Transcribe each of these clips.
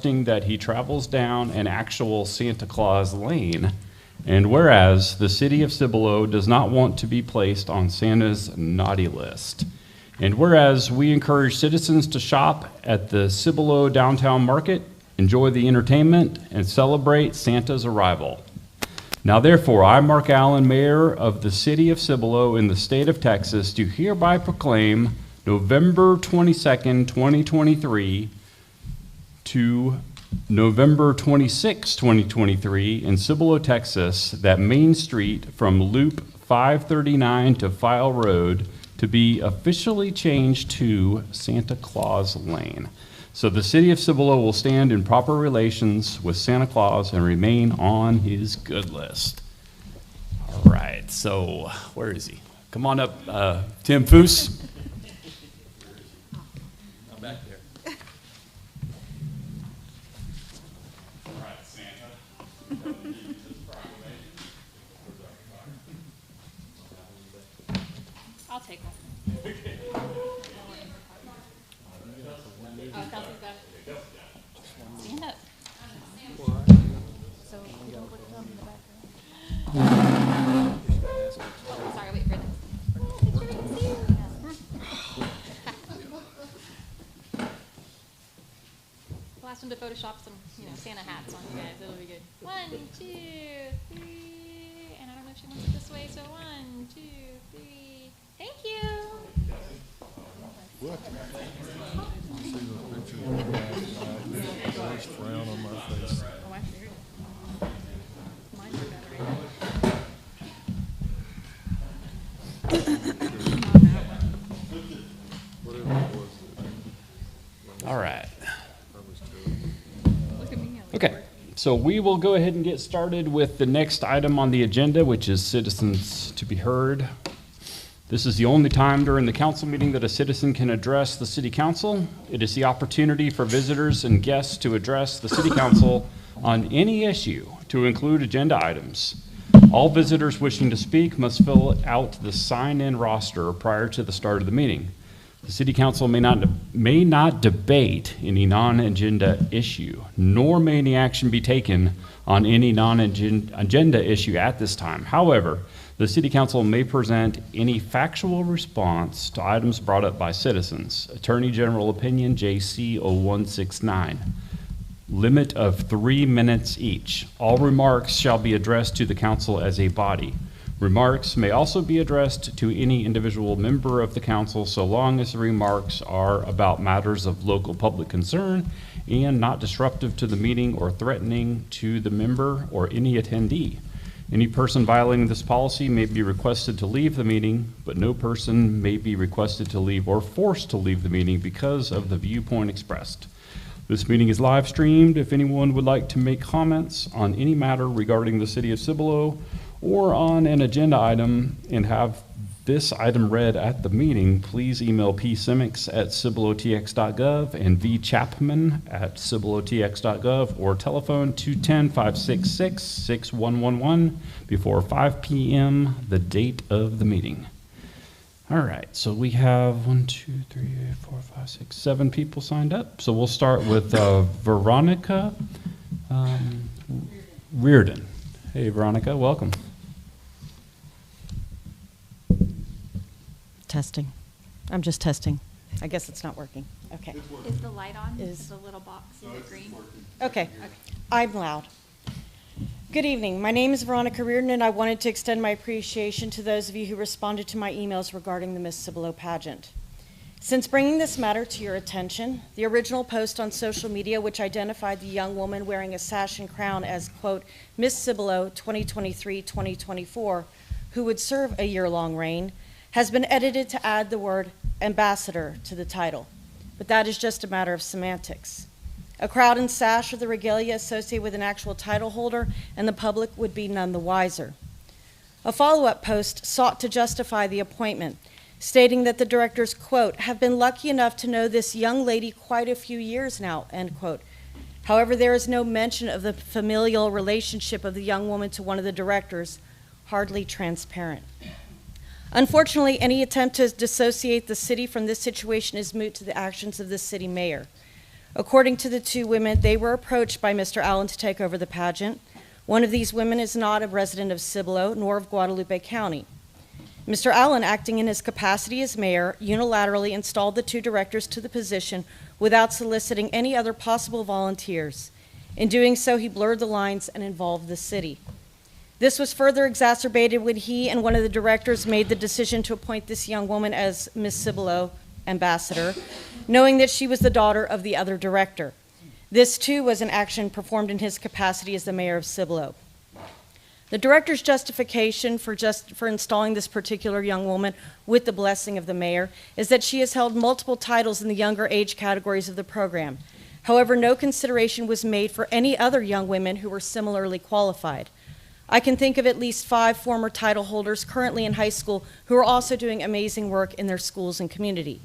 requesting that he travels down an actual Santa Claus lane. And whereas the city of Cibolo does not want to be placed on Santa's naughty list. And whereas we encourage citizens to shop at the Cibolo downtown market, enjoy the entertainment, and celebrate Santa's arrival. Now therefore, I, Mark Allen, Mayor of the city of Cibolo in the state of Texas, do hereby proclaim November 22nd, 2023 to November 26, 2023 in Cibolo, Texas, that Main Street from Loop 539 to File Road to be officially changed to Santa Claus Lane. So the city of Cibolo will stand in proper relations with Santa Claus and remain on his good list. All right, so where is he? Come on up, Tim Foose. I'm back there. All right, Santa. I'll take one. Oh, Kelsey's got it. Stand up. So, you don't look down in the background. Oh, sorry, wait for this. We'll ask them to Photoshop some, Santa hats on you guys. It'll be good. 1, 2, 3. And I don't know if she wants it this way, so 1, 2, 3. Thank you. What? See the picture of the nice frown on my face. Oh, I figured it. Mine's are better. Whatever it was. All right. That was terrible. Look at me. Okay, so we will go ahead and get started with the next item on the agenda, which is citizens to be heard. This is the only time during the council meeting that a citizen can address the city council. It is the opportunity for visitors and guests to address the city council on any issue, to include agenda items. All visitors wishing to speak must fill out the sign-in roster prior to the start of the meeting. The city council may not debate any non-agenda issue, nor may any action be taken on any non-agenda issue at this time. However, the city council may present any factual response to items brought up by citizens. Attorney General Opinion JC 0169. Limit of 3 minutes each. All remarks shall be addressed to the council as a body. Remarks may also be addressed to any individual member of the council so long as the remarks are about matters of local public concern and not disruptive to the meeting or threatening to the member or any attendee. Any person violating this policy may be requested to leave the meeting, but no person may be requested to leave or forced to leave the meeting because of the viewpoint expressed. This meeting is live streamed. If anyone would like to make comments on any matter regarding the city of Cibolo or on an agenda item and have this item read at the meeting, please email psimmons@cibolotx.gov and vchapman@cibolotx.gov or telephone 210-566-6111 before 5 p.m. the date of the meeting. All right, so we have 1, 2, 3, 4, 5, 6, 7 people signed up. So we'll start with Veronica Reardon. Hey, Veronica, welcome. Testing. I'm just testing. I guess it's not working. Okay. Is the light on? Is- Is the little box, is it green? Okay. I'm loud. Good evening. My name is Veronica Reardon, and I wanted to extend my appreciation to those of you who responded to my emails regarding the Miss Cibolo pageant. Since bringing this matter to your attention, the original post on social media, which identified the young woman wearing a sash and crown as, quote, Miss Cibolo 2023-2024, who would serve a year-long reign, has been edited to add the word ambassador to the title. But that is just a matter of semantics. A crown and sash are the regalia associated with an actual title holder, and the public would be none the wiser. A follow-up post sought to justify the appointment, stating that the directors, quote, have been lucky enough to know this young lady quite a few years now, end quote. However, there is no mention of the familial relationship of the young woman to one of the directors, hardly transparent. Unfortunately, any attempt to dissociate the city from this situation is moot to the actions of the city mayor. According to the two women, they were approached by Mr. Allen to take over the pageant. One of these women is not a resident of Cibolo nor of Guadalupe County. Mr. Allen, acting in his capacity as mayor, unilaterally installed the two directors to the position without soliciting any other possible volunteers. In doing so, he blurred the lines and involved the city. This was further exacerbated when he and one of the directors made the decision to appoint this young woman as Miss Cibolo ambassador, knowing that she was the daughter of the other director. This, too, was an action performed in his capacity as the mayor of Cibolo. The director's justification for installing this particular young woman with the blessing of the mayor is that she has held multiple titles in the younger age categories of the program. However, no consideration was made for any other young women who were similarly qualified. I can think of at least 5 former title holders currently in high school who are also doing amazing work in their schools and community.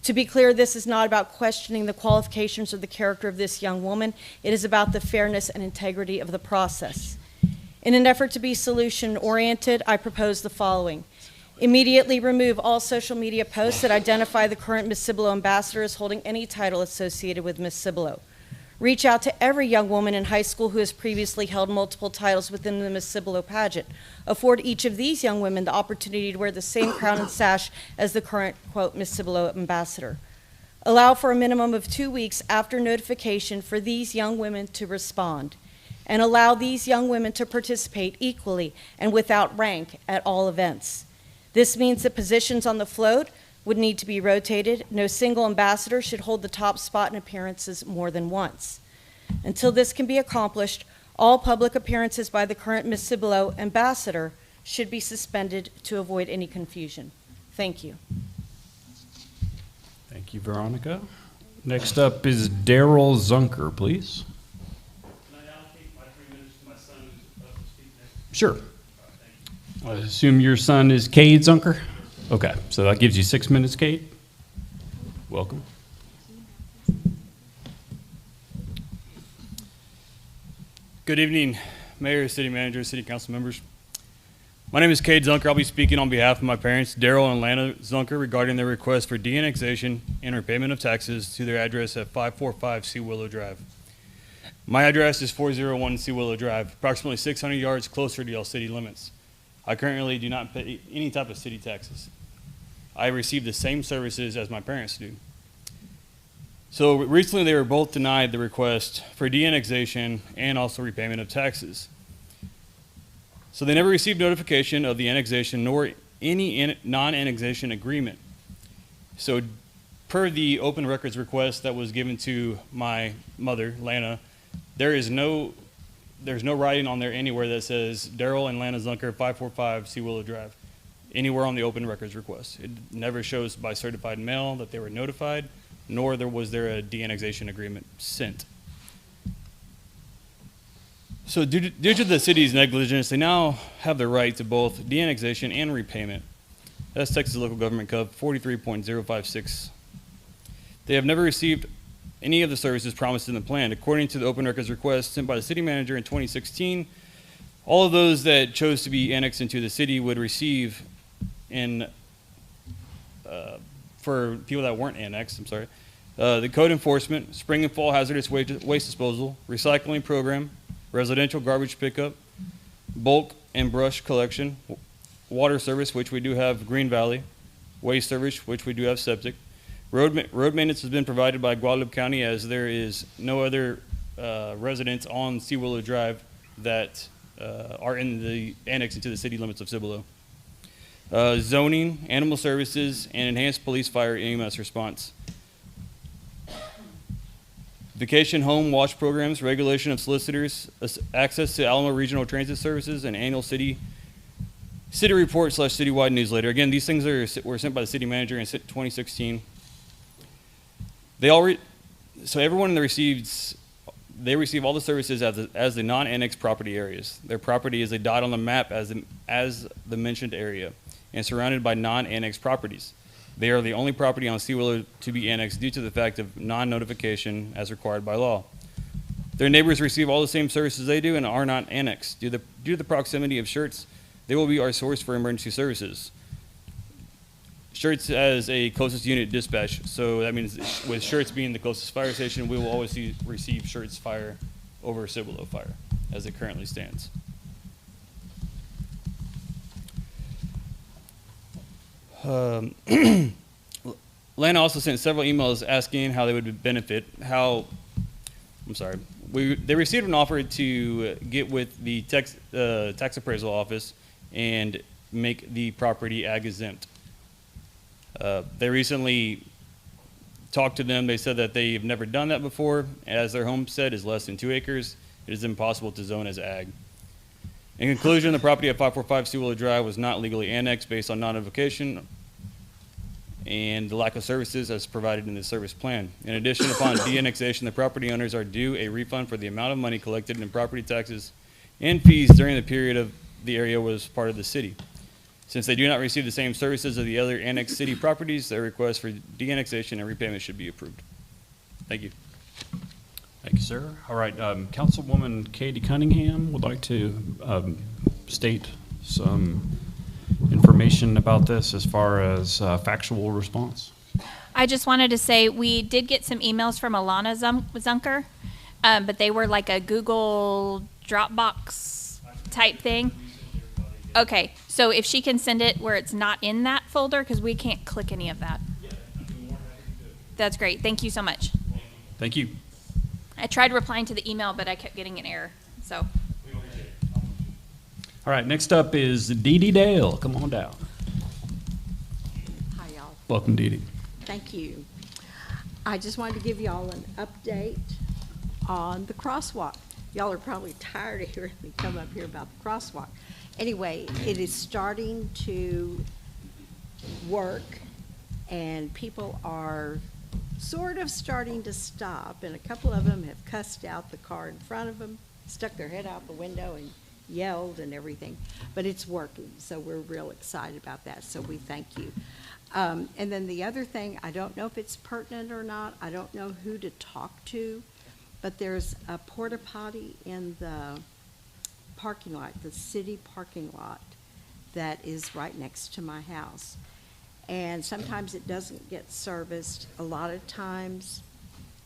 To be clear, this is not about questioning the qualifications or the character of this young woman. It is about the fairness and integrity of the process. In an effort to be solution-oriented, I propose the following. Immediately remove all social media posts that identify the current Miss Cibolo ambassador as holding any title associated with Miss Cibolo. Reach out to every young woman in high school who has previously held multiple titles within the Miss Cibolo pageant. Afford each of these young women the opportunity to wear the same crown and sash as the current, quote, Miss Cibolo ambassador. Allow for a minimum of 2 weeks after notification for these young women to respond. And allow these young women to participate equally and without rank at all events. This means that positions on the float would need to be rotated. No single ambassador should hold the top spot in appearances more than once. Until this can be accomplished, all public appearances by the current Miss Cibolo ambassador should be suspended to avoid any confusion. Thank you. Thank you, Veronica. Next up is Daryl Zunker, please. Can I allocate my 3 minutes to my son who's up to speak next? Sure. I assume your son is Cade Zunker? Okay, so that gives you 6 minutes, Cade. Welcome. Good evening, Mayor, City Manager, City Council members. My name is Cade Zunker. I'll be speaking on behalf of my parents, Daryl and Lana Zunker, regarding their request for de-annexation and repayment of taxes to their address at 545 Cibolo Drive. My address is 401 Cibolo Drive, approximately 600 yards closer to y'all city limits. I currently do not pay any type of city taxes. I receive the same services as my parents do. So recently they were both denied the request for de-annexation and also repayment of taxes. So they never received notification of the annexation nor any non-annexation agreement. So per the open records request that was given to my mother, Lana, there's no writing on there anywhere that says Daryl and Lana Zunker, 545 Cibolo Drive, anywhere on the open records request. It never shows by certified mail that they were notified, nor was there a de-annexation agreement sent. So due to the city's negligence, they now have the right to both de-annexation and repayment. That's Texas Local Government Code 43.056. They have never received any of the services promised in the plan. According to the open records request sent by the city manager in 2016, all of those that chose to be annexed into the city would receive for people that weren't annexed, the code enforcement, spring and fall hazardous waste disposal, recycling program, residential garbage pickup, bulk and brush collection, water service, which we do have Green Valley, waste service, which we do have septic. Road maintenance has been provided by Guadalupe County, as there is no other residents on Cibolo Drive that are in the annex into the city limits of Cibolo. Zoning, animal services, and enhanced police fire EMS response. Vacation home watch programs, regulation of solicitors, access to Alamo Regional Transit Services, and annual city report / citywide newsletter. Again, these things were sent by the city manager in 2016. So everyone they receive all the services as the non-annexed property areas. Their property is a dot on the map as the mentioned area, and surrounded by non-annexed properties. They are the only property on Cibolo to be annexed due to the fact of non-notification as required by law. Their neighbors receive all the same services they do and are not annexed. Due to the proximity of Schertz, they will be our source for emergency services. Schertz as a closest unit dispatch. So that means with Schertz being the closest fire station, we will always receive Schertz fire over Cibolo fire as it currently stands. Lana also sent several emails asking how they would benefit. They received an offer to get with the tax appraisal office and make the property ag exempt. They recently talked to them. They said that they've never done that before. As their homestead is less than 2 acres, it is impossible to zone as ag. In conclusion, the property at 545 Cibolo Drive was not legally annexed based on non-notification and the lack of services as provided in the service plan. In addition, upon de-annexation, the property owners are due a refund for the amount of money collected in property taxes and fees during the period of the area was part of the city. Since they do not receive the same services of the other annexed city properties, their request for de-annexation and repayment should be approved. Thank you. Thank you, sir. All right, Councilwoman Katie Cunningham would like to state some information about this as far as factual response. I just wanted to say we did get some emails from Alana Zunker, but they were like a Google Dropbox type thing. Okay, so if she can send it where it's not in that folder, because we can't click any of that. That's great. Thank you so much. Thank you. I tried replying to the email, but I kept getting an error. So. All right, next up is Dee Dee Dale. Come on down. Hi, y'all. Welcome, Dee Dee. Thank you. I just wanted to give y'all an update on the crosswalk. Y'all are probably tired of hearing me come up here about the crosswalk. Anyway, it is starting to work, and people are sort of starting to stop, and a couple of them have cussed out the car in front of them, stuck their head out the window and yelled and everything, but it's working, so we're real excited about that, so we thank you. And then the other thing, I don't know if it's pertinent or not, I don't know who to talk to, but there's a porta potty in the parking lot, the city parking lot, that is right next to my house. And sometimes it doesn't get serviced. A lot of times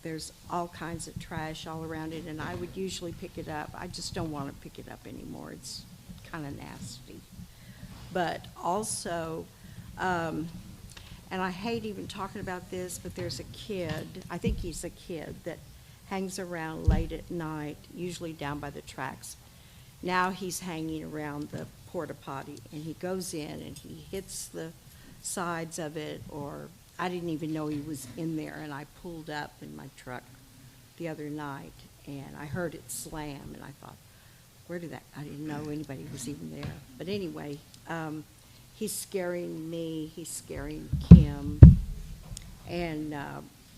there's all kinds of trash all around it, and I would usually pick it up. I just don't want to pick it up anymore. It's kind of nasty. But also, and I hate even talking about this, but there's a kid, I think he's a kid, that hangs around late at night, usually down by the tracks. Now he's hanging around the porta potty, and he goes in and he hits the sides of it, or I didn't even know he was in there, and I pulled up in my truck the other night, and I heard it slam, and I thought, I didn't know anybody was even there. But anyway, he's scaring me, he's scaring Kim, and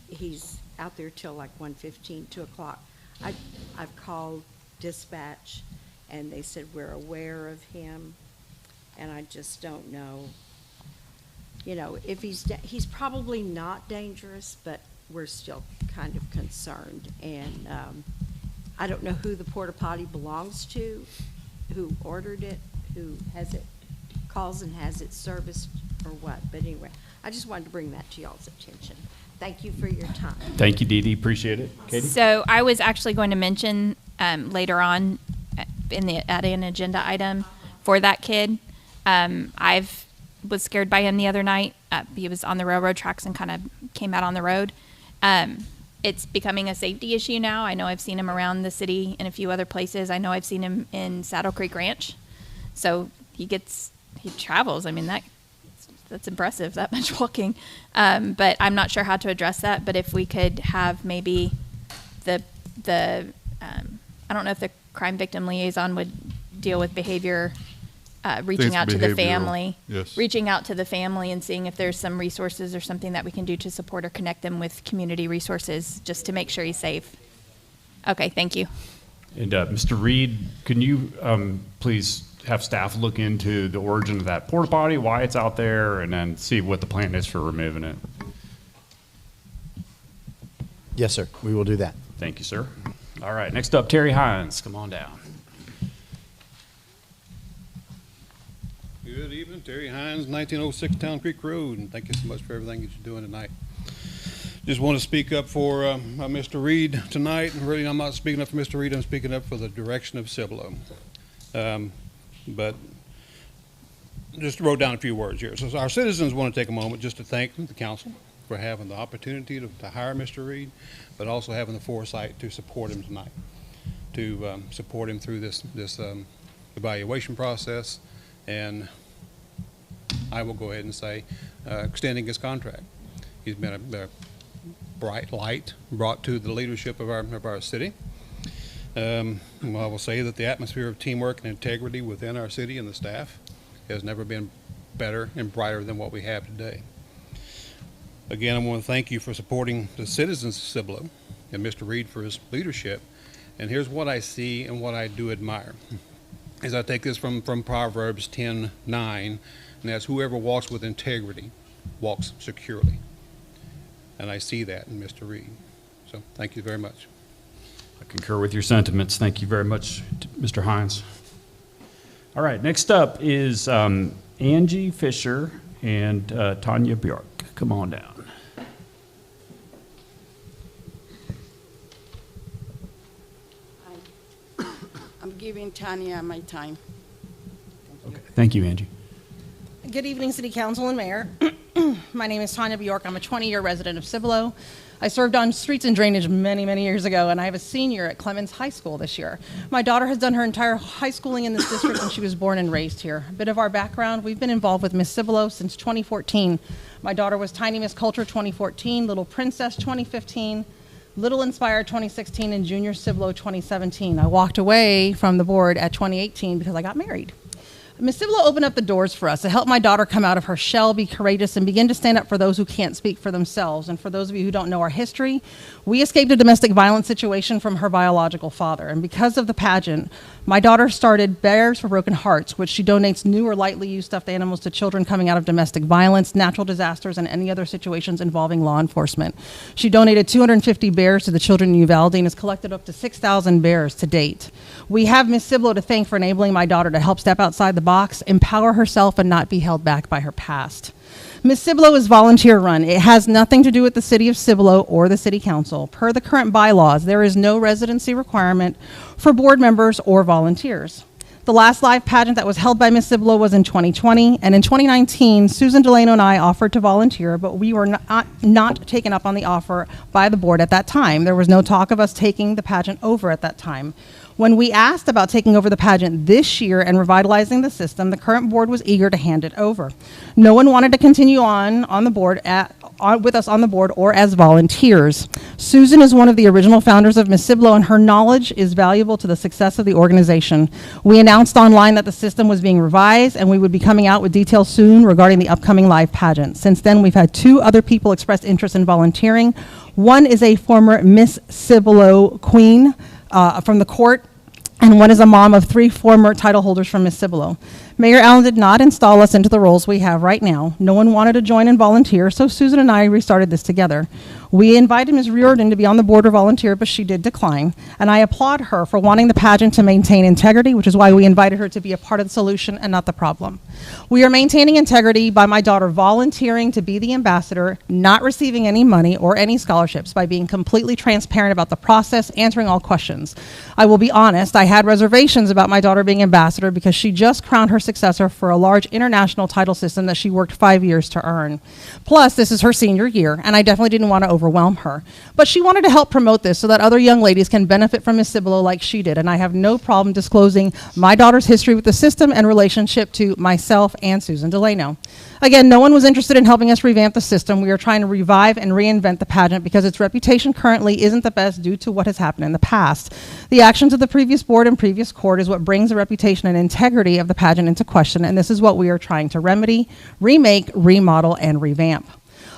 he's out there till like 1:15, 2 o'clock. I've called dispatch, and they said we're aware of him, and I just don't know. You know, if he's probably not dangerous, but we're still kind of concerned. And I don't know who the porta potty belongs to, who ordered it, who has it, calls and has it serviced or what. But anyway, I just wanted to bring that to y'all's attention. Thank you for your time. Thank you, Dee Dee. Appreciate it. Katie? So I was actually going to mention later on at an agenda item for that kid. I've was scared by him the other night. He was on the railroad tracks and kind of came out on the road. It's becoming a safety issue now. I know I've seen him around the city in a few other places. I know I've seen him in Saddle Creek Ranch. So he travels. I mean, that's impressive, that much walking. But I'm not sure how to address that. But if we could have maybe I don't know if the crime victim liaison would deal with behavior, reaching out to the family, yes. Reaching out to the family and seeing if there's some resources or something that we can do to support or connect them with community resources just to make sure he's safe. Okay, thank you. And Mr. Reed, can you please have staff look into the origin of that porta potty, why it's out there, and then see what the plan is for removing it? Yes, sir. We will do that. Thank you, sir. All right, next up, Terry Hines. Come on down. Good evening, Terry Hines, 1906 Town Creek Road, and thank you so much for everything that you're doing tonight. Just want to speak up for Mr. Reed tonight. Really, I'm not speaking up for Mr. Reed, I'm speaking up for the direction of Cibolo. But just wrote down a few words here. So our citizens want to take a moment just to thank the council for having the opportunity to hire Mr. Reed, but also having the foresight to support him tonight, to support him through this evaluation process, and I will go ahead and say extending his contract. He's been a bright light brought to the leadership of our city. I will say that the atmosphere of teamwork and integrity within our city and the staff has never been better and brighter than what we have today. Again, I want to thank you for supporting the citizens of Cibolo and Mr. Reed for his leadership. And here's what I see and what I do admire. As I take this from Proverbs 10:9, and that's whoever walks with integrity walks securely. And I see that in Mr. Reed. So thank you very much. I concur with your sentiments. Thank you very much, Mr. Hines. All right, next up is Angie Fisher and Tanya Bjork. Come on down. I'm giving Tanya my time. Okay. Thank you, Angie. Good evening, City Council and Mayor. My name is Tanya Bjork. I'm a 20-year resident of Cibolo. I served on streets and drainage many, many years ago, and I have a senior at Clemens High School this year. My daughter has done her entire high schooling in this district, and she was born and raised here. A bit of our background, we've been involved with Miss Cibolo since 2014. My daughter was Tiny Miss Culture 2014, Little Princess 2015, Little Inspired 2016, and Junior Cibolo 2017. I walked away from the board at 2018 because I got married. Ms. Cibolo opened up the doors for us to help my daughter come out of her shell, be courageous, and begin to stand up for those who can't speak for themselves. And for those of you who don't know our history, we escaped a domestic violence situation from her biological father. And because of the pageant, my daughter started Bears for Broken Hearts, which she donates new or lightly used stuffed animals to children coming out of domestic violence, natural disasters, and any other situations involving law enforcement. She donated 250 bears to the children in Uvalde and has collected up to 6,000 bears to date. We have Ms. Cibolo to thank for enabling my daughter to help step outside the box, empower herself, and not be held back by her past. Ms. Cibolo is volunteer run. It has nothing to do with the city of Cibolo or the city council. Per the current bylaws, there is no residency requirement for board members or volunteers. The last live pageant that was held by Ms. Cibolo was in 2020, and in 2019, Susan Delano and I offered to volunteer, but we were not taken up on the offer by the board at that time. There was no talk of us taking the pageant over at that time. When we asked about taking over the pageant this year and revitalizing the system, the current board was eager to hand it over. No one wanted to continue on the board with us on the board or as volunteers. Susan is one of the original founders of Miss Cibolo, and her knowledge is valuable to the success of the organization. We announced online that the system was being revised, and we would be coming out with details soon regarding the upcoming live pageant. Since then, we've had 2 other people express interest in volunteering. One is a former Miss Cibolo queen from the court, and one is a mom of 3 former title holders from Miss Cibolo. Mayor Allen did not install us into the roles we have right now. No one wanted to join and volunteer, so Susan and I restarted this together. We invited Ms. Riordan to be on the board or volunteer, but she did decline, and I applaud her for wanting the pageant to maintain integrity, which is why we invited her to be a part of the solution and not the problem. We are maintaining integrity by my daughter volunteering to be the ambassador, not receiving any money or any scholarships, by being completely transparent about the process, answering all questions. I will be honest, I had reservations about my daughter being ambassador because she just crowned her successor for a large international title system that she worked 5 years to earn. Plus, this is her senior year, and I definitely didn't want to overwhelm her. But she wanted to help promote this so that other young ladies can benefit from Miss Cibolo like she did, and I have no problem disclosing my daughter's history with the system and relationship to myself and Susan Delano. Again, no one was interested in helping us revamp the system. We are trying to revive and reinvent the pageant because its reputation currently isn't the best due to what has happened in the past. The actions of the previous board and previous court is what brings the reputation and integrity of the pageant into question, and this is what we are trying to remedy, remake, remodel, and revamp.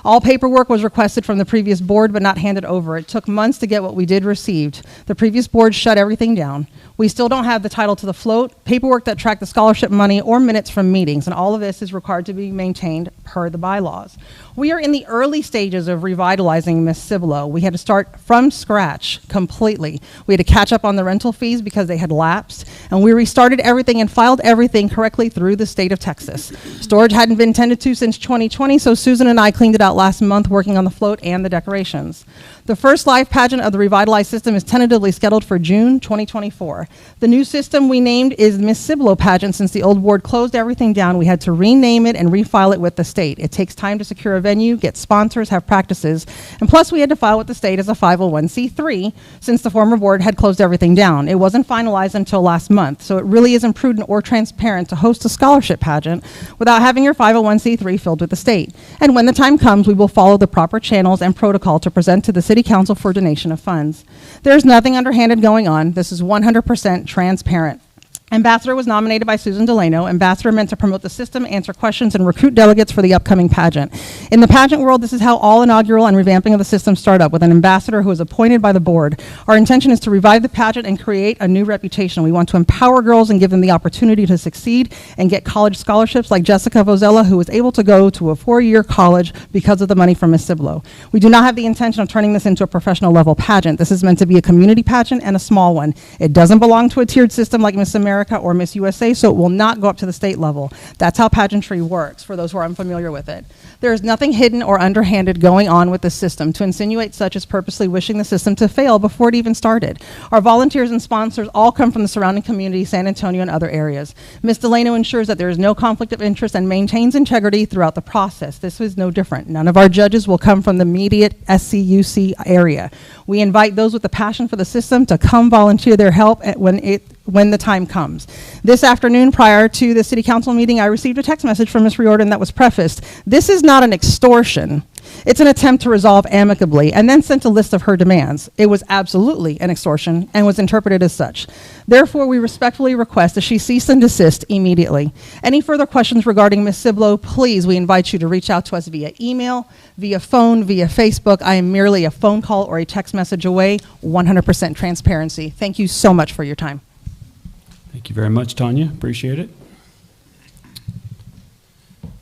All paperwork was requested from the previous board but not handed over. It took months to get what we did received. The previous board shut everything down. We still don't have the title to the float, paperwork that tracked the scholarship money, or minutes from meetings, and all of this is required to be maintained per the bylaws. We are in the early stages of revitalizing Miss Cibolo. We had to start from scratch completely. We had to catch up on the rental fees because they had lapsed, and we restarted everything and filed everything correctly through the state of Texas. Storage hadn't been tended to since 2020, so Susan and I cleaned it out last month working on the float and the decorations. The first live pageant of the revitalized system is tentatively scheduled for June 2024. The new system we named is Miss Cibolo pageant. Since the old board closed everything down, we had to rename it and refile it with the state. It takes time to secure a venue, get sponsors, have practices, and plus we had to file with the state as a 501c3 since the former board had closed everything down. It wasn't finalized until last month, so it really isn't prudent or transparent to host a scholarship pageant without having your 501c3 filled with the state. And when the time comes, we will follow the proper channels and protocol to present to the City Council for donation of funds. There's nothing underhanded going on. This is 100% transparent. Ambassador was nominated by Susan Delano. Ambassador meant to promote the system, answer questions, and recruit delegates for the upcoming pageant. In the pageant world, this is how all inaugural and revamping of the system start up, with an ambassador who is appointed by the board. Our intention is to revive the pageant and create a new reputation. We want to empower girls and give them the opportunity to succeed and get college scholarships like Jessica Vozella, who was able to go to a 4-year college because of the money from Miss Cibolo. We do not have the intention of turning this into a professional level pageant. This is meant to be a community pageant and a small one. It doesn't belong to a tiered system like Miss America or Miss USA, so it will not go up to the state level. That's how pageantry works, for those who are unfamiliar with it. There is nothing hidden or underhanded going on with the system. To insinuate such is purposely wishing the system to fail before it even started. Our volunteers and sponsors all come from the surrounding community, San Antonio and other areas. Ms. Delano ensures that there is no conflict of interest and maintains integrity throughout the process. This is no different. None of our judges will come from the immediate SCUC area. We invite those with a passion for the system to come volunteer their help when the time comes. This afternoon, prior to the City Council meeting, I received a text message from Ms. Riordan that was prefaced, "This is not an extortion. It's an attempt to resolve amicably," and then sent a list of her demands. It was absolutely an extortion and was interpreted as such. Therefore, we respectfully request that she cease and desist immediately. Any further questions regarding Ms. Cibolo, please, we invite you to reach out to us via email, via phone, via Facebook. I am merely a phone call or a text message away. 100% transparency. Thank you so much for your time. Thank you very much, Tanya. Appreciate it.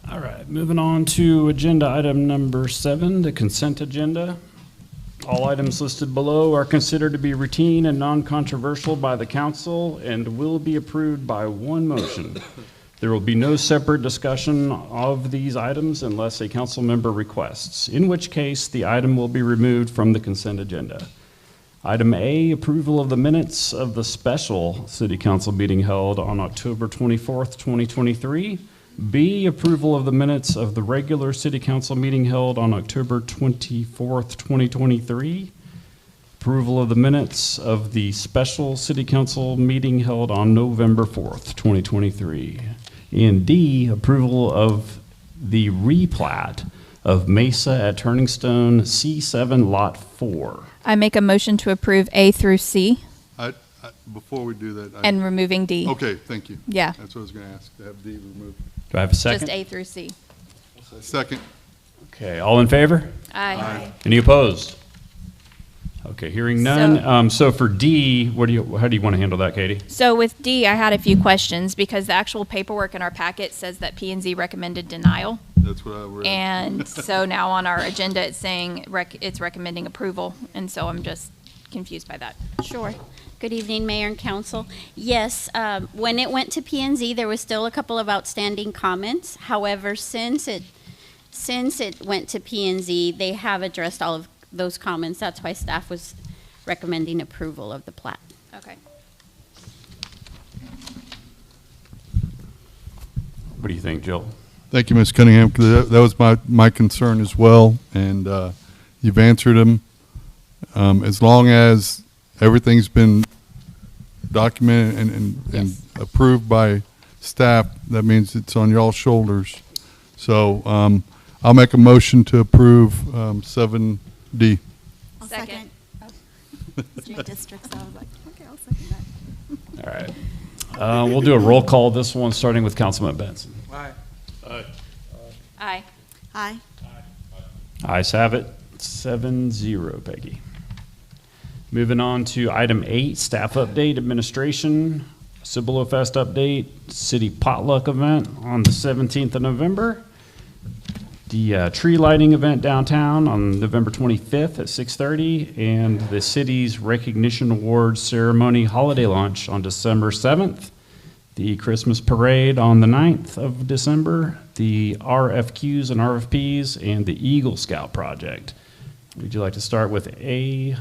All right, moving on to agenda item number 7, the consent agenda. All items listed below are considered to be routine and non-controversial by the council and will be approved by one motion. There will be no separate discussion of these items unless a council member requests, in which case the item will be removed from the consent agenda. Item A, approval of the minutes of the special city council meeting held on October 24th, 2023. B, approval of the minutes of the regular city council meeting held on October 24th, 2023. Approval of the minutes of the special city council meeting held on November 4th, 2023. And D, approval of the replat of Mesa at Turning Stone C7 Lot 4. I make a motion to approve A through C Before we do that. and removing D. Okay, thank you. Yeah. That's what I was going to ask, to have D removed. Do I have a second? Just A through C. Second. Okay, all in favor? Aye. Any opposed? Okay, hearing none. So for D, how do you want to handle that, Katie? So with D, I had a few questions because the actual paperwork in our packet says that P&Z recommended denial. That's what I read. And so now on our agenda, it's saying it's recommending approval. And so I'm just confused by that. Sure. Good evening, Mayor and Council. Yes, when it went to P&Z, there was still a couple of outstanding comments. However, since it went to P&Z, they have addressed all of those comments. That's why staff was recommending approval of the plat. Okay. What do you think, Jill? Thank you, Ms. Cunningham, because that was my concern as well, and you've answered them. As long as everything's been documented and Yes. approved by staff, that means it's on y'all's shoulders. So I'll make a motion to approve 7D. Second. Districts, I was like, okay, I'll second that. All right. We'll do a roll call, this one, starting with Councilman Benson. Aye. Aye. Ayes have it, 7-0, Peggy. Moving on to item 8, staff update, administration, Cibolo Fest update, city potluck event on the 17th of November. the tree lighting event downtown on November 25th at 6:30, and the city's recognition awards ceremony holiday lunch on December 7th, the Christmas parade on the 9th of December, the RFQs and RFPs, and the Eagle Scout project. Would you like to start with A?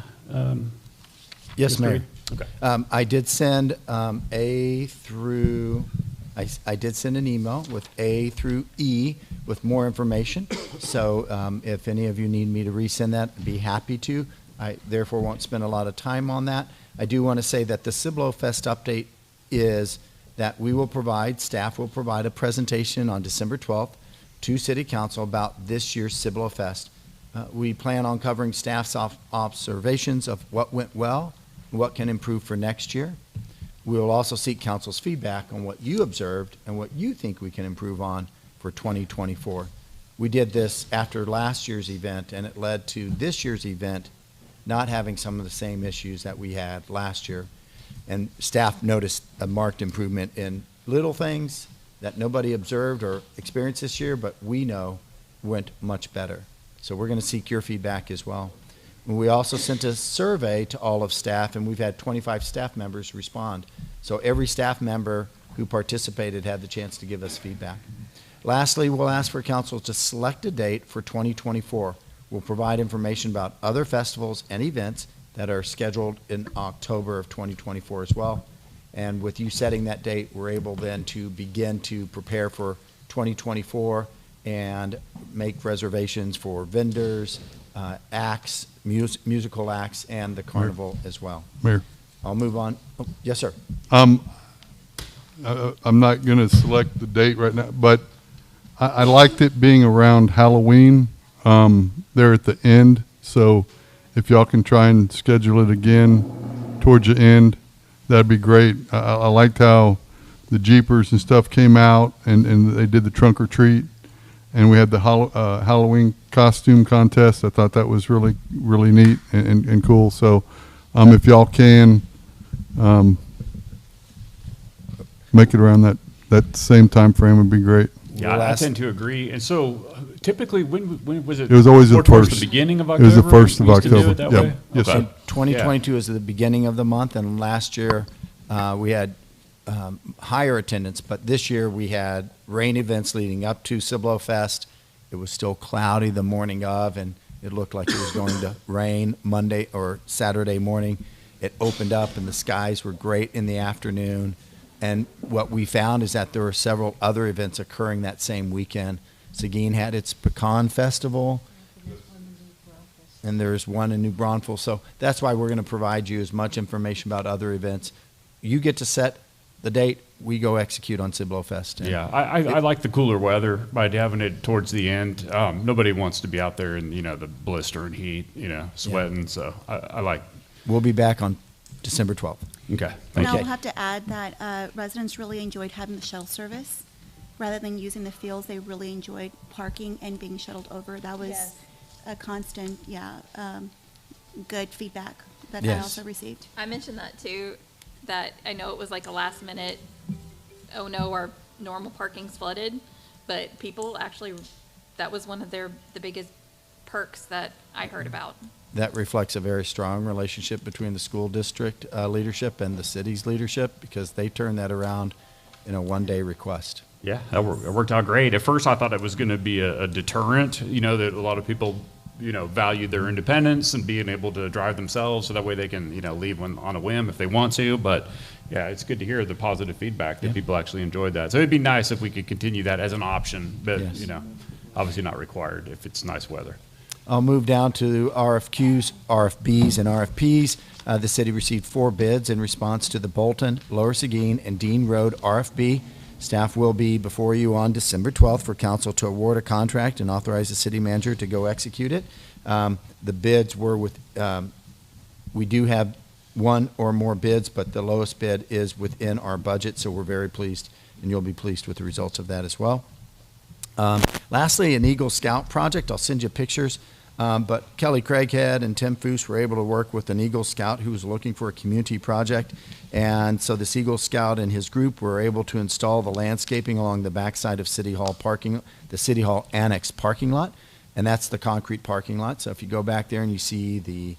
Yes, Mr. Mayor. Reed? Okay. I did send A through, I did send an email with A through E with more information. So if any of you need me to resend that, I'd be happy to. I therefore won't spend a lot of time on that. I do want to say that the Cibolo Fest update is that we will provide, staff will provide a presentation on December 12th to City Council about this year's Cibolo Fest. We plan on covering staff's observations of what went well, what can improve for next year. We will also seek council's feedback on what you observed and what you think we can improve on for 2024. We did this after last year's event, and it led to this year's event not having some of the same issues that we had last year. And staff noticed a marked improvement in little things that nobody observed or experienced this year, but we know went much better. So we're going to seek your feedback as well. We also sent a survey to all of staff, and we've had 25 staff members respond. So every staff member who participated had the chance to give us feedback. Lastly, we'll ask for council to select a date for 2024. We'll provide information about other festivals and events that are scheduled in October of 2024 as well. And with you setting that date, we're able then to begin to prepare for 2024 and make reservations for vendors, acts, musical acts, and the carnival as well. Mayor. I'll move on. Oh, yes, sir. I'm not going to select the date right now, but I liked it being around Halloween there at the end. So if y'all can try and schedule it again towards the end, that'd be great. I liked how the Jeepers and stuff came out, and they did the trunk or treat, and we had the Halloween costume contest. I thought that was really, really neat and cool. So if y'all can make it around that same time frame would be great. Yeah, I tend to agree. And so typically, when was it? It was always the more towards first. The beginning of It October? was the 1st of We used to do October. it that Yep. way? Yes, Okay. sir. 2022 is the beginning of the month, and last year we had higher attendance, but this year we had rain events leading up to Cibolo Fest. It was still cloudy the morning of, and it looked like it was going to rain Monday or Saturday morning. It opened up, and the skies were great in the afternoon. And what we found is that there were several other events occurring that same weekend. Seguin had its Pecan Festival, and there's one in New Braunfels. So that's why we're going to provide you as much information about other events. You get to set the date. We go execute on Cibolo Fest. And Yeah, I like the cooler weather by having it towards the end. Nobody wants to be out there in, the blister and heat, sweating. Yeah. So I like. We'll be back on December 12th. Okay. And Thank you. I'll have to add that residents really enjoyed having the shuttle service. Rather than using the fields, they really enjoyed parking and being shuttled over. That was a constant, good feedback that I also received. I mentioned that too, that I know it was like a last minute, oh no, our normal parking's flooded, but people actually, that was one of the biggest perks that I heard about. That reflects a very strong relationship between the school district leadership and the city's leadership, because they turned that around in a one-day request. Yeah, it worked out great. At first, I thought it was going to be a deterrent, that a lot of people, value their independence and being able to drive themselves, so that way they can, leave on a whim if they want to. But yeah, it's good to hear the positive feedback that people actually enjoyed that. So it'd be nice if we could continue that as an option, but, obviously not required if it's nice weather. I'll move down to RFQs, RFBs, and RFPs. The city received 4 bids in response to the Bolton, Lower Seguin, and Dean Road RFB. Staff will be before you on December 12th for council to award a contract and authorize the city manager to go execute it. The bids were with, we do have one or more bids, but the lowest bid is within our budget, so we're very pleased, and you'll be pleased with the results of that as well. Lastly, an Eagle Scout project. I'll send you pictures But Kelly Craighead and Tim Foose were able to work with an Eagle Scout who was looking for a community project. And so this Eagle Scout and his group were able to install the landscaping along the backside of City Hall the City Hall Annex parking lot. And that's the concrete parking lot. So if you go back there and you see the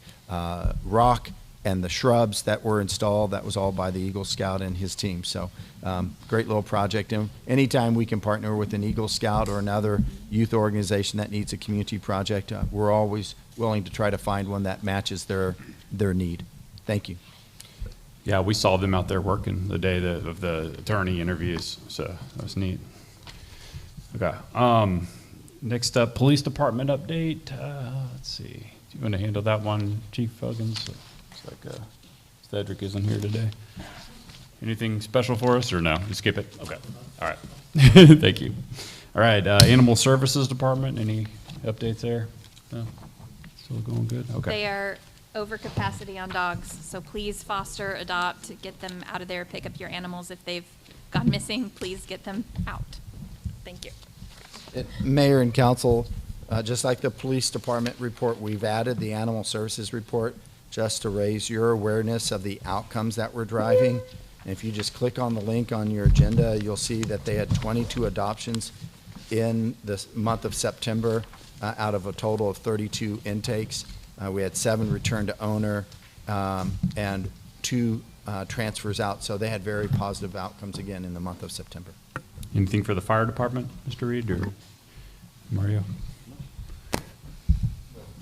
rock and the shrubs that were installed, that was all by the Eagle Scout and his team. So great little project. And anytime we can partner with an Eagle Scout or another youth organization that needs a community project, we're always willing to try to find one that matches their need. Thank you. Yeah, we saw them out there working the day of the attorney interviews, so that was neat. Okay. Next up, police department update. Let's see. Do you want to handle that one, Chief Huggins? Looks like Cedric isn't here today. Anything special for us, or no? You skip it? Okay. All right. Thank you. All right. Animal Services Department. Any updates there? No. Still going good. Okay. They are over capacity on dogs, so please foster, adopt, get them out of there, pick up your animals. If they've gone missing, please get them out. Thank you. Mayor and council, just like the police department report, we've added the animal services report just to raise your awareness of the outcomes that we're driving. And if you just click on the link on your agenda, you'll see that they had 22 adoptions in the month of September out of a total of 32 intakes. We had 7 return to owner and 2 transfers out. So they had very positive outcomes again in the month of September. Anything for the fire department, Mr. Reed or Mario?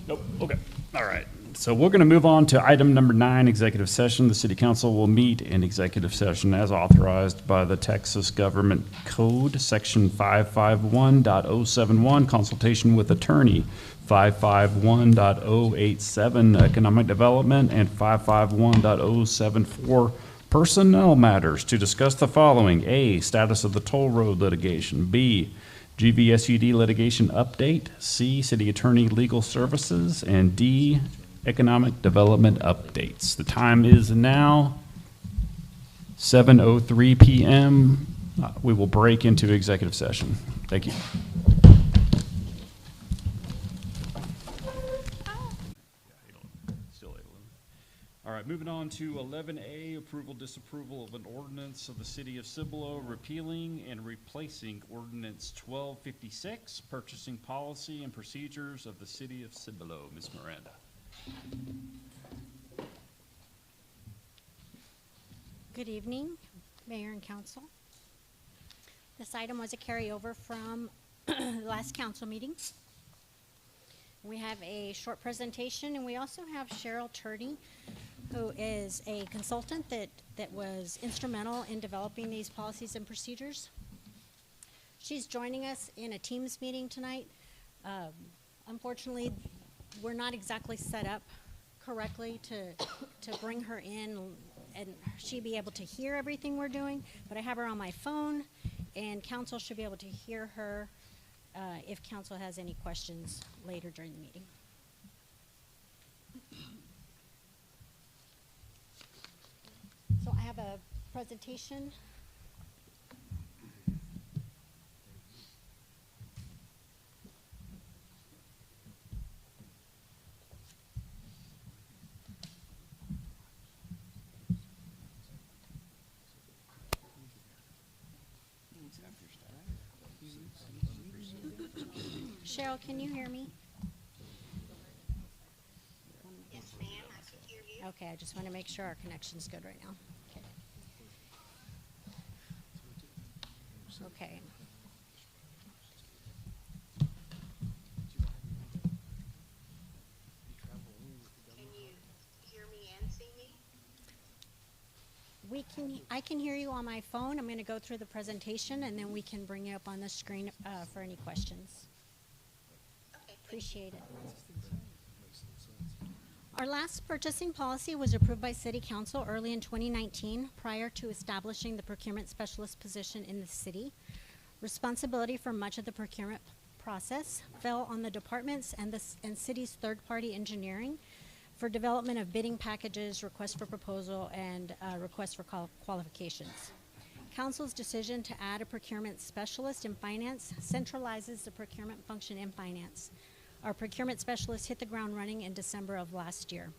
Nope. Okay. All right. So we're going to move on to item number 9, executive session. The city council will meet in executive session as authorized by the Texas Government Code, section 551.071, consultation with attorney, 551.087, economic development, and 551.074, personnel matters, to discuss the following: A, status of the toll road litigation; B, GVSUD litigation update; C, city attorney legal services; and D, economic development updates. The time is now 7:03 p.m. We will break into executive session. Thank you. All right, moving on to 11A, approval, disapproval of an ordinance of the city of Cibolo repealing and replacing ordinance 1256, purchasing policy and procedures of the city of Cibolo. Ms. Miranda. Good evening, Mayor and Council. This item was a carryover from the last council meeting. We have a short presentation, and we also have Cheryl Turdy, who is a consultant that was instrumental in developing these policies and procedures. She's joining us in a Teams meeting tonight. Unfortunately, we're not exactly set up correctly to bring her in and she be able to hear everything we're doing, but I have her on my phone, and council should be able to hear her if council has any questions later during the meeting. So I have a presentation. Cheryl, can you hear me? Yes, ma'am, I can hear you. Okay, I just want to make sure our connection's good right now. Okay. Okay. Can you hear me and see me? I can hear you on my phone. I'm going to go through the presentation, and then we can bring you up on the screen for any questions. Okay. Appreciate it. Our last purchasing policy was approved by City Council early in 2019, prior to establishing the procurement specialist position in the city. Responsibility for much of the procurement process fell on the departments and city's third-party engineering for development of bidding packages, requests for proposal, and requests for qualifications. Council's decision to add a procurement specialist in finance centralizes the procurement function in finance. Our procurement specialist hit the ground running in December of last year.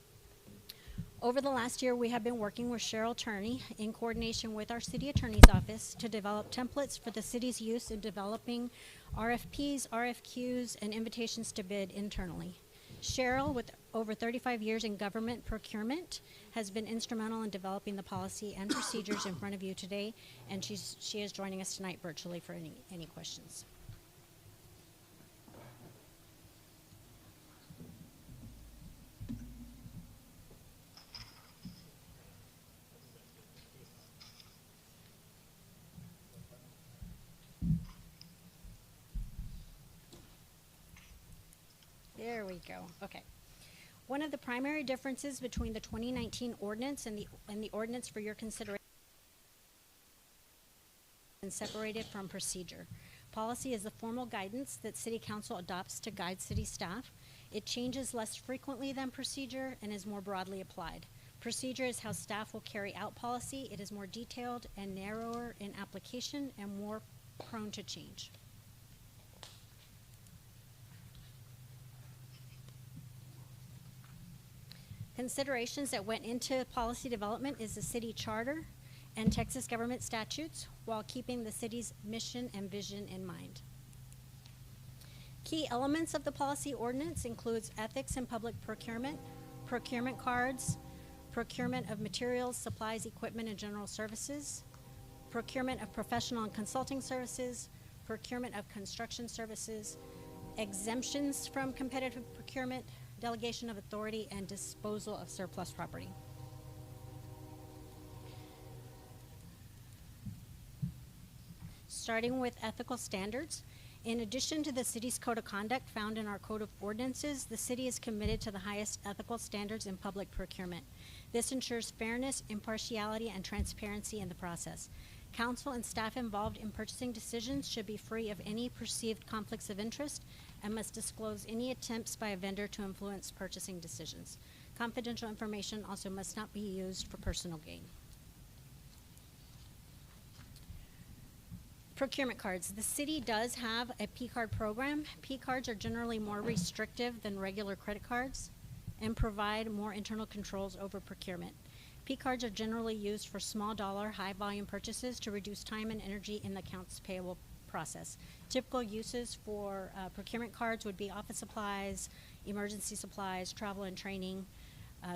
Over the last year, we have been working with Cheryl Turney in coordination with our city attorney's office to develop templates for the city's use in developing RFPs, RFQs, and invitations to bid internally. Cheryl, with over 35 years in government procurement, has been instrumental in developing the policy and procedures in front of you today, and she is joining us tonight virtually for any questions. There we go. Okay. One of the primary differences between the 2019 ordinance and the ordinance for your consideration is separated from procedure. Policy is the formal guidance that City Council adopts to guide city staff. It changes less frequently than procedure and is more broadly applied. Procedure is how staff will carry out policy. It is more detailed and narrower in application and more prone to change. Considerations that went into policy development is the city charter and Texas government statutes while keeping the city's mission and vision in mind. Key elements of the policy ordinance includes ethics in public procurement, procurement cards, procurement of materials, supplies, equipment, and general services, procurement of professional and consulting services, procurement of construction services, exemptions from competitive procurement, delegation of authority, and disposal of surplus property. Starting with ethical standards, in addition to the city's code of conduct found in our code of ordinances, the city is committed to the highest ethical standards in public procurement. This ensures fairness, impartiality, and transparency in the process. Council and staff involved in purchasing decisions should be free of any perceived conflicts of interest and must disclose any attempts by a vendor to influence purchasing decisions. Confidential information also must not be used for personal gain. Procurement cards. The city does have a P-card program. P-cards are generally more restrictive than regular credit cards and provide more internal controls over procurement. P-cards are generally used for small dollar, high volume purchases to reduce time and energy in the accounts payable process. Typical uses for procurement cards would be office supplies, emergency supplies, travel and training,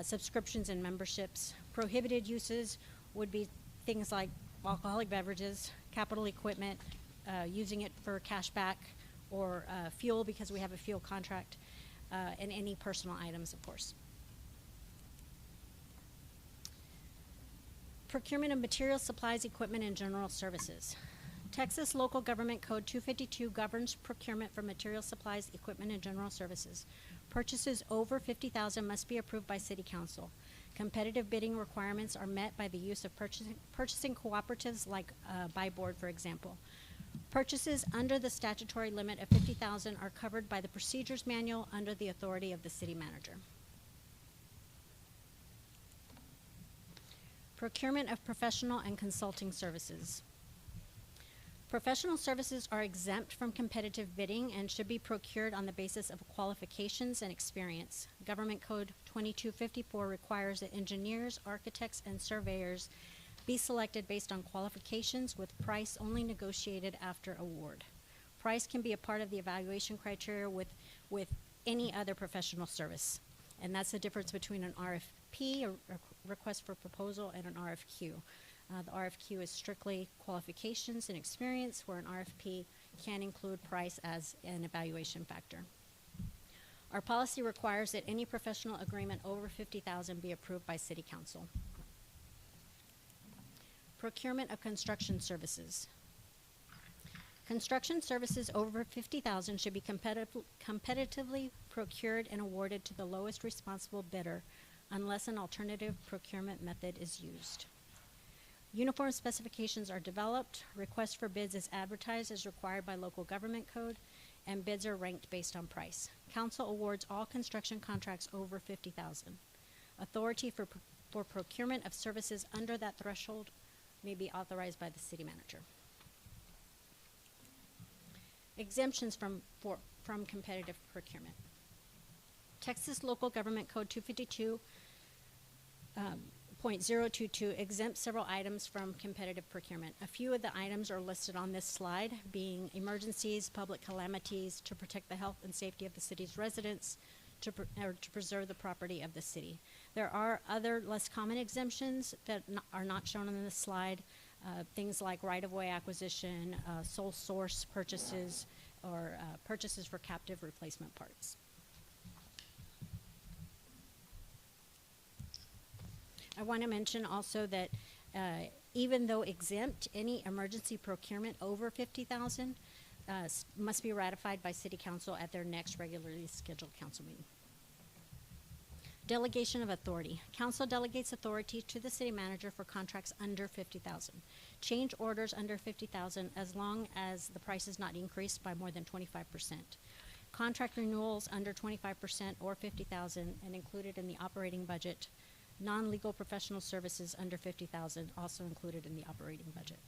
subscriptions and memberships. Prohibited uses would be things like alcoholic beverages, capital equipment, using it for cash back or fuel because we have a fuel contract, and any personal items, of course. Procurement of materials, supplies, equipment, and general services. Texas Local Government Code 252 governs procurement for materials, supplies, equipment, and general services. Purchases over $50,000 must be approved by City Council. Competitive bidding requirements are met by the use of purchasing cooperatives like Buy Board, for example. Purchases under the statutory limit of $50,000 are covered by the procedures manual under the authority of the city manager. Procurement of professional and consulting services. Professional services are exempt from competitive bidding and should be procured on the basis of qualifications and experience. Government Code 2254 requires that engineers, architects, and surveyors be selected based on qualifications with price only negotiated after award. Price can be a part of the evaluation criteria with any other professional service. And that's the difference between an RFP, a request for proposal, and an RFQ. The RFQ is strictly qualifications and experience, where an RFP can include price as an evaluation factor. Our policy requires that any professional agreement over $50,000 be approved by City Council. Procurement of construction services. Construction services over $50,000 should be competitively procured and awarded to the lowest responsible bidder unless an alternative procurement method is used. Uniform specifications are developed, request for bids is advertised as required by local government code, and bids are ranked based on price. Council awards all construction contracts over $50,000. Authority for procurement of services under that threshold may be authorized by the city manager. Exemptions from competitive procurement. Texas Local Government Code 252, .022 exempts several items from competitive procurement. A few of the items are listed on this slide, being emergencies, public calamities, to protect the health and safety of the city's residents, or to preserve the property of the city. There are other less common exemptions that are not shown on this slide, things like right-of-way acquisition, sole source purchases, or purchases for captive replacement parts. I want to mention also that even though exempt, any emergency procurement over $50,000 must be ratified by City Council at their next regularly scheduled council meeting. Delegation of authority. Council delegates authority to the city manager for contracts under $50,000. Change orders under $50,000 as long as the price is not increased by more than 25%. Contract renewals under 25% or $50,000 and included in the operating budget. Non-legal professional services under $50,000 also included in the operating budget.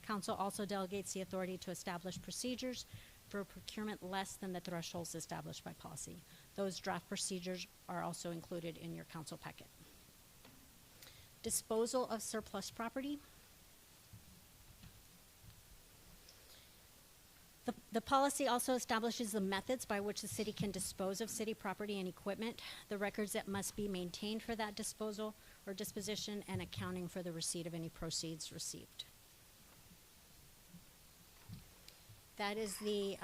Council also delegates the authority to establish procedures for procurement less than the thresholds established by policy. Those draft procedures are also included in your council packet. Disposal of surplus property. The policy also establishes the methods by which the city can dispose of city property and equipment, the records that must be maintained for that disposal or disposition, and accounting for the receipt of any proceeds received. That is the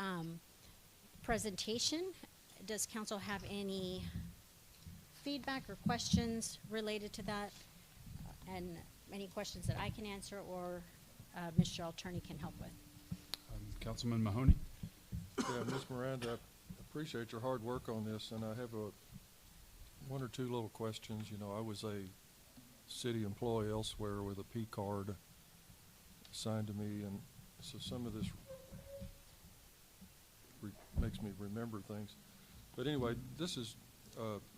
presentation. Does council have any feedback or questions related to that? And any questions that I can answer or Ms. Cheryl Turney can help with? Councilman Mahoney? Yeah, Ms. Miranda, I appreciate your hard work on this, and I have one or two little questions. You know, I was a city employee elsewhere with a P card assigned to me, and so some of this makes me remember things. But anyway, this is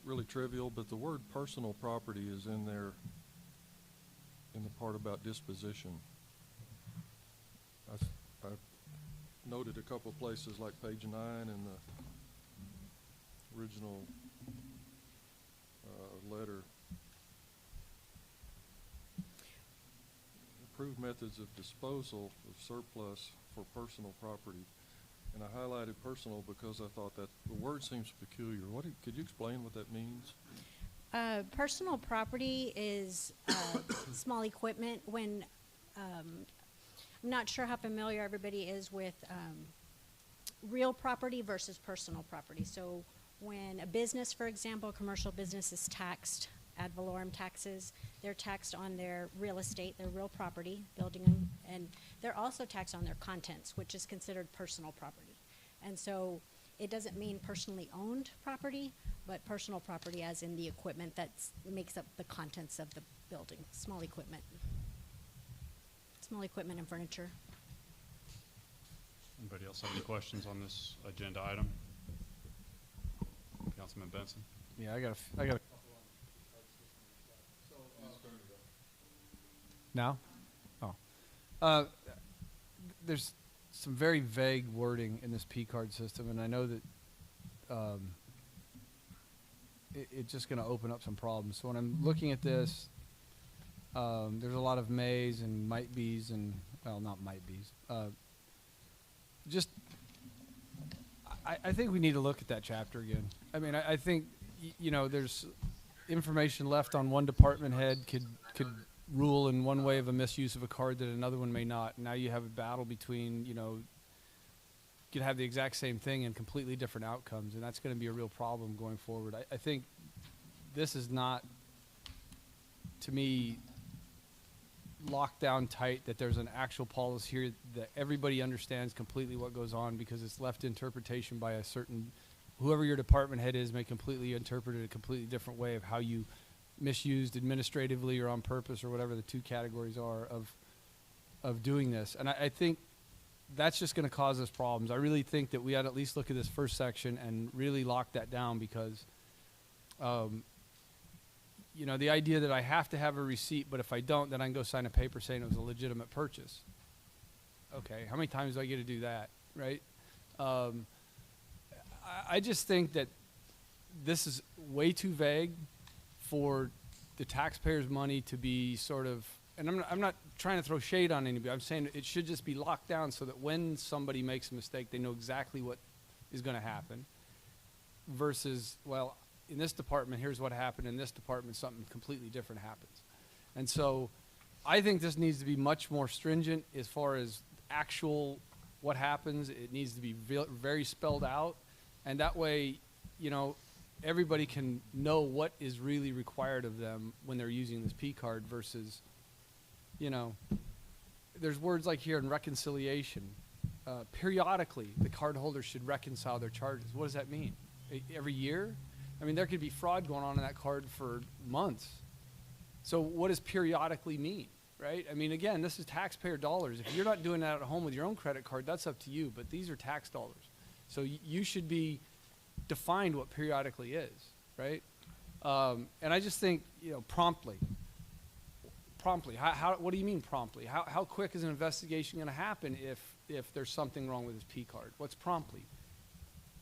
really trivial, but the word personal property is in there in the part about disposition. I noted a couple of places like page 9 in the original letter. Approved methods of disposal of surplus for personal property. And I highlighted personal because I thought that the word seems peculiar. Could you explain what that means? Personal property is small equipment. When I'm not sure how familiar everybody is with real property versus personal property. So when a business, for example, a commercial business is taxed, ad valorem taxes, they're taxed on their real estate, their real property, building, and they're also taxed on their contents, which is considered personal property. And so it doesn't mean personally owned property, but personal property as in the equipment that makes up the contents of the building, small equipment. Small equipment and furniture. Anybody else have any questions on this agenda item? Councilman Benson? Yeah, I got a now? Oh. There's some very vague wording in this P card system, and I know that it's just going to open up some problems. So when I'm looking at this, there's a lot of mays and might be's and, well, not might be's. I think we need to look at that chapter again. I mean, I think, you know, there's information left on one department head could rule in one way of a misuse of a card that another one may not. Now you have a battle between, you know, you could have the exact same thing and completely different outcomes, and that's going to be a real problem going forward. I think this is not, to me, locked down tight, that there's an actual policy here that everybody understands completely what goes on, because it's left to interpretation by a certain, whoever your department head is may completely interpret it a completely different way of how you misused administratively or on purpose or whatever the two categories are of doing this. And I think that's just going to cause us problems. I really think that we ought to at least look at this first section and really lock that down, because you know, the idea that I have to have a receipt, but if I don't, then I can go sign a paper saying it was a legitimate purchase. Okay, how many times do I get to do that, right? I just think that this is way too vague for the taxpayers' money to be sort of, and I'm not trying to throw shade on anybody. I'm saying it should just be locked down so that when somebody makes a mistake, they know exactly what is going to happen. Versus, well, in this department, here's what happened. In this department, something completely different happens. And so I think this needs to be much more stringent as far as actual what happens. It needs to be very spelled out. And that way, you know, everybody can know what is really required of them when they're using this P card versus, you know, there's words like here in reconciliation. Periodically, the cardholder should reconcile their charges. What does that mean? Every year? I mean, there could be fraud going on in that card for months. So what does periodically mean, right? I mean, again, this is taxpayer dollars. If you're not doing that at home with your own credit card, that's up to you, but these are tax dollars. So you should be defined what periodically is, right? And I just think, you know, promptly. What do you mean promptly? How quick is an investigation going to happen if there's something wrong with his P card? What's promptly?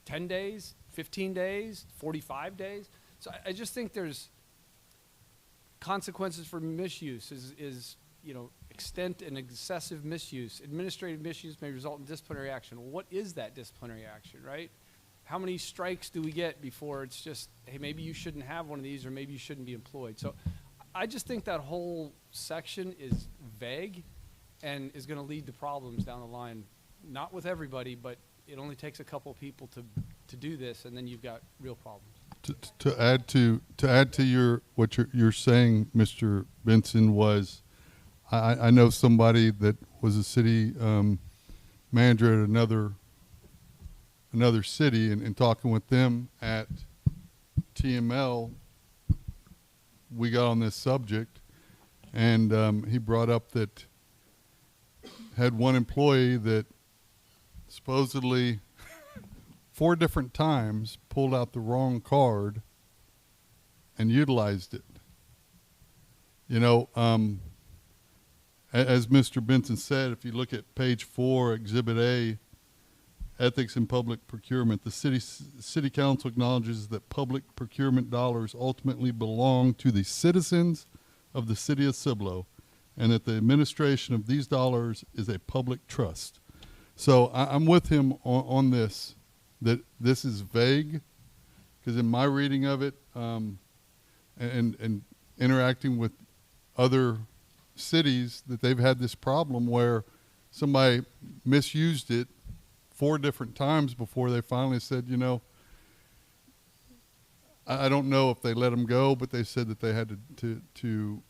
10 days, 15 days, 45 days? So I just think there's consequences for misuse is, you know, extent and excessive misuse. Administrative misuse may result in disciplinary action. Well, what is that disciplinary action, right? How many strikes do we get before it's just, hey, maybe you shouldn't have one of these or maybe you shouldn't be employed? So I just think that whole section is vague and is going to lead to problems down the line. Not with everybody, but it only takes a couple of people to do this, and then you've got real problems. To add to your what you're saying, Mr. Benson, was I know somebody that was a city manager at another city, and talking with them at TML, we got on this subject, and he brought up that had one employee that supposedly 4 different times pulled out the wrong card and utilized it. You know, as Mr. Benson said, if you look at page 4, Exhibit A, Ethics in Public Procurement, the city council acknowledges that public procurement dollars ultimately belong to the citizens of the city of Cibolo, and that the administration of these dollars is a public trust. So I'm with him on this, that this is vague, because in my reading of it, and interacting with other cities, that they've had this problem where somebody misused it 4 different times before they finally said, you know, I don't know if they let them go, but they said that they had to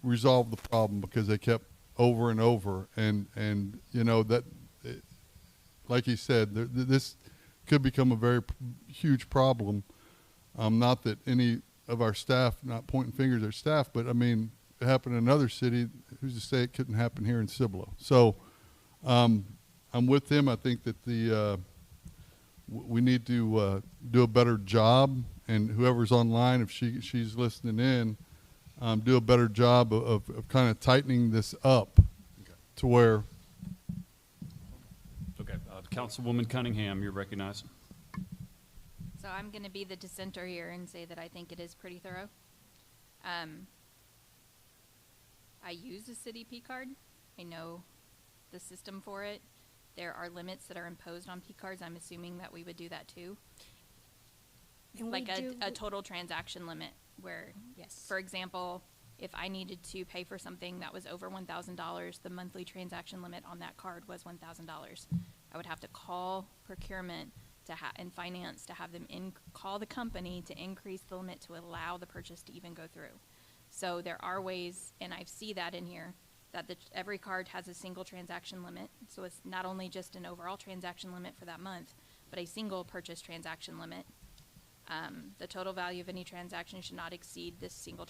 resolve the problem because they kept over and over. And you know, that, like he said, this could become a very huge problem. Not that any of our staff, not pointing fingers at staff, but I mean, it happened in another city. Who's to say it couldn't happen here in Cibolo? So I'm with him. I think that we need to do a better job, and whoever's online, if she's listening in, do a better job of kind of tightening this up to where. Okay, Councilwoman Cunningham, you're recognized. So I'm going to be the dissenter here and say that I think it is pretty thorough. I use a city P card. I know the system for it. There are limits that are imposed on P cards. I'm assuming that we would do that too. And like we a total transaction limit where, Yes. for example, if I needed to pay for something that was over $1,000, the monthly transaction limit on that card was $1,000. I would have to call procurement and finance to have them call the company to increase the limit to allow the purchase to even go through. So there are ways, and I see that in here, that every card has a single transaction limit. So it's not only just an overall transaction limit for that month, but a single purchase transaction limit. The total value of any transaction should not exceed this single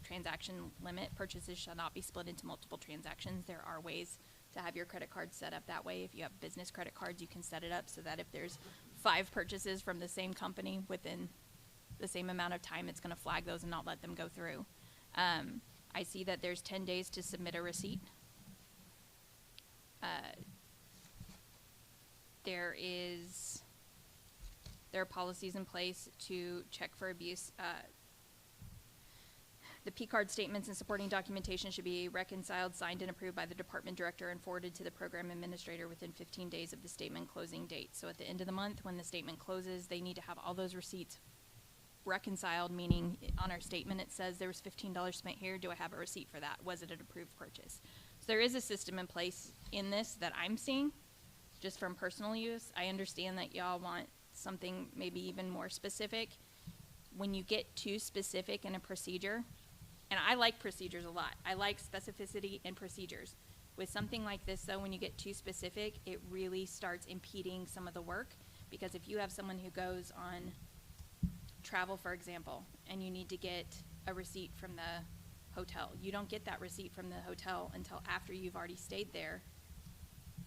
transaction limit. Purchases shall not be split into multiple transactions. There are ways to have your credit card set up that way. If you have business credit cards, you can set it up so that if there's 5 purchases from the same company within the same amount of time, it's going to flag those and not let them go through. I see that there's 10 days to submit a receipt. There is There are policies in place to check for abuse. The P-card statements and supporting documentation should be reconciled, signed, and approved by the department director and forwarded to the program administrator within 15 days of the statement closing date. So at the end of the month, when the statement closes, they need to have all those receipts reconciled, meaning on our statement it says there was $15 spent here. Do I have a receipt for that? Was it an approved purchase? So there is a system in place in this that I'm seeing, just from personal use. I understand that y'all want something maybe even more specific. When you get too specific in a procedure, and I like procedures a lot. I like specificity and procedures. With something like this, though, when you get too specific, it really starts impeding some of the work. Because if you have someone who goes on travel, for example, and you need to get a receipt from the hotel, you don't get that receipt from the hotel until after you've already stayed there.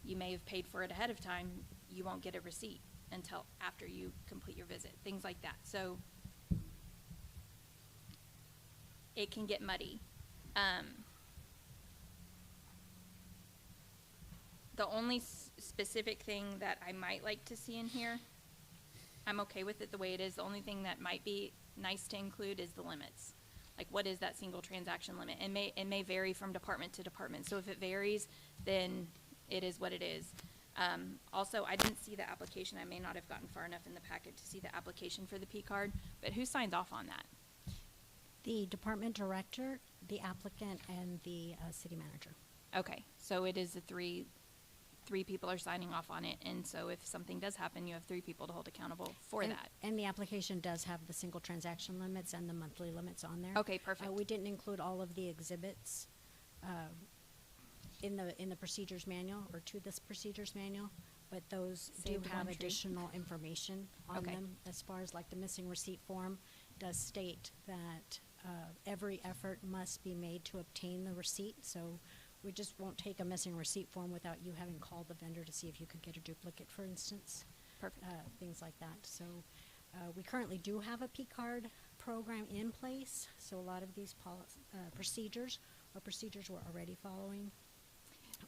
You may have paid for it ahead of time. You won't get a receipt until after you complete your visit, things like that. So it can get muddy. The only specific thing that I might like to see in here, I'm okay with it the way it is. The only thing that might be nice to include is the limits. Like, what is that single transaction limit? It may vary from department to department. So if it varies, then it is what it is. Also, I didn't see the application. I may not have gotten far enough in the packet to see the application for the P-card, but who signs off on that? The department director, the applicant, and the city manager. Okay, so it is the three people are signing off on it, and so if something does happen, you have 3 people to hold accountable for that. And the application does have the single transaction limits and the monthly limits on there. Okay, perfect. We didn't include all of the exhibits in the procedures manual or to this procedures manual, but those do Saved have one tree. additional information on Okay. them. As far as like the missing receipt form does state that every effort must be made to obtain the receipt. So we just won't take a missing receipt form without you having called the vendor to see if you could get a duplicate, for instance. Perfect. Things like that. So we currently do have a P-card program in place. So a lot of these procedures we're already following.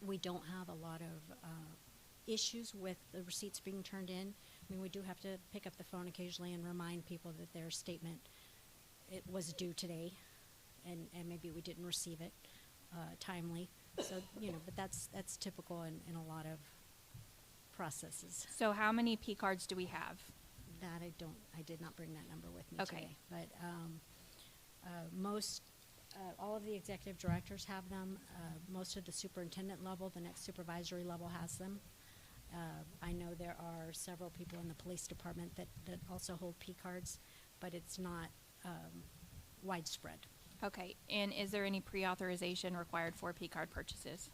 We don't have a lot of issues with the receipts being turned in. I mean, we do have to pick up the phone occasionally and remind people that their statement, it was due today, and maybe we didn't receive it timely. So, but that's typical in a lot of processes. So how many P-cards do we have? That I did not bring that number with me Okay. today. But most, all of the executive directors have them. Most of the superintendent level, the next supervisory level has them. I know there are several people in the police department that also hold P-cards, but it's not widespread. Okay, and is there any pre-authorization required for P-card purchases?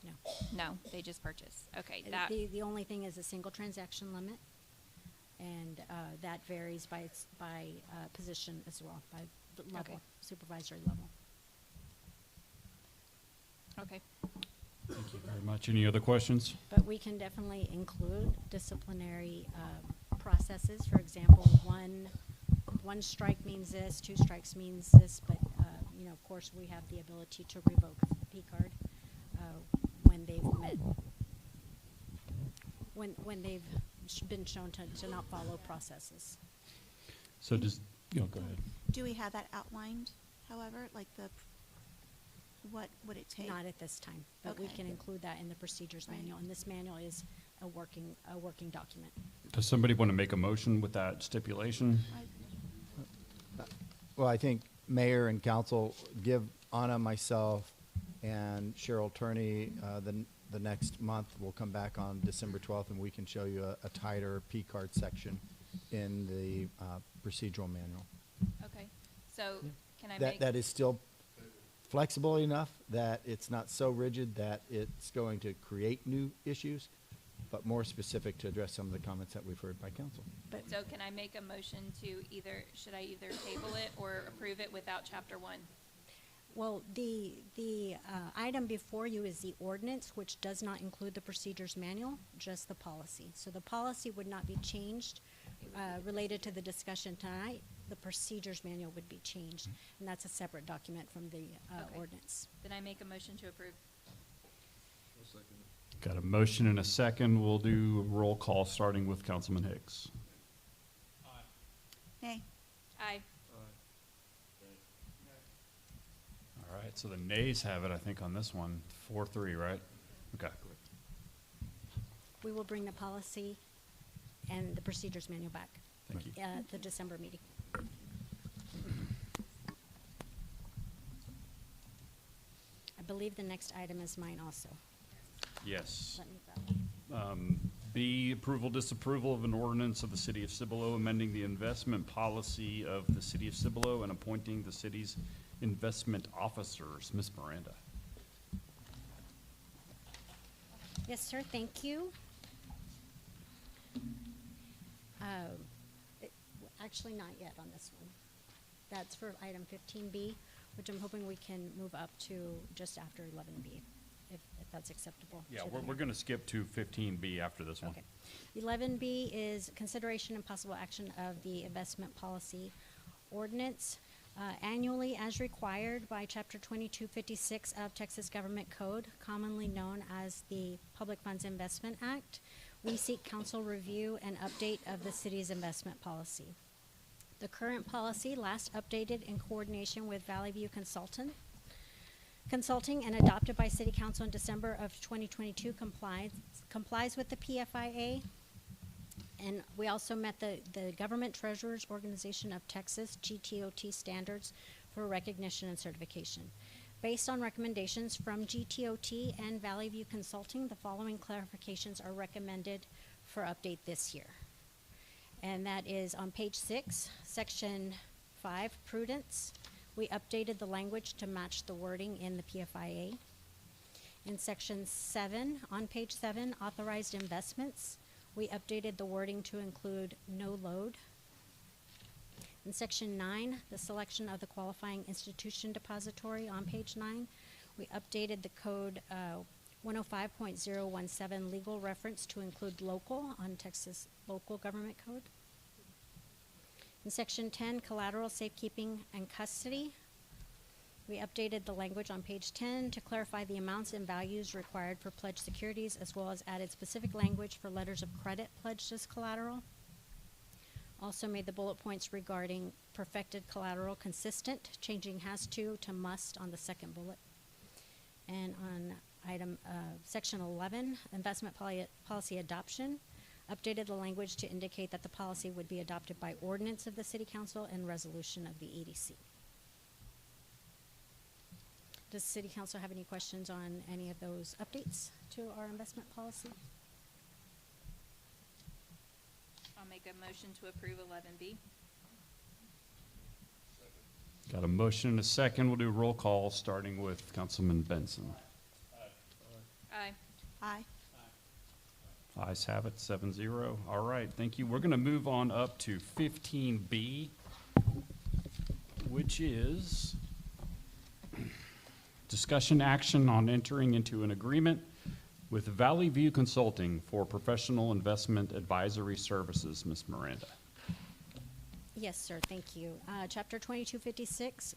No. No, they just purchase. Okay, The only thing is a single transaction limit, and that varies by position as well, by the level, Okay. supervisory level. Okay. Thank you very much. Any other questions? But we can definitely include disciplinary processes. For example, one strike means this, 2 strikes means this, but, of course, we have the ability to revoke the P-card when they've met, when they've been shown to not follow processes. So go ahead. Do we have that outlined, however, like what would it take? Not at this time, but we Okay. can include that in the procedures Right. manual, and this manual is a working document. Does somebody want to make a motion with that stipulation? Well, I think mayor and council give Anna, myself, and Cheryl Turney the next month. We'll come back on December 12th, and we can show you a tighter P-card section in the procedural manual. Okay, so can I That is still flexible enough that it's not so rigid that it's going to create new issues, but more specific to address some of the comments that we've heard by council. So can I make a motion to should I either table it or approve it without chapter 1? Well, the item before you is the ordinance, which does not include the procedures manual, just the policy. So the policy would not be changed related to the discussion tonight. The procedures manual would be changed, and that's a separate document from the Okay. ordinance. Then I make a motion to approve. Got a motion and a second. We'll do a roll call starting with Councilman Hicks. Nay. Aye. All right, so the nays have it, I think, on this one, 4-3, right? Okay. We will bring the policy and the procedures manual back. Thank you. At the December meeting. I believe the next item is mine also. Yes. Let me grab it. B, approval, disapproval of an ordinance of the city of Cibolo amending the investment policy of the city of Cibolo and appointing the city's investment officers. Ms. Miranda. Yes, sir, thank you. Actually, not yet on this one. That's for item 15B, which I'm hoping we can move up to just after 11B, if that's acceptable. Yeah, to the we're mayor. going to skip to 15B after this one. Okay. 11B is consideration and possible action of the investment policy ordinance. Annually, as required by Chapter 2256 of Texas Government Code, commonly known as the Public Funds Investment Act, we seek council review and update of the city's investment policy. The current policy, last updated in coordination with Valley View Consulting and adopted by City Council in December of 2022, complies with the PFIA. And we also met the Government Treasurers Organization of Texas, GTOT, standards for recognition and certification. Based on recommendations from GTOT and Valley View Consulting, the following clarifications are recommended for update this year. And that is on page 6, section 5, prudence. We updated the language to match the wording in the PFIA. In section 7, on page 7, authorized investments, we updated the wording to include no load. In section 9, the selection of the qualifying institution depository, on page 9, we updated the code 105.017 legal reference to include local on Texas local government code. In section 10, collateral safekeeping and custody, we updated the language on page 10 to clarify the amounts and values required for pledged securities, as well as added specific language for letters of credit pledged as collateral. Also made the bullet points regarding perfected collateral consistent, changing has to must on the second bullet. And on item section 11, investment policy adoption, updated the language to indicate that the policy would be adopted by ordinance of the City Council and resolution of the EDC. Does the City Council have any questions on any of those updates to our investment policy? I'll make a motion to approve 11B. Got a motion and a second. We'll do a roll call, starting with Councilman Benson. Aye. Aye. Ayes have it, 7-0. All right, thank you. We're going to move on up to 15B, which is discussion action on entering into an agreement with Valley View Consulting for professional investment advisory services. Ms. Miranda. Yes, sir, thank you. Chapter 2256,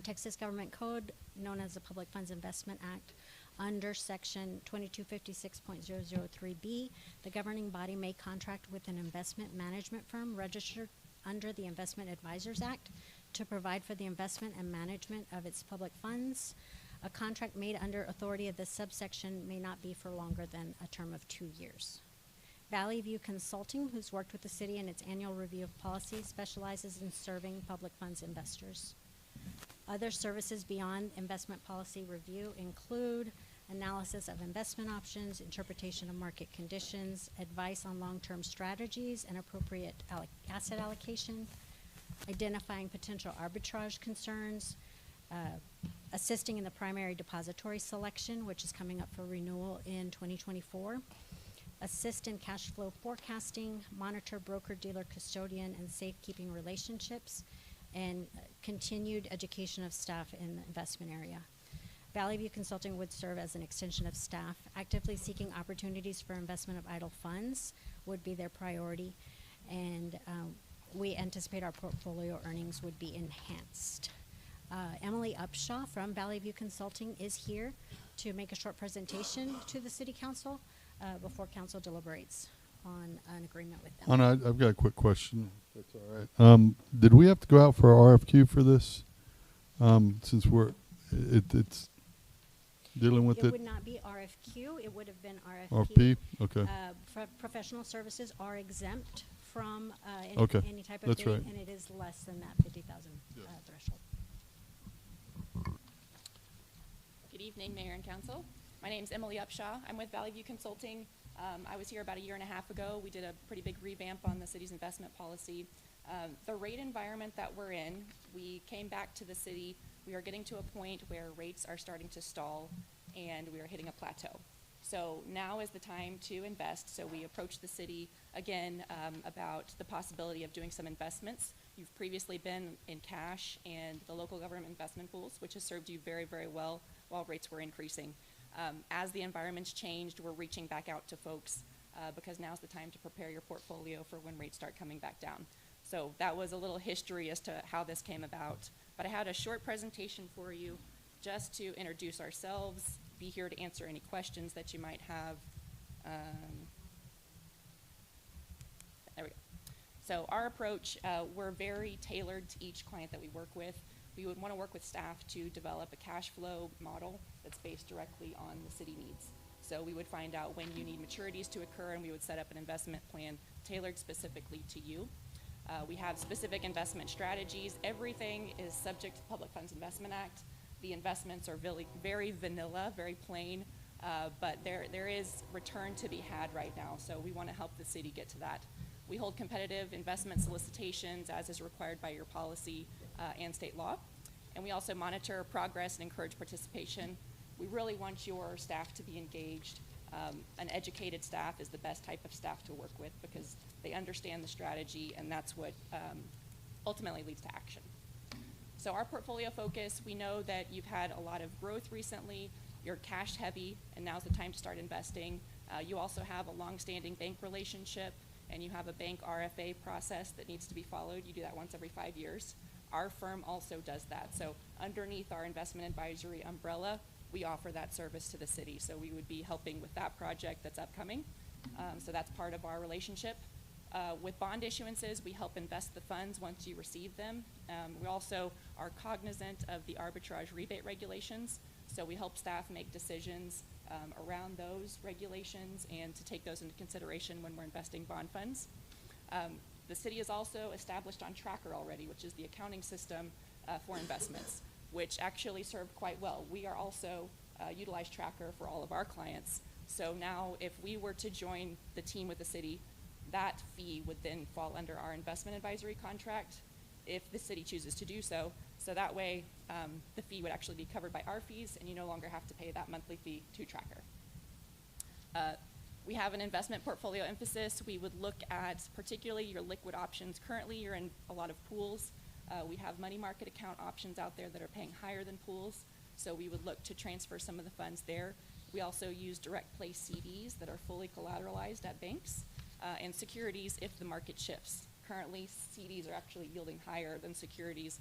Texas Government Code, known as the Public Funds Investment Act, under section 2256.003B, the governing body may contract with an investment management firm registered under the Investment Advisors Act to provide for the investment and management of its public funds. A contract made under authority of this subsection may not be for longer than a term of 2 years. Valley View Consulting, who's worked with the city in its annual review of policy, specializes in serving public funds investors. Other services beyond investment policy review include analysis of investment options, interpretation of market conditions, advice on long-term strategies and appropriate asset allocation, identifying potential arbitrage concerns, assisting in the primary depository selection, which is coming up for renewal in 2024, assist in cash flow forecasting, monitor broker-dealer custodian and safekeeping relationships, and continued education of staff in the investment area. Valley View Consulting would serve as an extension of staff. Actively seeking opportunities for investment of idle funds would be their priority, and we anticipate our portfolio earnings would be enhanced. Emily Upshaw from Valley View Consulting is here to make a short presentation to the City Council before Council deliberates on an agreement with them. Anna, I've got a quick question. If that's all right. Did we have to go out for a RFQ for this? Since it's dealing with It it? would not be RFQ, it would have been RFP? Okay. Professional services are exempt from Okay, any type of that's bidding, right. and it is less than that 50,000 threshold. Good evening, Mayor and Council. My name is Emily Upshaw. I'm with Valley View Consulting. I was here about a year and a half ago. We did a pretty big revamp on the city's investment policy. The rate environment that we're in, we came back to the city. We are getting to a point where rates are starting to stall and we are hitting a plateau. So now is the time to invest. So we approached the city again about the possibility of doing some investments. You've previously been in cash and the local government investment pools, which has served you very, very well while rates were increasing. As the environment's changed, we're reaching back out to folks because now's the time to prepare your portfolio for when rates start coming back down. So that was a little history as to how this came about. But I had a short presentation for you just to introduce ourselves, be here to answer any questions that you might have. There we go. So our approach, we're very tailored to each client that we work with. We would want to work with staff to develop a cash flow model that's based directly on the city needs. So we would find out when you need maturities to occur, and we would set up an investment plan tailored specifically to you. We have specific investment strategies. Everything is subject to the Public Funds Investment Act. The investments are very vanilla, very plain, but there is return to be had right now, so we want to help the city get to that. We hold competitive investment solicitations as is required by your policy and state law, and we also monitor progress and encourage participation. We really want your staff to be engaged. An educated staff is the best type of staff to work with because they understand the strategy, and that's what ultimately leads to action. So our portfolio focus, we know that you've had a lot of growth recently. You're cash heavy, and now's the time to start investing. You also have a long-standing bank relationship, and you have a bank RFA process that needs to be followed. You do that once every 5 years. Our firm also does that. So underneath our investment advisory umbrella, we offer that service to the city. So we would be helping with that project that's upcoming. So that's part of our relationship. With bond issuances, we help invest the funds once you receive them. We also are cognizant of the arbitrage rebate regulations. So we help staff make decisions around those regulations and to take those into consideration when we're investing bond funds. The city is also established on Tracker already, which is the accounting system for investments, which actually served quite well. We are also utilize Tracker for all of our clients. So now if we were to join the team with the city, that fee would then fall under our investment advisory contract if the city chooses to do so. So that way, the fee would actually be covered by our fees, and you no longer have to pay that monthly fee to Tracker. We have an investment portfolio emphasis. We would look at particularly your liquid options. Currently, you're in a lot of pools. We have money market account options out there that are paying higher than pools, so we would look to transfer some of the funds there. We also use direct place CDs that are fully collateralized at banks, and securities if the market shifts. Currently, CDs are actually yielding higher than securities,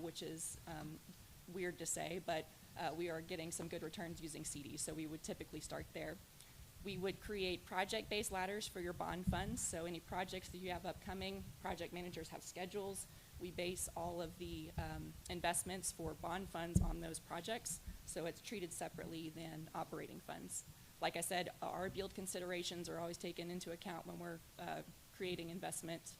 which is weird to say, but we are getting some good returns using CDs, so we would typically start there. We would create project-based ladders for your bond funds, so any projects that you have upcoming, project managers have schedules. We base all of the investments for bond funds on those projects, so it's treated separately than operating funds. Like I said, our yield considerations are always taken into account when we're creating investment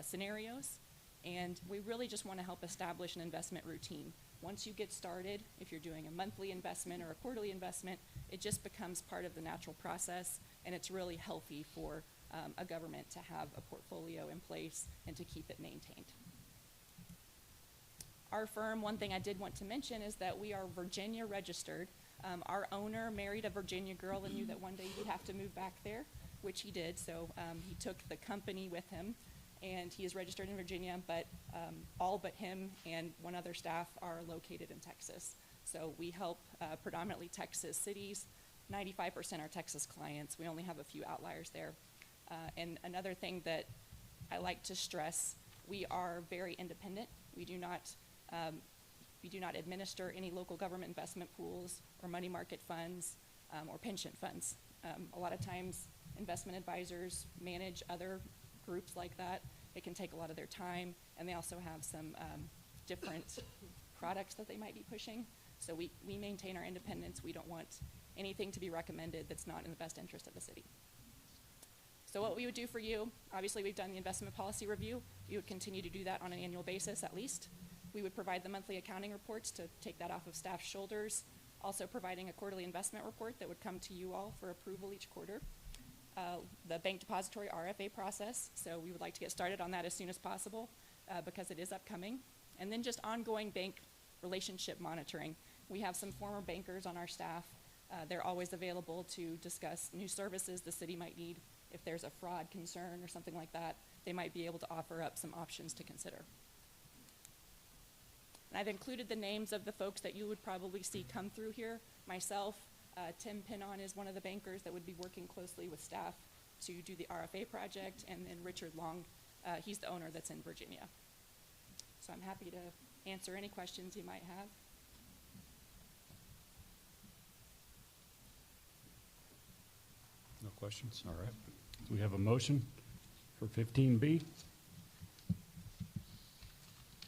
scenarios, and we really just want to help establish an investment routine. Once you get started, if you're doing a monthly investment or a quarterly investment, it just becomes part of the natural process, and it's really healthy for a government to have a portfolio in place and to keep it maintained. Our firm, one thing I did want to mention is that we are Virginia registered. Our owner married a Virginia girl and knew that one day he'd have to move back there, which he did, so he took the company with him, and he is registered in Virginia, but all but him and one other staff are located in Texas. So we help predominantly Texas cities. 95% are Texas clients. We only have a few outliers there. And another thing that I like to stress, we are very independent. We do not administer any local government investment pools or money market funds or pension funds. A lot of times investment advisors manage other groups like that. It can take a lot of their time, and they also have some different products that they might be pushing. So we maintain our independence. We don't want anything to be recommended that's not in the best interest of the city. So what we would do for you, obviously we've done the investment policy review. We would continue to do that on an annual basis at least. We would provide the monthly accounting reports to take that off of staff's shoulders, also providing a quarterly investment report that would come to you all for approval each quarter. The bank depository RFA process, so we would like to get started on that as soon as possible because it is upcoming. And then just ongoing bank relationship monitoring. We have some former bankers on our staff. They're always available to discuss new services the city might need. If there's a fraud concern or something like that, they might be able to offer up some options to consider. And I've included the names of the folks that you would probably see come through here. Myself, Tim Pinnon is one of the bankers that would be working closely with staff to do the RFA project, and then Richard Long, he's the owner that's in Virginia. So I'm happy to answer any questions you might have. No questions? All right. Do we have a motion for 15B?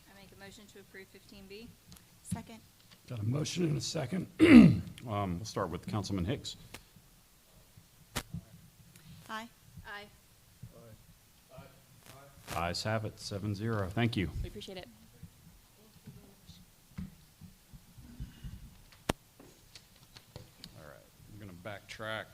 I make a motion to approve 15B. Second. Got a motion and a second. We'll start with Councilman Hicks. Aye. Aye. Ayes have it, 7-0. Thank you. We appreciate it. All right, I'm going to backtrack.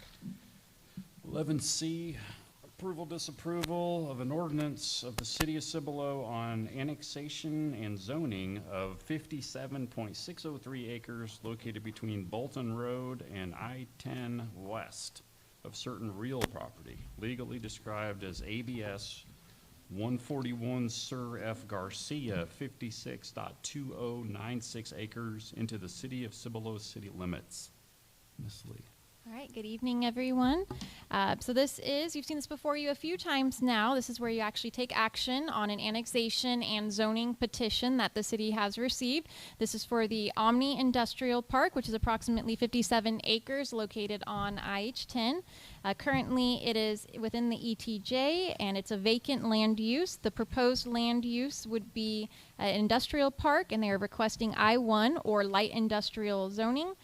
11C, approval, disapproval of an ordinance of the City of Cibolo on annexation and zoning of 57.603 acres located between Bolton Road and I-10 west of certain real property, legally described as ABS 141 Sir F. Garcia, 56.2096 acres into the City of Cibolo city limits. Ms. Lee. All right, good evening, everyone. So this is, you've seen this before you a few times now. This is where you actually take action on an annexation and zoning petition that the city has received. This is for the Omni Industrial Park, which is approximately 57 acres located on IH-10. Currently, it is within the ETJ, and it's a vacant land use. The proposed land use would be an industrial park, and they are requesting I-1 or light industrial zoning.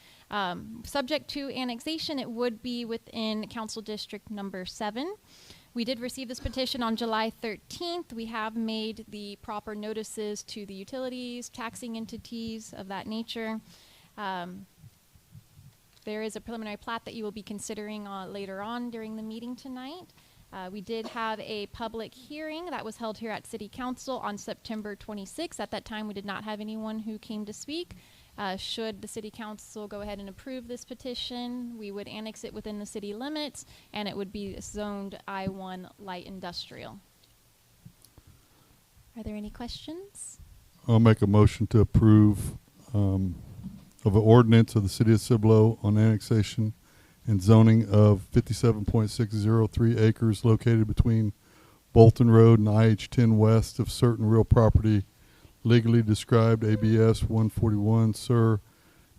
Subject to annexation, it would be within Council District Number 7. We did receive this petition on July 13th. We have made the proper notices to the utilities, taxing entities of that nature. There is a preliminary plat that you will be considering later on during the meeting tonight. We did have a public hearing that was held here at City Council on September 26th. At that time, we did not have anyone who came to speak. Should the City Council go ahead and approve this petition, we would annex it within the city limits, and it would be zoned I-1 light industrial. Are there any questions? I'll make a motion to approve of an ordinance of the City of Cibolo on annexation and zoning of 57.603 acres located between Bolton Road and IH-10 west of certain real property legally described ABS 141 Sir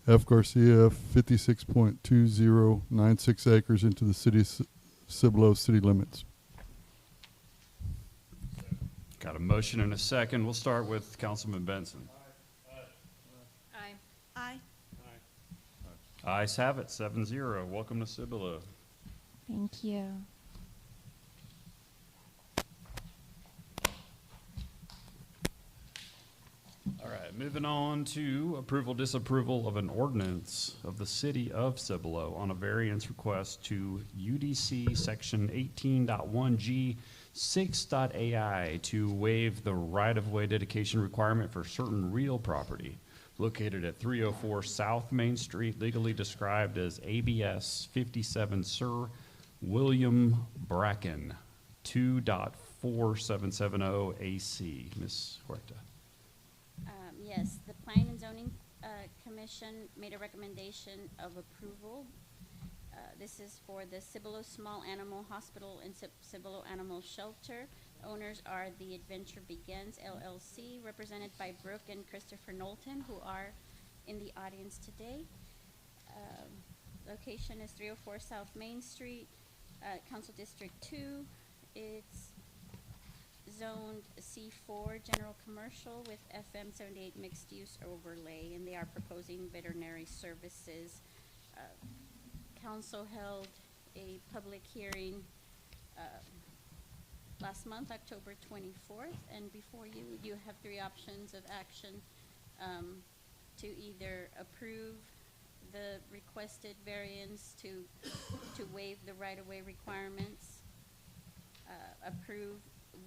F. Garcia, 56.2096 acres into the City of Cibolo city limits. Got a motion and a second. We'll start with Councilman Benson. Aye. Aye. Ayes have it, 7-0. Welcome to Cibolo. Thank you. All right, moving on to approval, disapproval of an ordinance of the City of Cibolo on a variance request to UDC Section 18.1G 6.ai to waive the right-of-way dedication requirement for certain real property located at 304 South Main Street, legally described as ABS 57 Sir William Bracken 2.4770 AC. Ms. Huerta. Yes, the Planning and Zoning Commission made a recommendation of approval. This is for the Cibolo Small Animal Hospital and Cibolo Animal Shelter. The owners are the Adventure Begins LLC, represented by Brooke and Christopher Knowlton, who are in the audience today. Location is 304 South Main Street. Council District 2, it's zoned C4 General Commercial with FM 78 Mixed Use Overlay, and they are proposing veterinary services. Council held a public hearing last month, October 24th, and before you have three options of action to either approve the requested variance to waive the right-of-way requirements, approve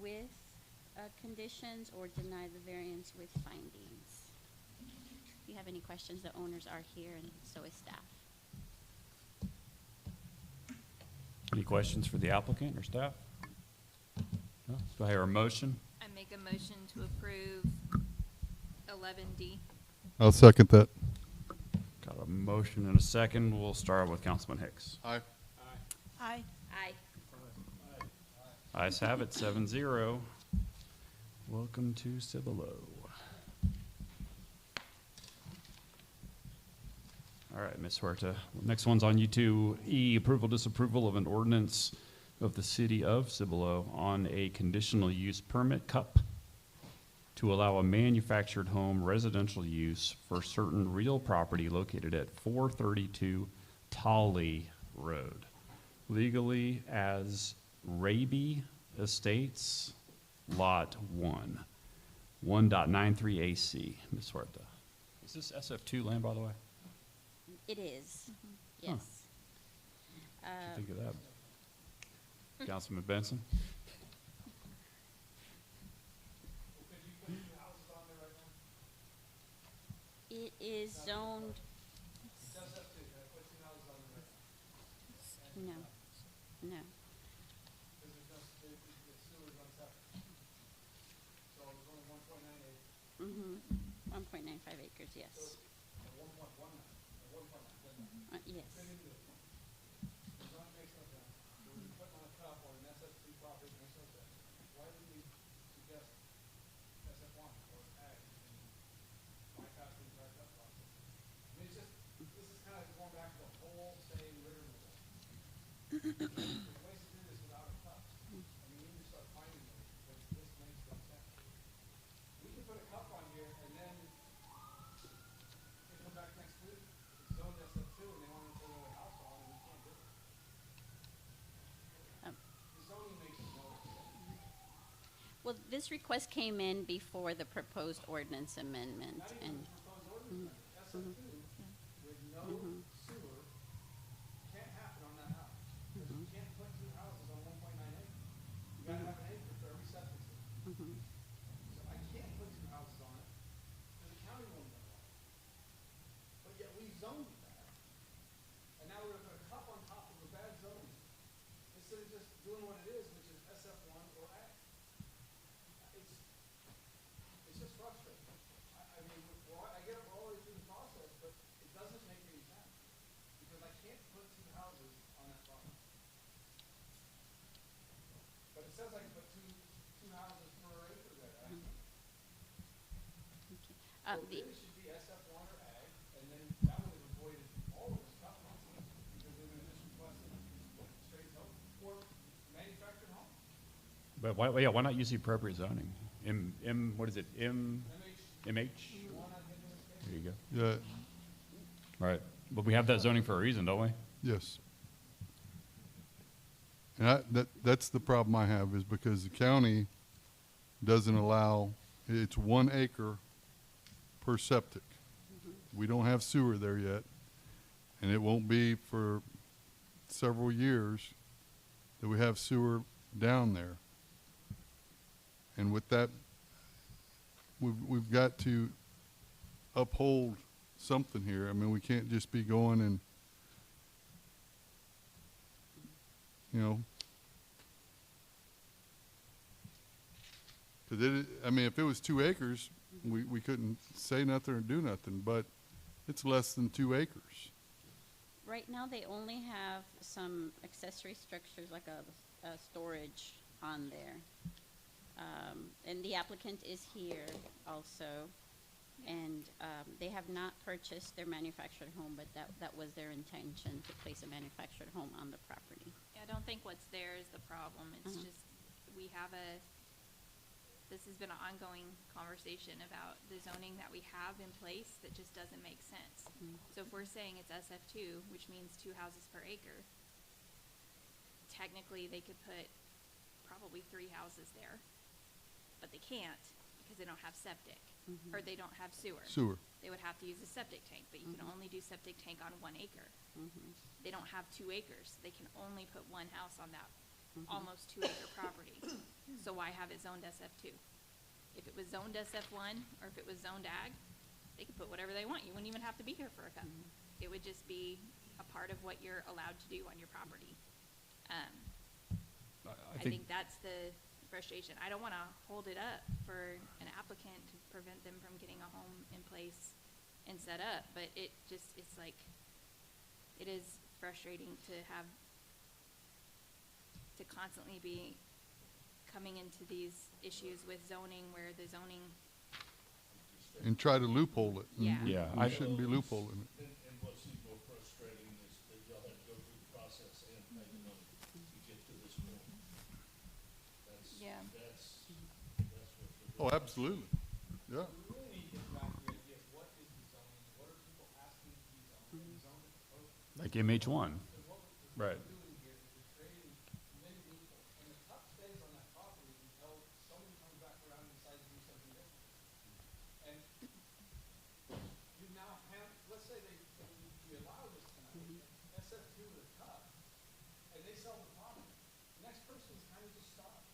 with conditions, or deny the variance with findings. If you have any questions, the owners are here, and so is staff. Any questions for the applicant or staff? No? Do I hear a motion? I make a motion to approve 11D. I'll second that. Got a motion and a second. We'll start with Councilman Hicks. Aye. Aye. Aye. Ayes have it, 7-0. Welcome to Cibolo. All right, Ms. Huerta. Next one's on you too. E, approval, disapproval of an ordinance of the city of Cibolo on a conditional use permit cup to allow a manufactured home residential use for certain real property located at 432 Tolly Road, legally as Raby Estates, Lot 1, 1.93 AC. Ms. Huerta. Is this SF2 land, by the way? It is, yes. Think of that. Councilman Benson? It is zoned. No, no. Mm-hmm, 1.95 acres, yes. Yes. Well, this request came in before the proposed ordinance amendment, and. Mhm, mhm, mhm. Mhm. The, But why not use the appropriate zoning? What is it? MH? There you go. Yeah, All right. But we have that zoning for a reason, don't we? yes. And that's the problem I have, is because the county doesn't allow, it's 1 acre per septic. We don't have sewer there yet, and it won't be for several years that we have sewer down there. And with that, we've got to uphold something here. I mean, we can't just be going and, you know, because I mean, if it was 2 acres, we couldn't say nothing or do nothing, but it's less than 2 acres. right now, they only have some accessory structures like a storage on there. And the applicant is here also. And they have not purchased their manufactured home, but that was their intention, to place a manufactured home on the property. I don't think what's there is the problem. It's just, we have this has been an ongoing conversation about the zoning that we have in place that just doesn't make sense. So if we're saying it's SF2, which means 2 houses per acre, technically they could put probably 3 houses there, but they can't because they don't have septic, or they don't have sewer. Sewer. They would have to use a septic tank, but you can only do septic tank on 1 acre. They don't have 2 acres. They can only put 1 house on that almost 2 acre property. So why have it zoned SF2? If it was zoned SF1, or if it was zoned ag, they could put whatever they want. You wouldn't even have to be here for a cup. It would just be a part of what you're allowed to do on your property. I think that's the frustration. I don't want to hold it up for an applicant to prevent them from getting a home in place and set up, but it's like, it is frustrating to constantly be coming into these issues with zoning where the zoning, And try to loophole it. Yeah. Yeah, We shouldn't be loopholing it. And what's even more frustrating is that y'all had to go through the process and pay the money to get to this point. Yeah. That's what's. Oh, absolutely. Yeah. We really need to get back to the idea of what is the zoning, what are people asking to be zoned, and zone it appropriately. Like MH1. Right. Doing here is we're creating many loopholes, and the cup stays on that property until somebody comes back around and decides to do something different. And you now have, let's say we allow this tonight, SF2 with a cup, and they sell the property. The next person's kind of just stopped,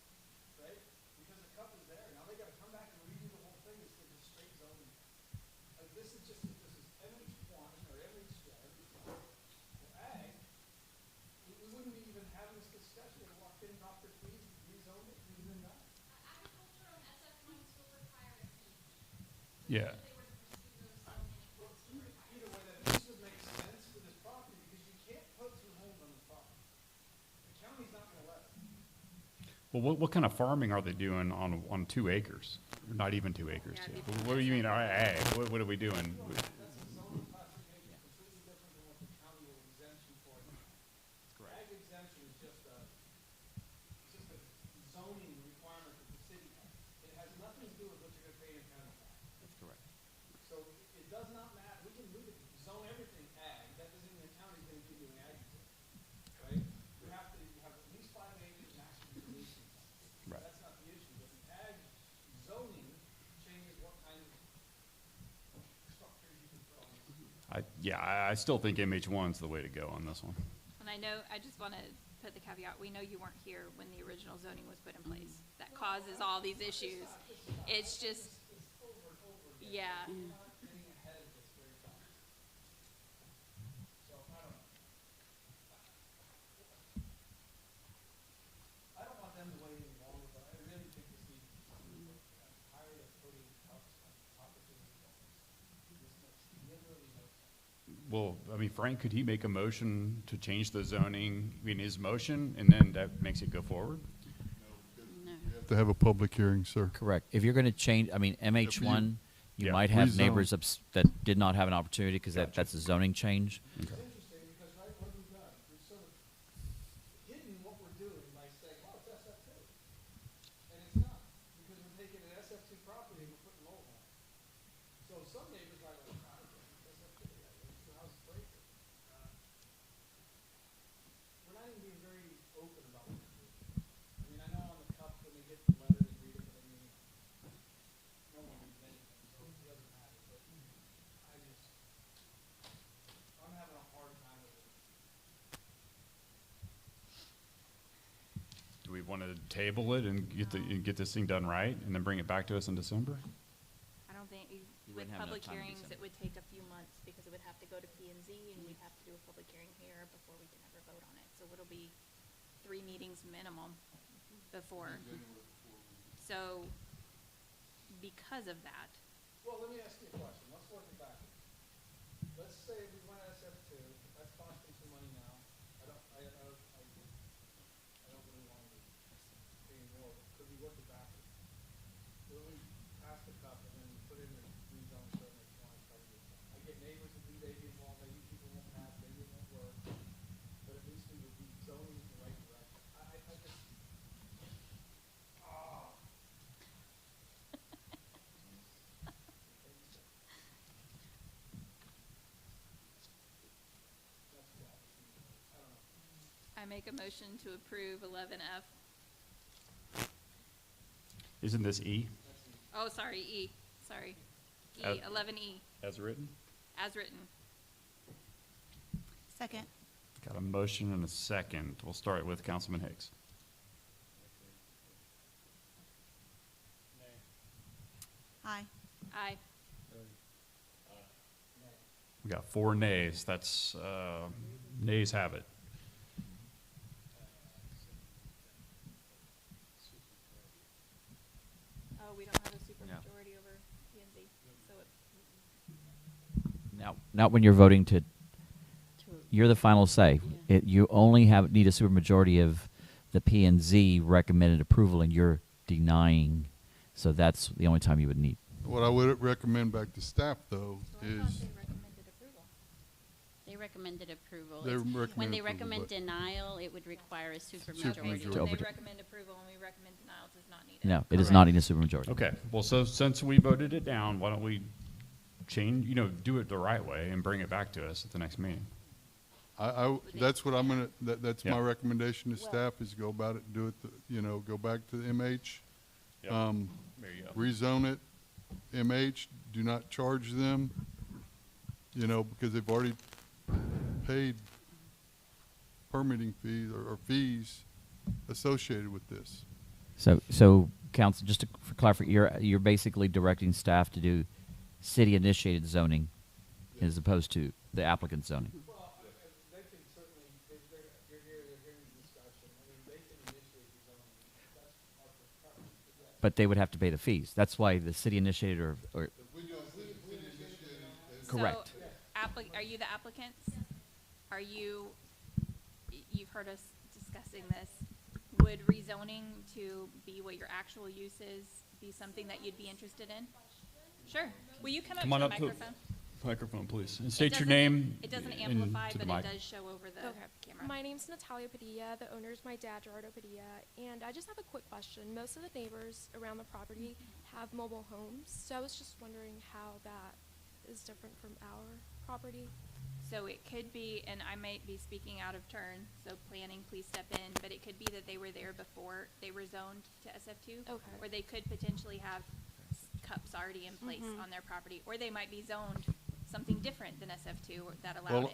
right? Because the cup is there. Now they gotta come back and redo the whole thing instead of straight zoning. Like, this is MH1 or MH1 or ag. We wouldn't be even having this discussion if we walked in, dropped their keys, rezoned it, and been done. Agricultural and SF1 still require a fee. Yeah. If they were to pursue those zoning, it would still require. Either way, that this would make sense for this property, because you can't put 2 homes on this property. The county's not gonna let it. Well, what kind of farming are they doing on 2 acres? Not even 2 acres. Yeah, What do you mean, ag? What are we doing? That's a zoning classification completely different than what the county will exempt you for. Ag exemption is just a zoning requirement that the city has. It has nothing to do with what you're gonna pay in county tax. That's correct. So it does not matter, we can zone everything ag, that doesn't mean the county's gonna give you an ag exemption, right? You have at least 5 acres maximum for leasing. Right. That's not the issue, but the ag zoning changes what kind of structures you can put on this. I still think MH1's the way to go on this one. and I know, I just want to put the caveat, we know you weren't here when the original zoning was put in place. That causes all these issues. It's just, yeah. We're not getting ahead of this very fast. So, I don't know. I don't want them to wait any longer, but I really think this needs to be something. I'm tired of putting cups on top of things. This makes literally no sense. Well, I mean, Frank, could he make a motion to change the zoning in his motion, and then that makes it go forward? No. You have to have a public hearing, sir. Correct. If you're going to change, I mean, MH1, you Yeah. might have Rezone. neighbors that did not have an opportunity because Gotcha. that's a zoning change. It's interesting because, right, what have we done? We've sort of hidden what we're doing by saying, oh, it's SF2. And it's not, because we're taking an SF2 property and we're putting low on it. So some neighbors are like, I don't care, it's SF2, yeah, it's 2 houses per acre. We're not even being very open about what we're doing. I mean, I know on the cup, when they get the letter, they read it, but I mean, no one reads anything, so it doesn't matter, but I'm having a hard time with it. Do we want to table it and get this thing done right, and then bring it back to us in December? I don't think, You with wouldn't have enough public time in hearings, it December. would take a few months because it would have to go to P and Z and we'd have to do a public hearing here before we can ever vote on it. So it'll be 3 meetings minimum before. So because of that, Well, let me ask you a question. Let's work it backwards. Let's say we went SF2, that's costing some money now. I don't really want to pay more. Could we work it backwards? So we pass the cup and then we put in the rezone I make a motion to approve 11F. Isn't this E Oh, sorry, E. Sorry. E, As- 11E, as written? as written. Second. Got a motion and a second. We'll start with Councilman Hicks. Aye. Aye. We got 4 nays. That's, nays have it. Oh, we don't have a supermajority over P&Z, so it, Now, when you're voting to, you're the final say. You only need a supermajority of the P and Z recommended approval, and you're denying. So that's the only time you would need. What I would recommend back to staff, though, So I is thought they recommended approval. They recommended approval. They It's- recommend When they approval, recommend but- denial, it would require a supermajority. okay, so when they Supermajority. recommend approval and we recommend denial, it does not need it. No, it does not need a supermajority. Okay, well, so since we voted it down, why don't we change, do it the right way and bring it back to us at the next meeting? That's what I'm gonna, that's Yeah. my recommendation to staff, is go about it, do it, go back to the MH. Yep. There you go. Rezone it, MH, do not charge them, because they've already paid permitting fees or fees associated with this. So council, just for clarification, you're basically directing staff to do city-initiated zoning as opposed to the applicant zoning. Well, they can certainly, you're hearing the discussion. I mean, they can initiate the zoning. That's our preference. But they would have to pay the fees. That's why the city initiated or correct. So, are you the applicants? Are you, you've heard us discussing this, would rezoning to be what your actual use is be something that you'd be interested in? Sure. Will you come up to Come on the up to the microphone? microphone, please, and It state your doesn't- name. It doesn't and amplify, to the but mic. it does show over the camera. My name's Natalia Padilla. The owner's my dad, Gerardo Padilla. And I just have a quick question. Most of the neighbors around the property have mobile homes. So I was just wondering how that is different from our property. So it could be, and I might be speaking out of turn, so planning, please step in, but it could be that they were there before they were zoned to SF2. Okay. Or they could potentially have cups already in place Mhm. on their property, or they might be zoned something different than SF2 that allowed Well,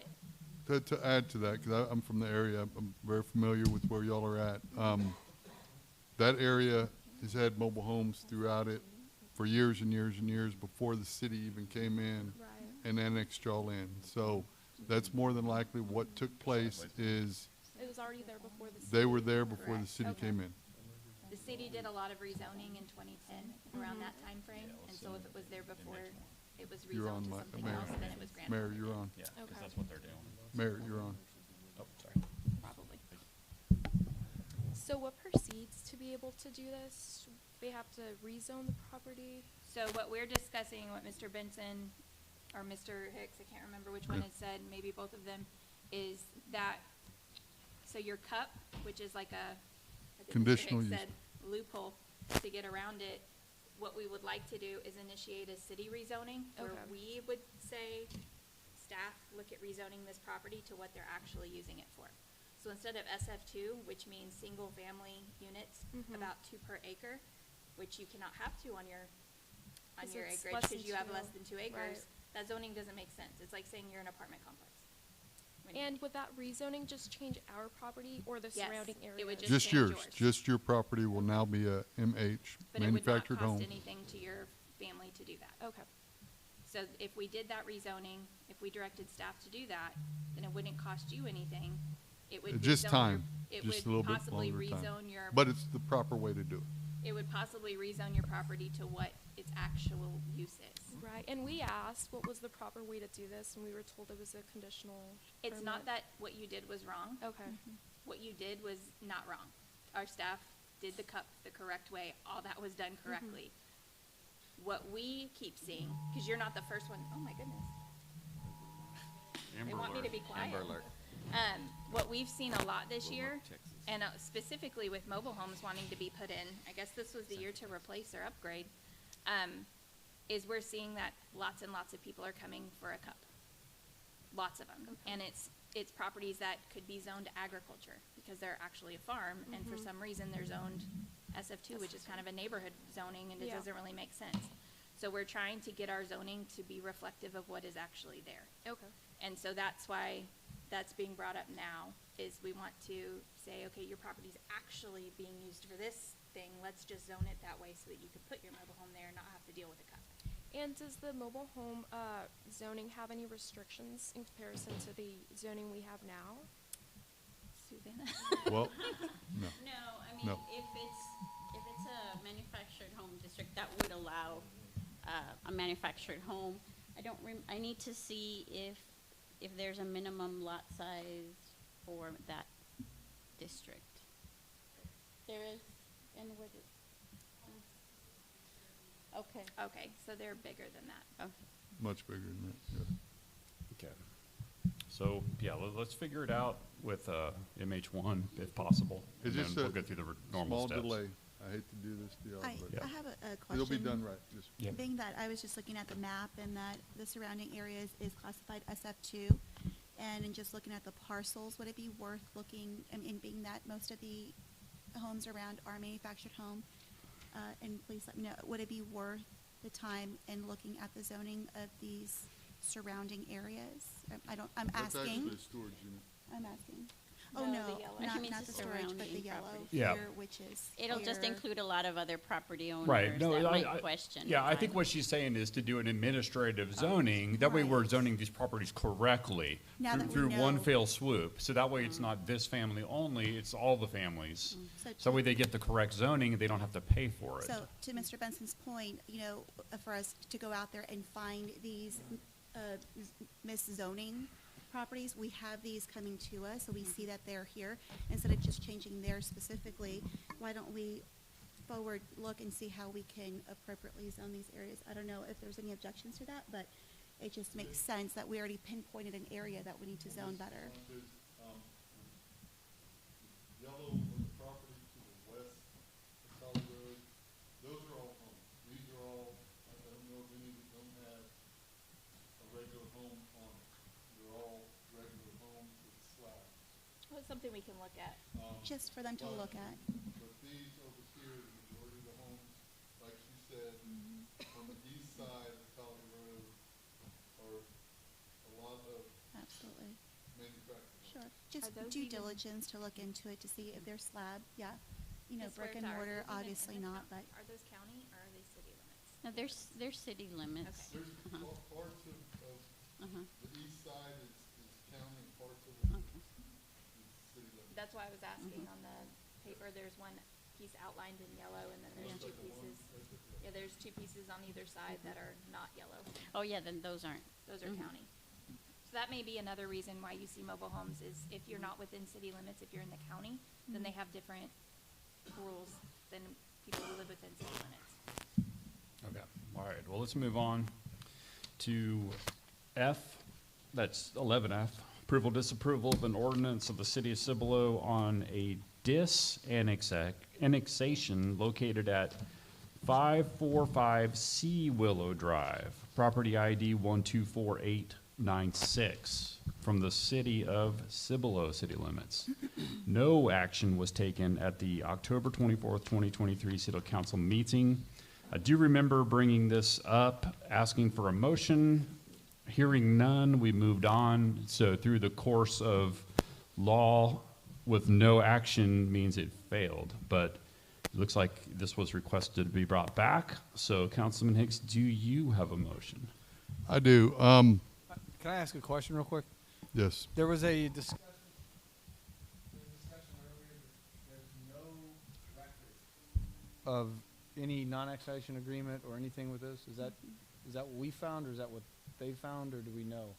it. to add to that, because I'm from the area, I'm very familiar with where y'all are at. That area has had mobile homes throughout it for years and years and years before the city even came in Right. and annexed y'all in. So that's more than likely what took place is It was already there before the city. they were there before the Correct. city Okay. came in. The city did a lot of rezoning in 2010, around that time frame, and so if it was there before, it was You're on, rezoned to my something Mayor. else, and then it was grandfathered. Mayor, you're on. Yeah, because Okay. that's what they're doing. Mayor, you're on. Oh, sorry. Probably. So what proceeds to be able to do this? They have to rezone the property? So what we're discussing, what Mr. Benson or Mr. Hicks, I can't remember which one had said, maybe both of them, is that, so your cup, which is like a, I think Mr. Conditional Hicks use. said, loophole to get around it, what we would like to do is initiate a city rezoning, where Okay. we would say, staff, look at rezoning this property to what they're actually using it for. So instead of SF2, which means single-family units, Mhm. about 2 per acre, which you cannot have 2 on your 'Cause it's acreage, less because than you have 2, less than 2 acres, right. that zoning doesn't make sense. It's like saying you're an apartment complex. When- And would that rezoning just change our property or the Yes, surrounding it area? would Just change yours, yours. just your property will now be a MH, But it would not manufactured home. cost anything to your family to do that. Okay. So if we did that rezoning, if we directed staff to do that, then it wouldn't cost you anything. It would Just rezone time, it just a would little bit possibly longer time. rezone your, But it's the proper way to do it. it would possibly rezone your property to what its actual use is. Right. And we asked what was the proper way to do this, and we were told it was a conditional It's not permit. that what you did was wrong. Okay. What you did was not wrong. Our staff did the cup the correct way. All that was done correctly. What we keep seeing, because you're not the first one, oh my goodness. They want me to be quiet. What we've seen a lot this year, and specifically with mobile homes wanting to be put in, I guess this was the year to replace or upgrade, is we're seeing that lots and lots of people are coming for a cup. Lots of them. And it's it's properties that could be zoned agriculture because they're actually a farm, and for some reason they're zoned SF2, which is kind of a neighborhood zoning, and it Yeah. doesn't really make sense. So we're trying to get our zoning to be reflective of what is actually there. Okay. And so that's why that's being brought up now, is we want to say, okay, your property's actually being used for this thing, let's just zone it that way so that you could put your mobile home there and not have to deal with a cut. And does the mobile home zoning have any restrictions in comparison to the zoning we have now? Susanna? Well, no. No, I mean, No. if it's a manufactured home district, that would allow a manufactured home. I need to see if there's a minimum lot size for that district. There is, and what is? Okay. Okay, so they're bigger than that. Okay. Much bigger than that, yes. Okay. So, yeah, let's figure it out with MH1 if possible. It's And just then a we'll go through the normal small steps. delay. I hate to do this to y'all, but I have a question. it'll be done right. Just Yeah. Being that I was just looking at the map and that the surrounding areas is classified SF2, and in just looking at the parcels, would it be worth looking, and being that most of the homes around are manufactured home, and please let me know, would it be worth the time in looking at the zoning of these surrounding areas? I'm That's actually asking. a storage unit. I'm asking. Oh, No, no, the yellow. She not means the the storage, but the surrounding yellow property. Yeah. here, which is It'll just here. include a lot of other property owners Right. No, that I- might question. Yeah, I think why. what she's saying is to do an administrative zoning. That way we're zoning these properties correctly Now that we through one know. fell swoop. So that way it's not this family only, it's all the families. So So that way they get the correct zoning and they don't have to pay for it. So, to Mr. Benson's point, for us to go out there and find these miszoning properties, we have these coming to us, so we see that they're here. Instead of just changing theirs specifically, why don't we forward look and see how we can appropriately zone these areas? I don't know if there's any objections to that, but it just makes sense that we already pinpointed an area that we need to zone better. Yellow with the property to the west of Solid Road, those are all homes. These are all, I don't know if any of them have a regular home on it. They're all regular homes with slabs. Well, it's something we can look at. Just for them to look at. But these over here, the majority of the homes, like she said, on the east side of Solid Road are a lot of Absolutely. manufacturing. Sure. Are Just those due even- diligence to look into it to see if they're slab, yeah. I swear Brick and to- are mortar, those even obviously in the not, but. Are those county or are they city limits? No, there's city limits. There's Uh-huh. parts of Uh-huh. the east side is county and parts of it Okay. is city limits. That's why I was asking on the paper, there's one piece outlined in yellow and then there's Yeah. two pieces. Yeah, there's two pieces on either side that are not yellow. Oh, yeah, then those aren't. Those are Mhm. county. So that may be another reason why you see mobile homes is if you're not within city limits, if you're in the county, then they have different rules than people who live within city limits. Okay, all right, well, let's move on to F, that's 11F. Approval, disapproval of an ordinance of the city of Cibolo on a annexation located at 545 Cibolo Drive, property ID 124896, from the city of Cibolo city limits. No action was taken at the October 24th, 2023 City Council meeting. I do remember bringing this up, asking for a motion. Hearing none, we moved on. So through the course of law, with no action means it failed. But it looks like this was requested to be brought back. So Councilman Hicks, do you have a motion? I do. Can I ask a question real quick? Yes. There was a discussion earlier that there's no record of any non-annexation agreement or anything with this. Is that what we found, or is that what they found, or do we know?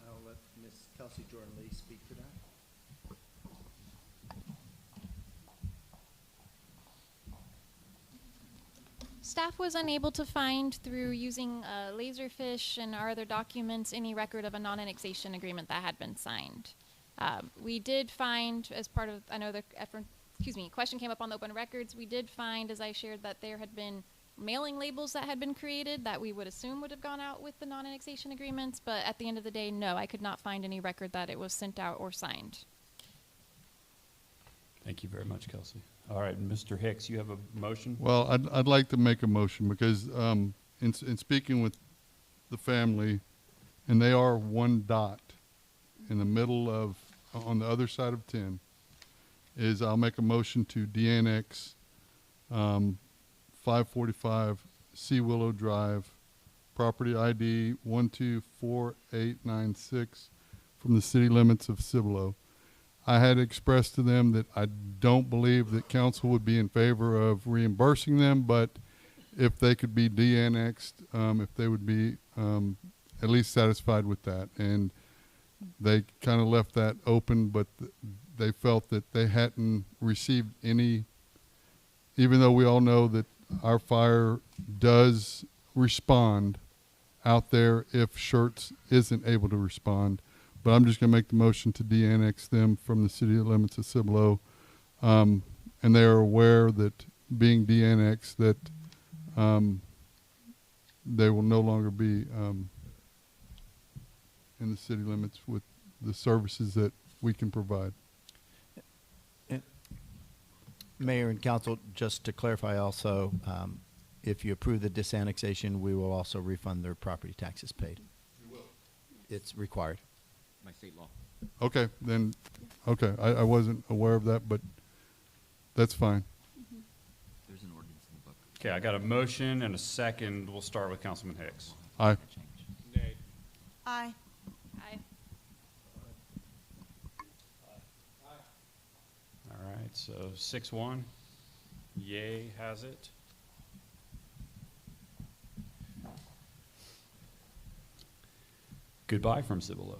I'll let Ms. Kelsey Jordan Lee speak to that. Staff was unable to find through using Laserfish and our other documents any record of a non-annexation agreement that had been signed. We did find, as part of, I know the question came up on the open records. We did find, as I shared, that there had been mailing labels that had been created that we would assume would have gone out with the non-annexation agreements, but at the end of the day, no, I could not find any record that it was sent out or signed. Thank you very much, Kelsey. All right, Mr. Hicks, you have a motion? Well, I'd like to make a motion because in speaking with the family, and they are one dot in the middle of, on the other side of 10, is I'll make a motion to de-annex 545 Cibolo Drive, property ID 124896 from the city limits of Cibolo. I had expressed to them that I don't believe that council would be in favor of reimbursing them, but if they could be de-annexed, if they would be at least satisfied with that. And they kind of left that open, but they felt that they hadn't received any, even though we all know that our fire does respond out there if Schertz isn't able to respond. But I'm just going to make the motion to de-annex them from the city limits of Cibolo. And they are aware that being de-annexed, that they will no longer be in the city limits with the services that we can provide. Mayor and council, just to clarify also, if you approve the disannexation, we will also refund their property taxes paid. You will. It's required. By state law. Okay, then, okay, I wasn't aware of that, but that's fine. There's an ordinance in the book. Okay, I got a motion and a second. We'll start with Councilman Hicks. Aye. Aye. Aye. All right, so 6-1. Yay has it. Goodbye from Cibolo.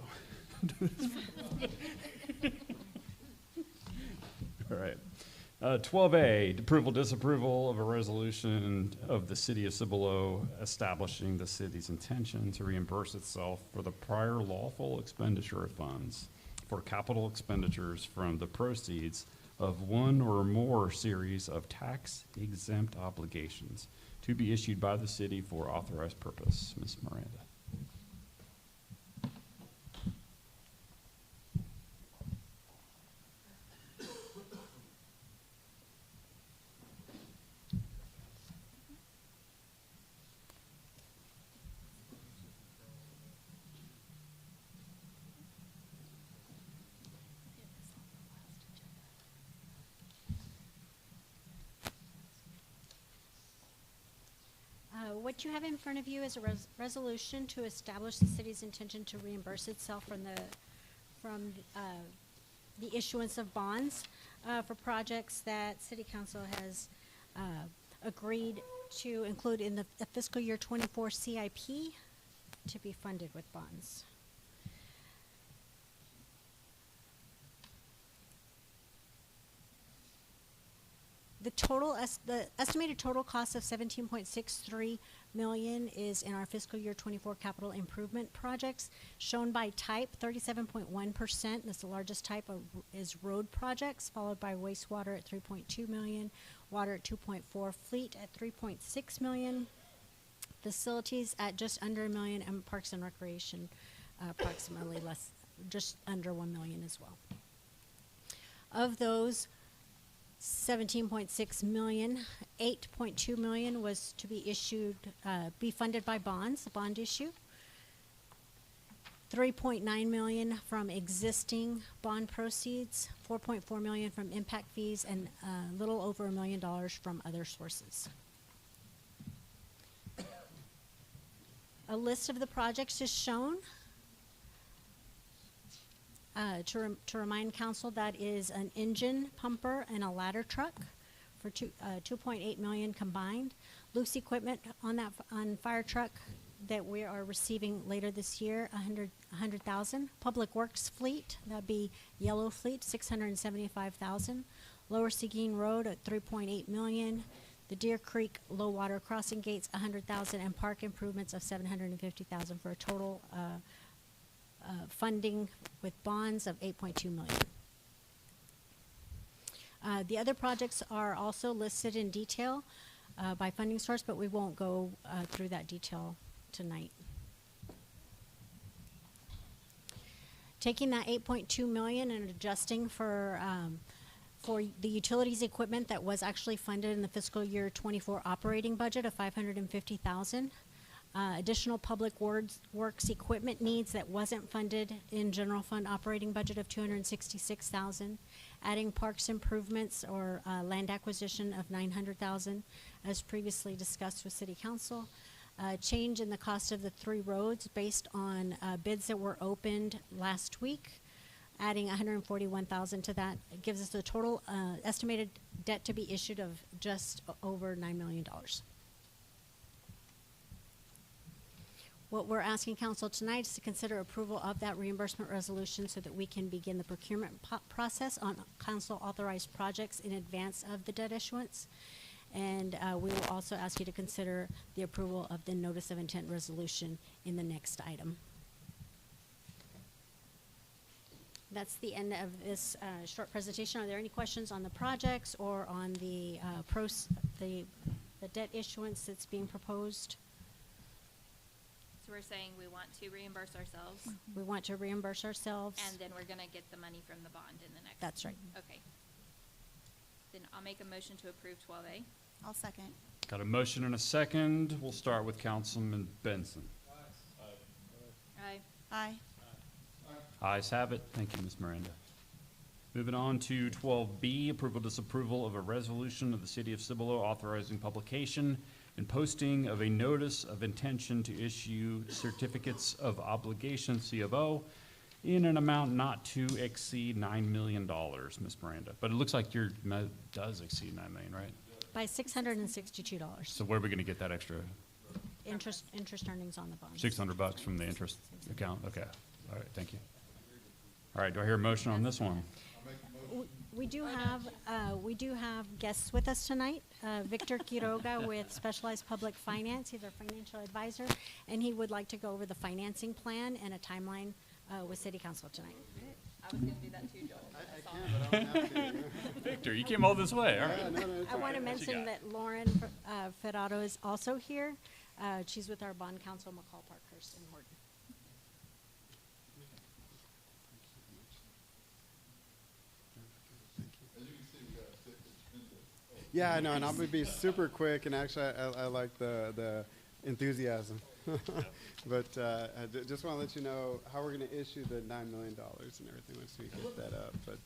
All right. 12A, approval, disapproval of a resolution of the city of Cibolo establishing the city's intention to reimburse itself for the prior lawful expenditure of funds for capital expenditures from the proceeds of one or more series of tax exempt obligations to be issued by the city for authorized purpose. Ms. Miranda. What you have in front of you is a resolution to establish the city's intention to reimburse itself from the issuance of bonds for projects that City Council has agreed to include in the fiscal year 24 CIP to be funded with bonds. The estimated total cost of $17.63 million is in our fiscal year 24 capital improvement projects, shown by type. 37.1%, that's the largest type is road projects, followed by wastewater at $3.2 million, water at $2.4, fleet at $3.6 million, facilities at just under $1 million, and parks and recreation approximately just under $1 million as well. Of those 17.6 million, 8.2 million was to be issued, be funded by bonds, a bond issue. 3.9 million from existing bond proceeds, 4.4 million from impact fees, and a little over $1 million from other sources. A list of the projects is shown. To remind council, that is an engine, pumper, and a ladder truck for 2.8 million combined. Loose equipment on fire truck that we are receiving later this year, 100,000. Public Works fleet, that'd be yellow fleet, 675,000. Lower Seguin Road at 3.8 million. The Deer Creek low water crossing gates, 100,000, and park improvements of 750,000 for a total funding with bonds of 8.2 million. The other projects are also listed in detail. by funding source, but we won't go through that detail tonight. Taking that 8.2 million and adjusting for the utilities equipment that was actually funded in the fiscal year 24 operating budget of 550,000. Additional public works equipment needs that wasn't funded in general fund operating budget of 266,000. Adding parks improvements or land acquisition of 900,000, as previously discussed with City Council. Change in the cost of the 3 roads based on bids that were opened last week, adding 141,000 to that. It gives us a total estimated debt to be issued of just over $9 million. What we're asking council tonight is to consider approval of that reimbursement resolution so that we can begin the procurement process on council authorized projects in advance of the debt issuance. And we will also ask you to consider the approval of the notice of intent resolution in the next item. That's the end of this short presentation. Are there any questions on the projects or on the debt issuance that's being proposed? So we're saying we want to reimburse ourselves, We want to reimburse ourselves. and then we're gonna get the money from the bond in the next. That's right. Okay. Then I'll make a motion to approve 12A. I'll second. Got a motion and a second. We'll start with Councilman Benson. Aye. Aye. Ayes have it. Thank you, Ms. Miranda. Moving on to 12B, approval disapproval of a resolution of the City of Cibolo authorizing publication and posting of a notice of intention to issue certificates of obligation, C of O, in an amount not to exceed $9 million, Ms. Miranda. But it looks like your does exceed $9 million, right? By $662. So where are we going to get that extra Interest earnings on the bonds. $600 from the interest account? Okay. All right. Thank you. All right. Do I hear a motion on this one? We do have guests with us tonight. Victor Quiroga with Specialized Public Finance. He's our financial advisor, and he would like to go over the financing plan and a timeline with City Council tonight. I was gonna do that too, Joel. I can, but I don't have to. Victor, you came all this way. All right. I want to mention that Lauren Ferraro is also here. She's with our bond counsel, McCall, Parkhurst, and Horton. Yeah, I know, and I'm gonna be super quick. And actually, I like the enthusiasm. But I just want to let you know how we're going to issue the $9 million and everything once we get that up. But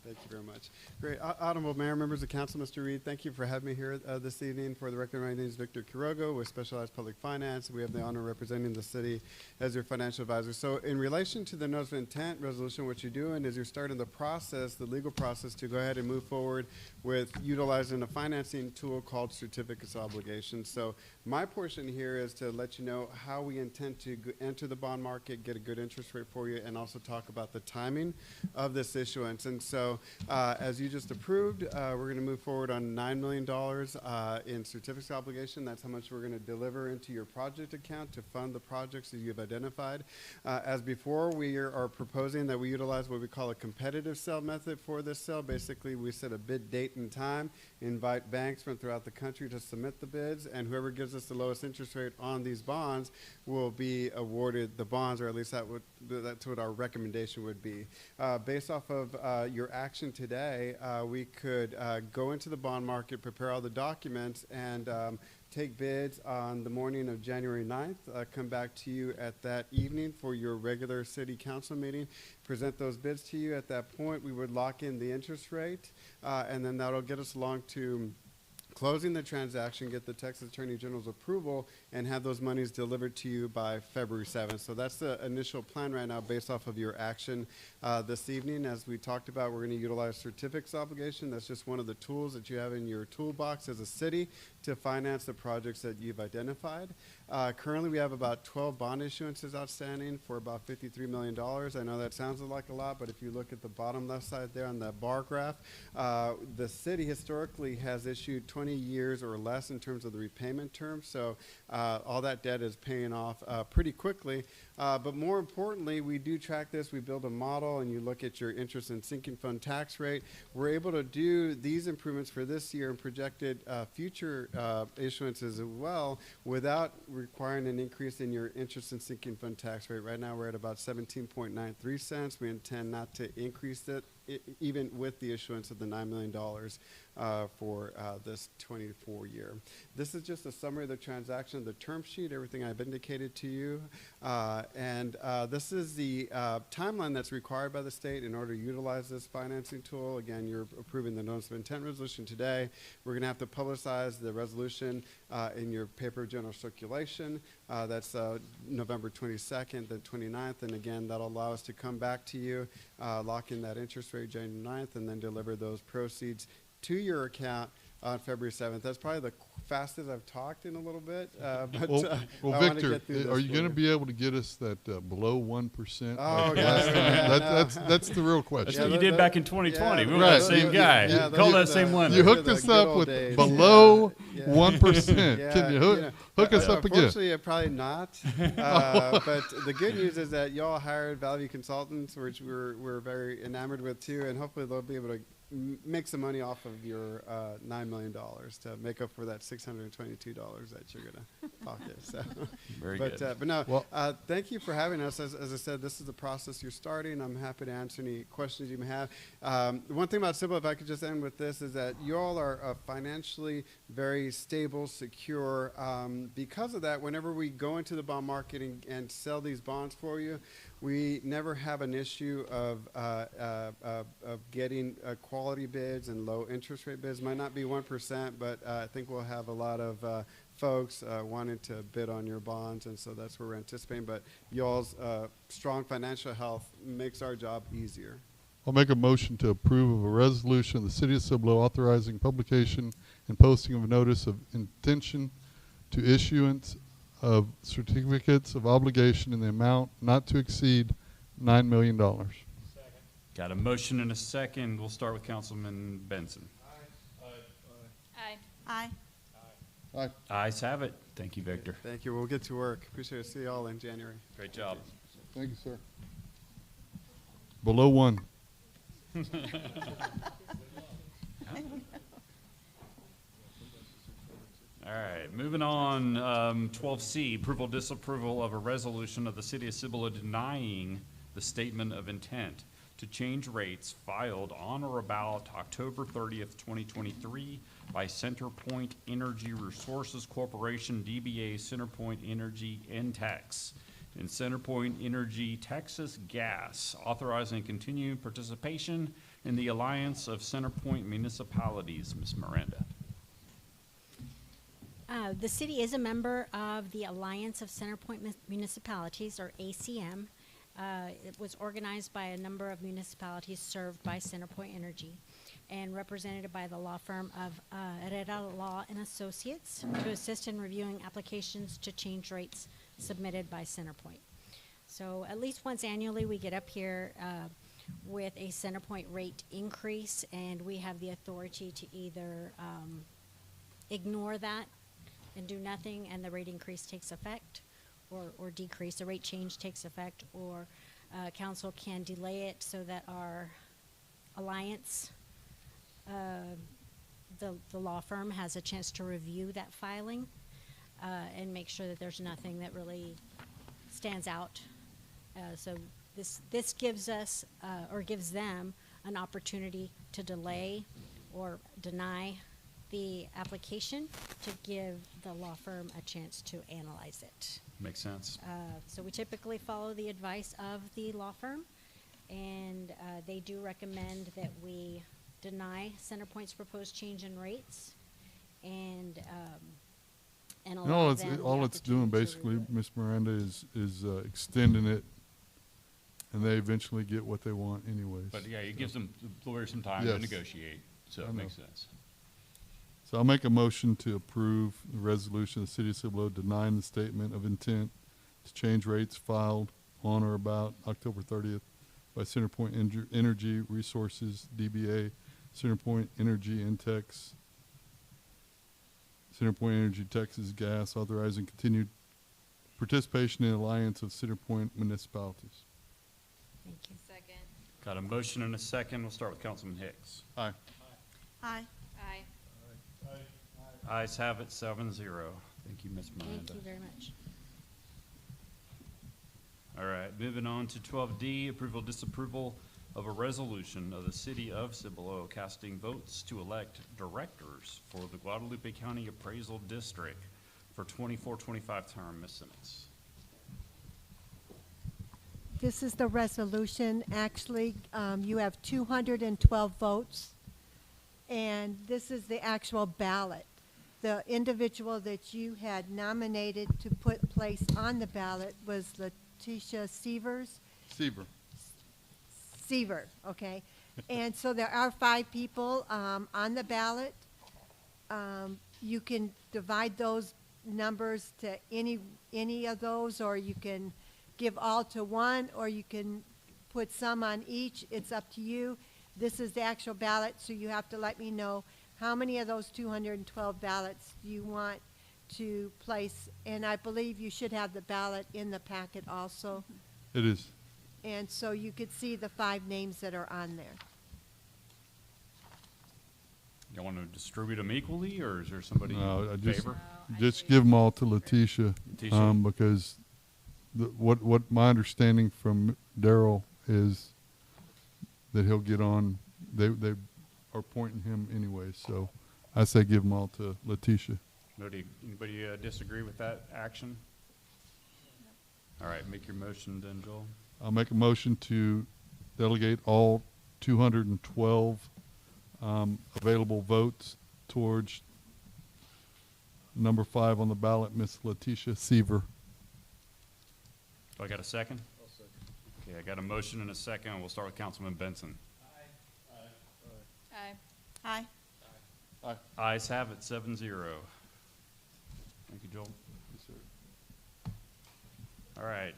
thank you very much. Great. Honorable Mayor, members of council, Mr. Reed, thank you for having me here this evening. For the record, my name is Victor Quiroga with Specialized Public Finance. We have the honor of representing the city as your financial advisor. So in relation to the notice of intent resolution, what you're doing is you're starting the process, the legal process, to go ahead and move forward with utilizing a financing tool called certificates of obligation. So my portion here is to let you know how we intend to enter the bond market, get a good interest rate for you, and also talk about the timing of this issuance. And so as you just approved, we're going to move forward on $9 million in certificates of obligation. That's how much we're going to deliver into your project account to fund the projects that you've identified. As before, we are proposing that we utilize what we call a competitive sale method for this sale. Basically, we set a bid date and time, invite banks from throughout the country to submit the bids, and whoever gives us the lowest interest rate on these bonds will be awarded the bonds, or at least that's what our recommendation would be. Based off of your action today, we could go into the bond market, prepare all the documents, and take bids on the morning of January 9th, come back to you at that evening for your regular city council meeting, present those bids to you. At that point, we would lock in the interest rate, and then that'll get us along to closing the transaction, get the Texas Attorney General's approval, and have those monies delivered to you by February 7th. So that's the initial plan right now based off of your action this evening. As we talked about, we're going to utilize certificates obligation. That's just one of the tools that you have in your toolbox as a city to finance the projects that you've identified. Currently, we have about 12 bond issuances outstanding for about $53 million. I know that sounds like a lot, but if you look at the bottom left side there on that bar graph, the city historically has issued 20 years or less in terms of the repayment term. So all that debt is paying off pretty quickly. But more importantly, we do track this. We build a model, and you look at your interest and sinking fund tax rate. We're able to do these improvements for this year and projected future issuances as well without requiring an increase in your interest and sinking fund tax rate. Right now, we're at about 17.93 cents. We intend not to increase it even with the issuance of the $9 million for this 24 year. This is just a summary of the transaction, the term sheet, everything I've indicated to you. And this is the timeline that's required by the state in order to utilize this financing tool. Again, you're approving the notice of intent resolution today. We're going to have to publicize the resolution in your paper of general circulation. That's November 22nd, the 29th. And again, that'll allow us to come back to you, lock in that interest rate January 9th, and then deliver those proceeds to your account on February 7th. That's probably the fastest I've talked in a little bit. But Well, I wanna Victor, get through this are you for going to be able to get us that below 1%? Oh, like yeah, last time? yeah, That's the real question. That's what you did back in 2020. yeah, We were that same guy. Call that same lender. You hooked us up with below 1%. Yeah, Can you hook us up again? Unfortunately, probably not. But the good news is that y'all hired Value Consultants, which we're very enamored with too, and hopefully they'll be able to make some money off of your $9 million to make up for that $622 that you're going to pocket. So, Very good. But no, Well, thank you for having us. As I said, this is the process you're starting. I'm happy to answer any questions you may have. One thing about Cibolo, if I could just end with this, is that you all are financially very stable, secure. Because of that, whenever we go into the bond market and sell these bonds for you, we never have an issue of getting quality bids and low interest rate bids. Might not be 1%, but I think we'll have a lot of folks wanting to bid on your bonds, and so that's what we're anticipating. But y'all's strong financial health makes our job easier. I'll make a motion to approve of a resolution of the City of Cibolo authorizing publication and posting of a notice of intention to issuance of certificates of obligation in the amount not to exceed $9 million. Got a motion and a second. We'll start with Councilman Benson. Aye. Aye. Aye. Ayes have it. Thank you, Victor. Thank you. We'll get to work. Appreciate it. See you all in January. Great job. Thank you, sir. Below 1. All right, moving on, 12C, approval, disapproval of a resolution of the City of Cibolo denying the statement of intent to change rates filed on or about October 30th, 2023 by CenterPoint Energy Resources Corporation, DBA CenterPoint Energy NTEX, and CenterPoint Energy Texas Gas, authorizing continued participation in the Alliance of CenterPoint Municipalities. Ms. Miranda. The city is a member of the Alliance of Centerpoint Municipalities, or ACM. It was organized by a number of municipalities served by CenterPoint Energy and represented by the law firm of Herrera Law and Associates to assist in reviewing applications to change rates submitted by CenterPoint. So at least once annually we get up here with a CenterPoint rate increase, and we have the authority to either ignore that and do nothing and the rate increase takes effect, or decrease, the rate change takes effect, or council can delay it so that our alliance, the law firm, has a chance to review that filing and make sure that there's nothing that really stands out. So this gives us, or gives them, an opportunity to delay or deny the application to give the law firm a chance to analyze it. Makes sense. So we typically follow the advice of the law firm, and they do recommend that we deny CenterPoint's proposed change in rates and allow them the all it's doing opportunity to basically, review it. Ms. Miranda, is extending it, and they eventually get what they want anyways. But yeah, it gives them, the lawyers, some time to Yes. negotiate, so I it know. makes sense. So I'll make a motion to approve the resolution of the City of Cibolo denying the statement of intent to change rates filed on or about October 30th by CenterPoint Energy Resources, DBA, CenterPoint Energy Intex, CenterPoint Energy Texas Gas, authorizing continued participation in the Alliance of Cedar Point Municipalities. Thank you. Second. Got a motion and a second. We'll start with Councilman Hicks. Aye. Aye. Aye. Ayes have it, 7-0. Thank you, Ms. Thank Miranda. you very much. All right, moving on to 12D, approval, disapproval of a resolution of the City of Cibolo casting votes to elect directors for the Guadalupe County Appraisal District for 24-25 term. Ms. Simmons. This is the resolution. Actually, you have 212 votes, and this is the actual ballot. The individual that you had nominated to put place on the ballot was Letitia Seaver, okay? And so there are 5 people on the ballot. You can divide those numbers to any of those, or you can give all to one, or you can put some on each. It's up to you. This is the actual ballot, so you have to let me know how many of those 212 ballots you want to place. And I believe you should have the ballot in the packet also. It is. And so you could see the 5 names that are on there. You want to distribute them equally, or is there somebody No, I in just, favor? just give them all to Letitia, Letitia. because what my understanding from Daryl is that he'll get on, they are pointing him anyway, so I say give them all to Letitia. Anybody disagree with that action? All right, make your motion then, Joel. I'll make a motion to delegate all 212 available votes towards number 5 on the ballot, Miss Letitia Seaver. Do I got a second? I'll second. Okay, I got a motion and a second. We'll start with Councilman Benson. Aye. Aye. Aye. Ayes have it, 7-0. Thank you, Joel. All right,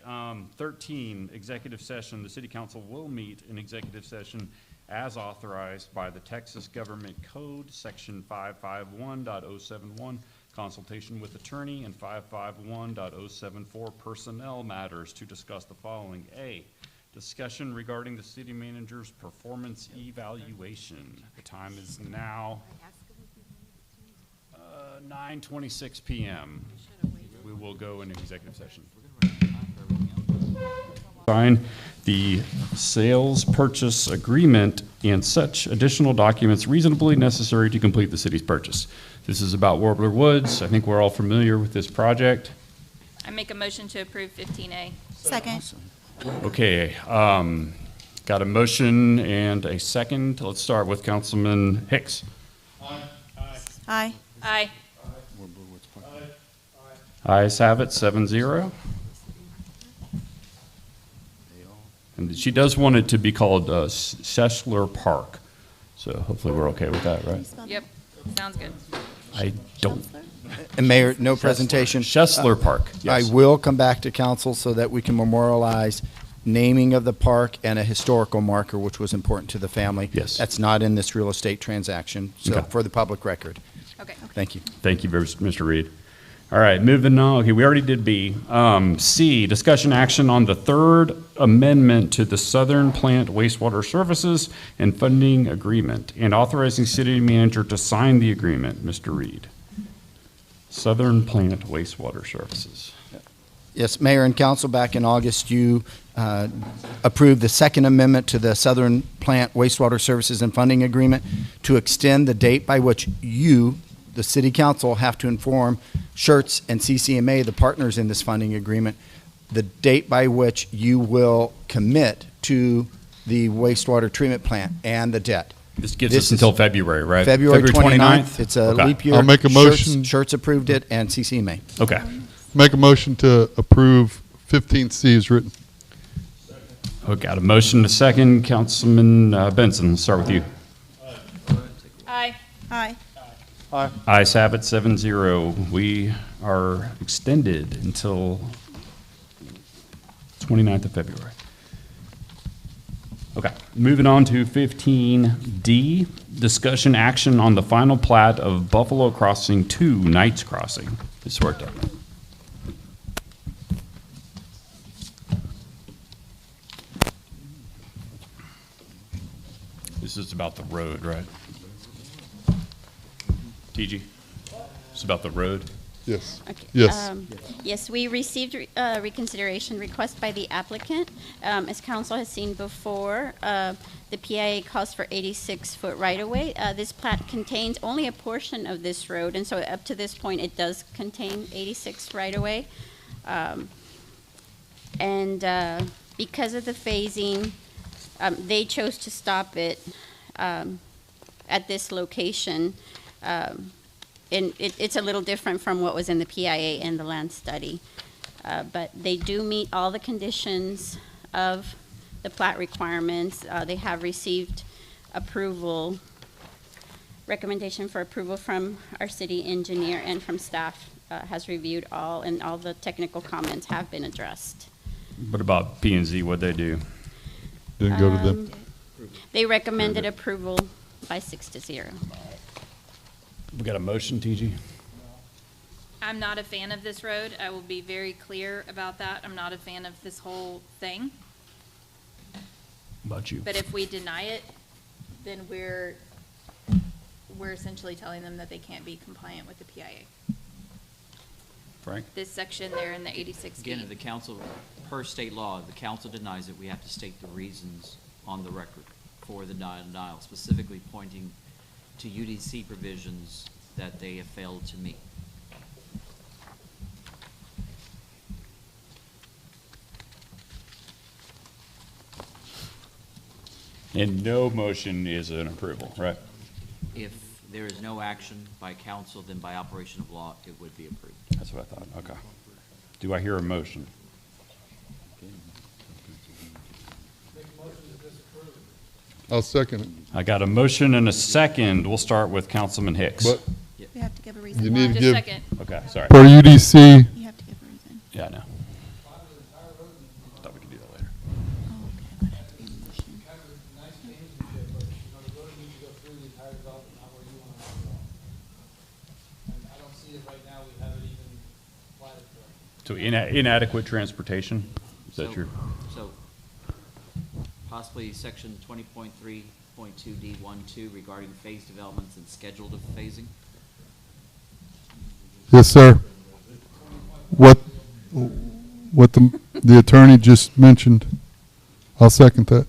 13, executive session. The City Council will meet in executive session as authorized by the Texas Government Code, Section 551.071, consultation with attorney, and 551.074, personnel matters, to discuss the following. A, discussion regarding the city manager's performance evaluation. The time is now 9:26 p.m. We will go into executive session. Sign the sales purchase agreement and such additional documents reasonably necessary to complete the city's purchase. This is about Warbler Woods. I think we're all familiar with this project. I make a motion to approve 15A. Second. Okay, got a motion and a second. Let's start with Councilman Hicks. Aye. Aye. Ayes have it, 7-0. And she does want it to be called Schessler Park. So hopefully we're okay with that, right? Yep, sounds good. I don't. And Mayor, no presentation. Schessler Park, yes. I will come back to council so that we can memorialize naming of the park and a historical marker, which was important to the family. Yes. That's not in this real estate transaction, so Okay. for the public record. Okay. Thank you. Thank you, Mr. Reed. All right, moving on. Okay, we already did B. C, discussion action on the third amendment to the Southern Plant Wastewater Services and Funding Agreement and authorizing city manager to sign the agreement. Mr. Reed. Southern Plant Wastewater Services. Yes, Mayor and Council, back in August, you approved the second amendment to the Southern Plant Wastewater Services and Funding Agreement to extend the date by which you, the City Council, have to inform Schertz and CCMA, the partners in this funding agreement, the date by which you will commit to the wastewater treatment plant and the debt. This gives us until February, right? February 29th. It's a Okay. leap year. I'll make a motion. Schertz approved it, and CCMA. Okay. Make a motion to approve 15C is written. Okay, got a motion to second. Councilman Benson, let's start with you. Aye. Aye. Aye. Ayes have it, 7-0. We are extended until 29th of February. Okay, moving on to 15D, discussion action on the final plat of Buffalo Crossing 2 Knights Crossing. This worked out. This is about the road, right? TG? It's about the road? Yes. Okay. Yes. Yes, we received reconsideration request by the applicant. As council has seen before, the PIA calls for 86-foot right-of-way. This plat contains only a portion of this road, and so up to this point, it does contain 86 right-of-way. Because of the phasing, they chose to stop it at this location. And it's a little different from what was in the PIA and the land study. But they do meet all the conditions of the plat requirements. They have received approval, recommendation for approval from our city engineer and from staff, has reviewed all, and all the technical comments have been addressed. What about P and Z? What'd they do? Didn't go to them. They recommended approval by 6-0. We got a motion, TG? I'm not a fan of this road. I will be very clear about that. I'm not a fan of this whole thing. About you? But if we deny it, then we're essentially telling them that they can't be compliant with the PIA. Frank? This section there in the 86 Again, feet. if the council, per state law, if the council denies it, we have to state the reasons on the record for the denial, specifically pointing to UDC provisions that they have failed to meet. And no motion is an approval, right? If there is no action by council, then by operation of law, it would be approved. That's what I thought, okay. Do I hear a motion? I'll second it. I got a motion and a second. We'll start with Councilman Hicks. But We have to give a reason. you need to Just give, a second. Okay, sorry. per UDC, You have to give a reason. Yeah, I know. Thought we could do that later. Oh, okay, that had to be a motion. So inadequate transportation? Is that So- your? So possibly section 20.3.2D12 regarding phase developments and scheduled of phasing? yes, sir. What the attorney just mentioned, I'll second that.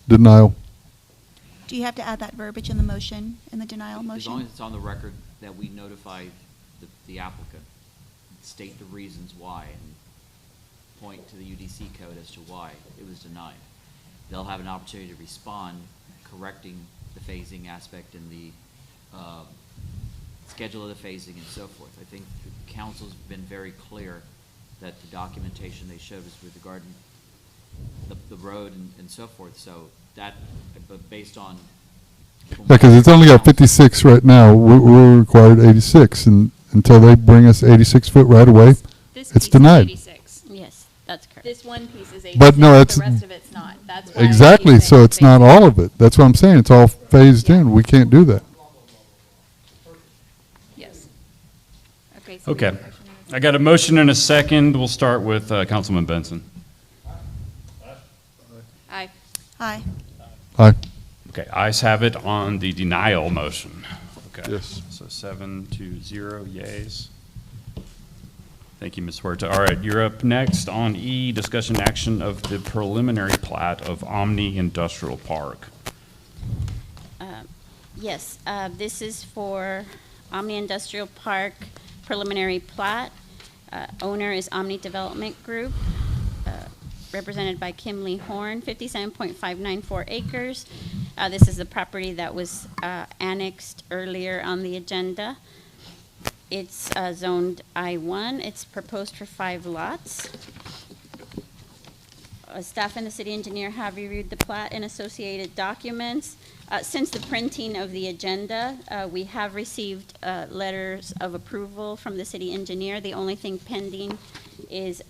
Denial. Do you have to add that verbiage in the motion, in the denial As long motion? as it's on the record that we notify the applicant, state the reasons why, and point to the UDC code as to why it was denied. They'll have an opportunity to respond, correcting the phasing aspect and the schedule of the phasing and so forth. I think the council's been very clear that the documentation they showed us with regard to the road and so forth, so that, but based on. Yeah, because it's only got 56 right now. We're required 86, and until they bring us 86-foot right away, This it's piece is denied. 86. Yes, that's correct. This one piece is 86. But no, The it's rest of it's not. That's why exactly. he's So saying it's not phased in. all of it. That's what I'm saying. It's all phased in. We can't do that. Yes. Okay. So we Okay. have a motion and a I got a motion and a second. We'll start with Councilman Benson. Aye. Aye. Aye. Okay, ayes have it on the denial motion. Okay. Yes. So 7-0 yays. Thank you, Ms. Huerta. All right, you're up next on E, discussion action of the preliminary plat of Omni Industrial Park. Yes, this is for Omni Industrial Park preliminary plat. Owner is Omni Development Group, represented by Kim Lee Horn, 57.594 acres. This is the property that was annexed earlier on the agenda. It's zoned I-1. It's proposed for 5 lots. Staff and the city engineer have reviewed the plat and associated documents. Since the printing of the agenda, we have received letters of approval from the city engineer. The only thing pending is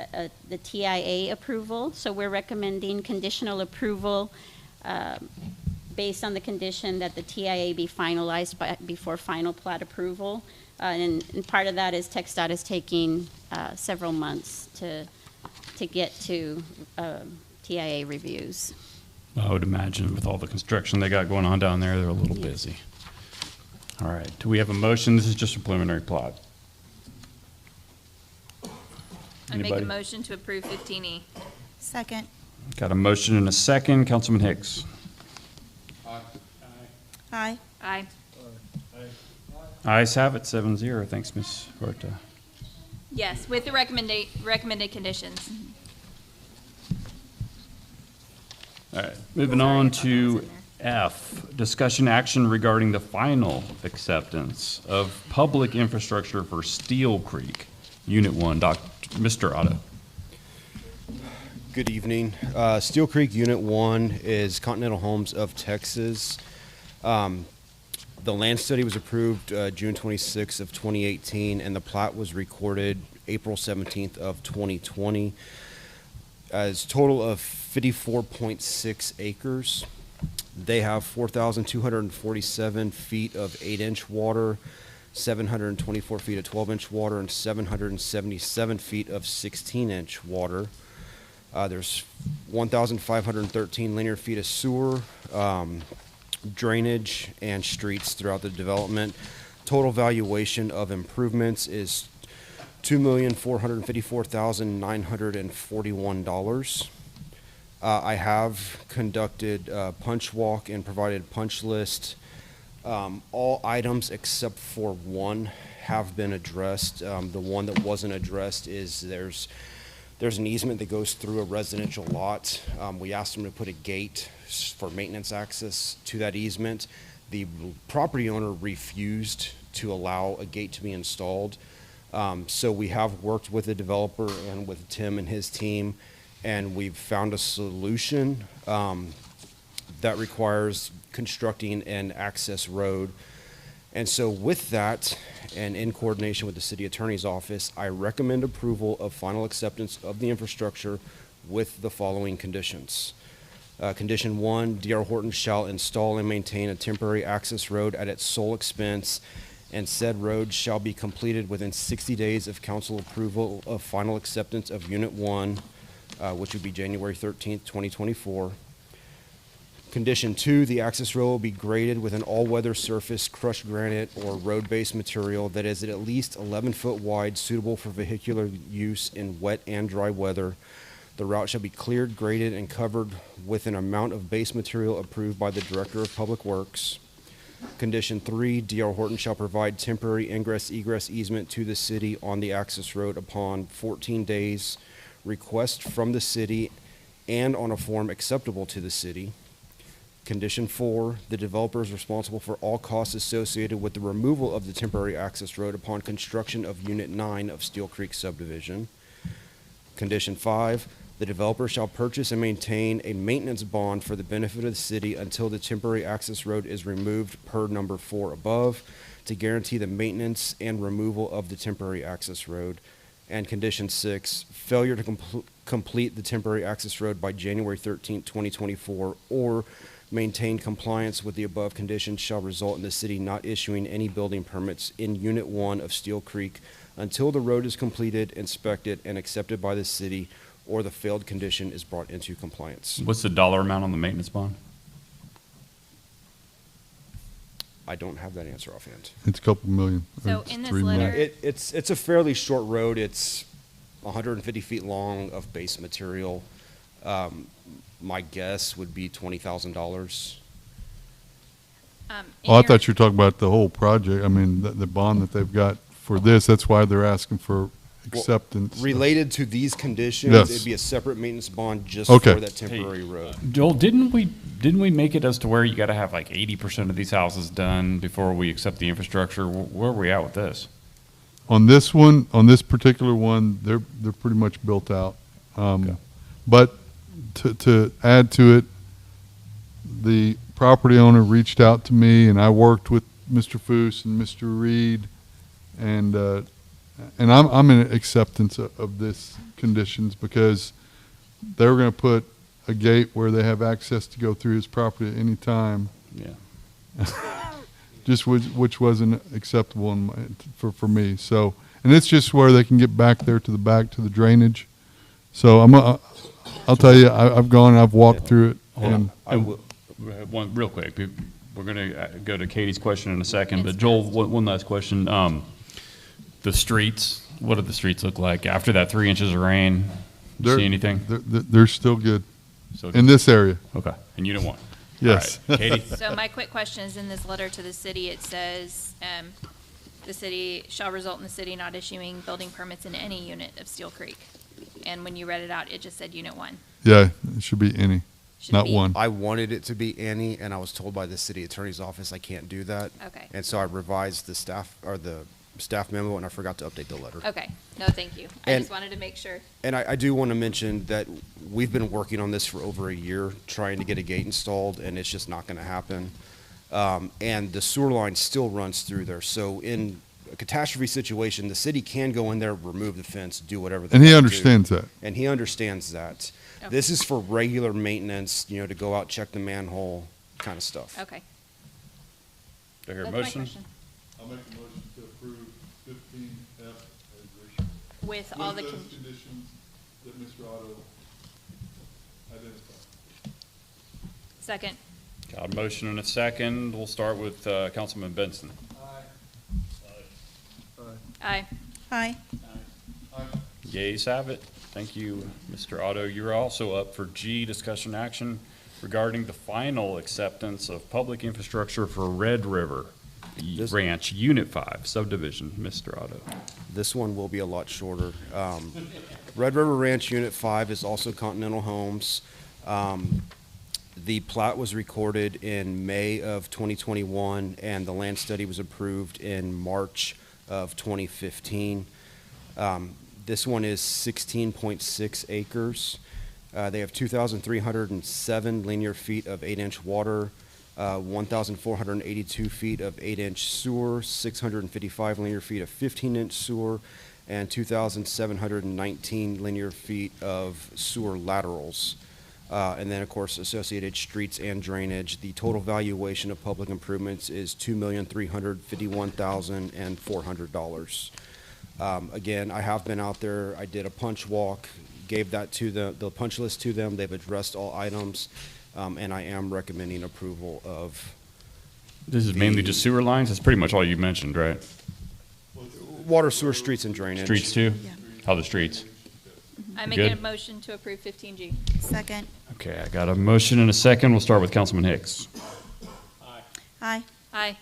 the TIA approval. So we're recommending conditional approval based on the condition that the TIA be finalized before final plat approval. And part of that is TxDOT is taking several months to get to TIA reviews. I would imagine with all the construction they got going on down there, they're a little busy. All right, do we have a motion? This is just a preliminary plot. I make a Anybody? motion to approve 15E. Second. Got a motion and a second. Councilman Hicks. Aye. Aye. Ayes have it, 7-0. Thanks, Ms. Horta. Yes, with the recommended conditions. All right, moving on to F, discussion action regarding the final acceptance of public infrastructure for Steel Creek, Unit 1. Mr. Otto. Good evening. Steel Creek Unit 1 is Continental Homes of Texas. The land study was approved June 26th of 2018, and the plat was recorded April 17th of 2020. As total of 54.6 acres. They have 4,247 feet of 8-inch water, 724 feet of 12-inch water, and 777 feet of 16-inch water. There's 1,513 linear feet of sewer, drainage, and streets throughout the development. Total valuation of improvements is $2,454,941. I have conducted punch walk and provided punch list. All items except for one have been addressed. The one that wasn't addressed is there's an easement that goes through a residential lot. We asked them to put a gate for maintenance access to that easement. The property owner refused to allow a gate to be installed. So we have worked with the developer and with Tim and his team, and we've found a solution that requires constructing an access road. And so with that, and in coordination with the city attorney's office, I recommend approval of final acceptance of the infrastructure with the following conditions. Condition 1, D.R. Horton shall install and maintain a temporary access road at its sole expense, and said road shall be completed within 60 days of council approval of final acceptance of Unit 1, which would be January 13th, 2024. Condition 2, the access road will be graded with an all-weather surface, crushed granite, or road-based material that is at least 11 foot wide, suitable for vehicular use in wet and dry weather. The route shall be cleared, graded, and covered with an amount of base material approved by the Director of Public Works. Condition 3, D.R. Horton shall provide temporary ingress-egress easement to the city on the access road upon 14 days request from the city and on a form acceptable to the city. Condition 4, the developer is responsible for all costs associated with the removal of the temporary access road upon construction of Unit 9 of Steel Creek subdivision. Condition 5, the developer shall purchase and maintain a maintenance bond for the benefit of the city until the temporary access road is removed per number 4 above to guarantee the maintenance and removal of the temporary access road. And condition 6, failure to complete the temporary access road by January 13, 2024, or maintain compliance with the above conditions shall result in the city not issuing any building permits in Unit 1 of Steel Creek until the road is completed, inspected, and accepted by the city, or the failed condition is brought into compliance. What's the dollar amount on the maintenance bond? I don't have that answer offhand. It's a couple million. So It's in this 3 million. letter- It's a fairly short road. It's 150 feet long of base material. My guess would be $20,000. Oh, I thought you were talking about the whole project. I mean, the bond that they've got for this, that's why they're asking for acceptance. Related to these conditions, Yes. it'd be a separate maintenance bond just Okay. for that temporary road. Joel, didn't we make it as to where you got to have like 80% of these houses done before we accept the infrastructure? Where are we at with this? On this one, on this particular one, they're pretty much built out. But to add to it, the property owner reached out to me, and I worked with Mr. Foose and Mr. Reed, and I'm in acceptance of this conditions because they were going to put a gate where they have access to go through his property at any time. Yeah. Just which wasn't acceptable for me. So, and it's just where they can get back there to the drainage. So I'll tell you, I've walked through it Hold on. I will- One, real quick, we're gonna go to Katie's question in a second, but Joel, one last question. The streets, what do the streets look like after that 3 inches of rain? You They're- see anything? They're still good. Still In good. this area. Okay, and Unit 1? Yes. All right. Katie? So my quick question is, in this letter to the city, it says, the city shall result in the city not issuing building permits in any unit of Steel Creek. And when you read it out, it just said Unit 1. Yeah, it should be any, Should not be- one. I wanted it to be any, and I was told by the city attorney's office I can't do that. Okay. And so I revised the staff, or the staff memo, and I forgot to update the letter. Okay, no, thank you. I And- just wanted to make sure. And I do want to mention that we've been working on this for over a year, trying to get a gate installed, and it's just not going to happen. And the sewer line still runs through there. So in a catastrophe situation, the city can go in there, remove the fence, do whatever they And he want to do. understands that. And he understands that. Okay. This is for regular maintenance, you know, to go out, check the manhole, kind of stuff. Okay. Do I hear a That's my motion? question. I'll make a motion to approve 15F as written. With all the, conditions that Mr. Otto identified. second. Got a motion and a second. We'll start with Councilman Benson. Aye. Aye. Yeas have it. Thank you, Mr. Otto. You're also up for G, discussion action regarding the final acceptance of public infrastructure for Red River Ranch, Unit 5 subdivision. Mr. Otto. This one will be a lot shorter. Red River Ranch Unit 5 is also Continental Homes. The plat was recorded in May of 2021, and the land study was approved in March of 2015. This one is 16.6 acres. They have 2,307 linear feet of 8-inch water, 1,482 feet of 8-inch sewer, 655 linear feet of 15-inch sewer, and 2,719 linear feet of sewer laterals. And then, of course, associated streets and drainage. The total valuation of public improvements is $2,351,400. Again, I have been out there. I did a punch walk, gave that to the punch list to them. They've addressed all items, and I am recommending approval of. This is mainly just sewer lines? That's pretty much all you mentioned, right? Water, sewer, streets, and drainage. Streets too? Yeah. How are the streets? I make a Good. motion to approve 15G. Second. Okay, I got a motion and a second. We'll start with Councilman Hicks. Aye. Aye.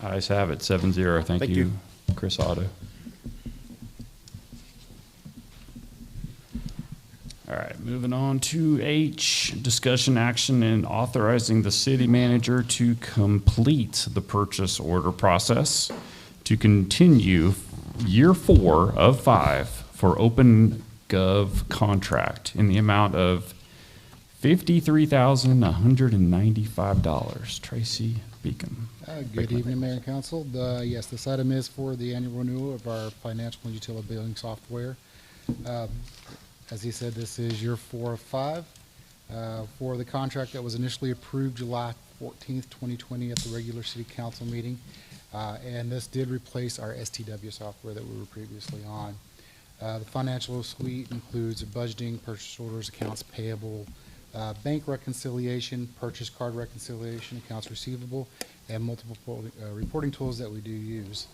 Ayes have it, 7-0. Thank Thank you, you. Chris Otto. All right, moving on to H, discussion action and authorizing the city manager to complete the purchase order process to continue year 4 of 5 for Open Gov contract in the amount of $53,195. Tracy Beacom. Good evening, Mayor and Council. Yes, this item is for the annual renewal of our financial and utility billing software. As he said, this is year 4 of 5 for the contract that was initially approved July 14th, 2020 at the regular city council meeting. And this did replace our STW software that we were previously on. The financial suite includes budgeting, purchase orders, accounts payable, bank reconciliation, purchase card reconciliation, accounts receivable, and multiple reporting tools that we do use.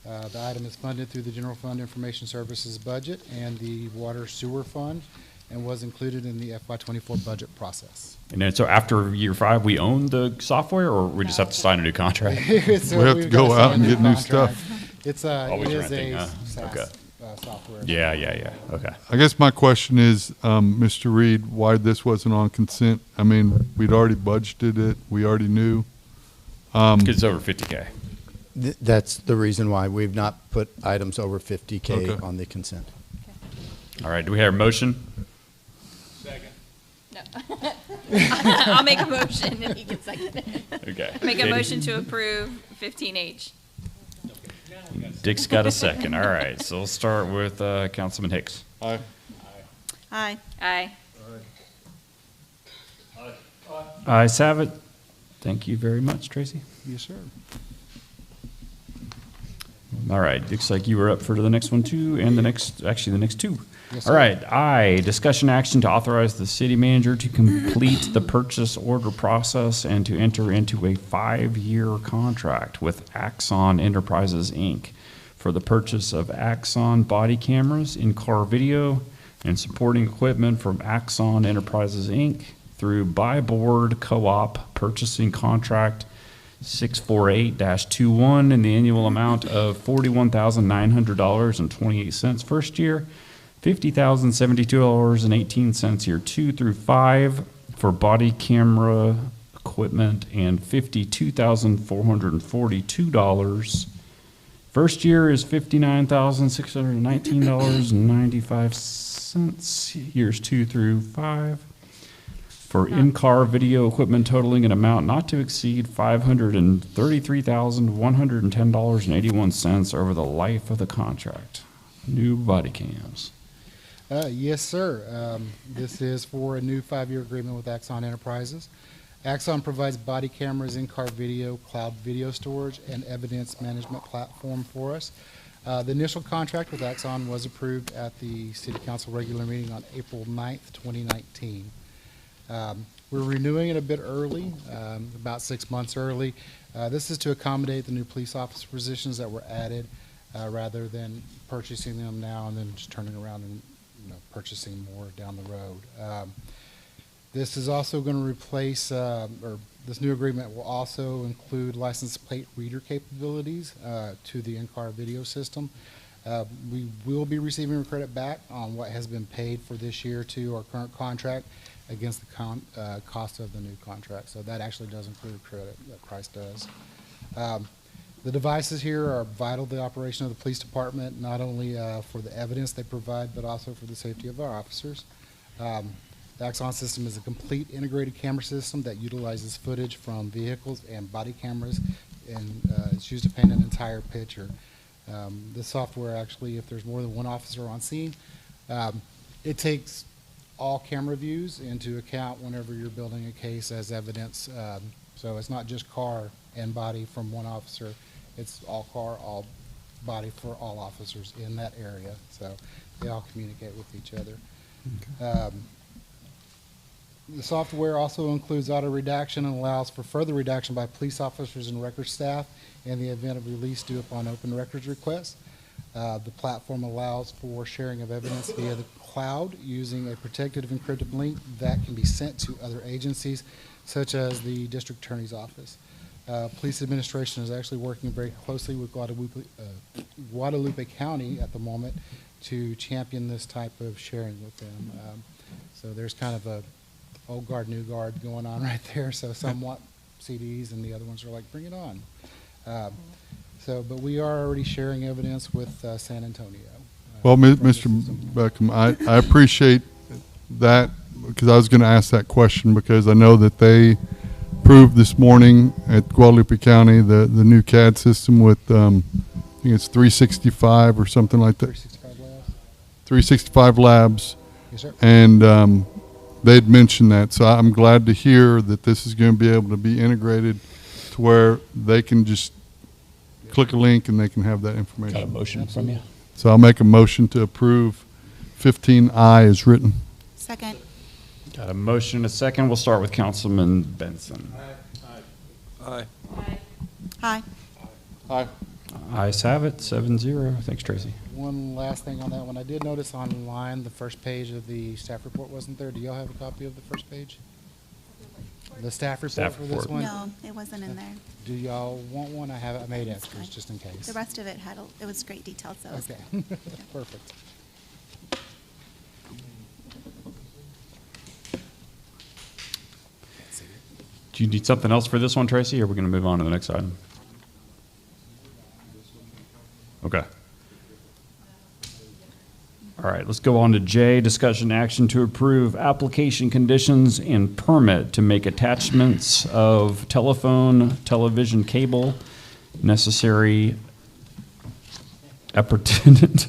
The item is funded through the General Fund Information Services budget and the Water Sewer Fund, and was included in the FY24 budget process. And then, so after year 5, we own the software, or we just have to sign a new contract? So We have to we've go got out and standard get new contract. stuff. It's Always it is renting, a huh? SaaS Okay. software. Yeah, okay. I guess my question is, Mr. Reed, why this wasn't on consent? I mean, we'd already budgeted it, we already knew. Because it's over 50K. That's the reason why we've not put items over 50K Okay. on the consent. All right, do we have a motion? No. I'll make a motion and he can second it. Okay. Make a Katie? motion to approve 15H. Dick's got a second. All right, so we'll start with Councilman Hicks. Aye. Aye. Aye. Ayes have it. Thank you very much, Tracy. Yes, sir. All right, looks like you were up for the next one too, and the next two. Yes, All sir. right, I, discussion action to authorize the city manager to complete the purchase order process and to enter into a 5-year contract with Axon Enterprises, Inc. for the purchase of Axon body cameras, in-car video, and supporting equipment from Axon Enterprises, Inc. through Buy Board Co-op Purchasing Contract 648-21 in the annual amount of $41,900.28 first year, $50,072.18 year 2 through 5 for body camera equipment, and $52,442. First year is $59,619.95, years 2 through 5. For in-car video equipment totaling an amount not to exceed $533,110.81 over the life of the contract. New body cams. Yes, sir. This is for a new 5-year agreement with Axon Enterprises. Axon provides body cameras, in-car video, cloud video storage, and evidence management platform for us. The initial contract with Axon was approved at the City Council regular meeting on April 9th, 2019. We're renewing it a bit early, about 6 months early. This is to accommodate the new police officer positions that were added, rather than purchasing them now and then just turning around and purchasing more down the road. This is also going to replace, or this new agreement will also include license plate reader capabilities to the in-car video system. We will be receiving a credit back on what has been paid for this year to our current contract against the cost of the new contract. So that actually does include credit, that price does. The devices here are vital to the operation of the police department, not only for the evidence they provide, but also for the safety of our officers. The Axon system is a complete integrated camera system that utilizes footage from vehicles and body cameras, and it's used to paint an entire picture. This software actually, if there's more than one officer on scene, it takes all camera views into account whenever you're building a case as evidence. So it's not just car and body from one officer, it's all car, all body for all officers in that area. So they all communicate with each other. Okay. The software also includes auto redaction and allows for further redaction by police officers and record staff in the event of release due upon open records requests. The platform allows for sharing of evidence via the cloud using a protected encrypted link that can be sent to other agencies, such as the district attorney's office. Police administration is actually working very closely with Guadalupe County at the moment to champion this type of sharing with them. So there's kind of a old guard, new guard going on right there. So some want CDs and the other ones are like, bring it on. But we are already sharing evidence with San Antonio. Well, Mr. Beckham, I appreciate that, because I was going to ask that question, because I know that they approved this morning at Guadalupe County the new CAD system with, I think it's 365 or something like that. 365 labs. 365 labs. Yes, sir. And they had mentioned that, so I'm glad to hear that this is going to be able to be integrated to where they can just click a link and they can have that information. Got a motion from you? So I'll make a motion to approve 15I as written. Second. Got a motion and a second. We'll start with Councilman Benson. Aye. Aye. Aye. Ayes have it, 7-0. Thanks, Tracy. One last thing on that one. I did notice online the first page of the staff report wasn't there. Do y'all have a copy of the first page? The staff report Staff for this report. one? No, it wasn't in there. Do y'all want one? I made extras just in case. The rest of it it was great detail, so it was Okay, good. perfect. Do you need something else for this one, Tracy, or are we going to move on to the next item? Okay. All right, let's go on to J, discussion action to approve application conditions and permit to make attachments of telephone, television cable, necessary appurtenant.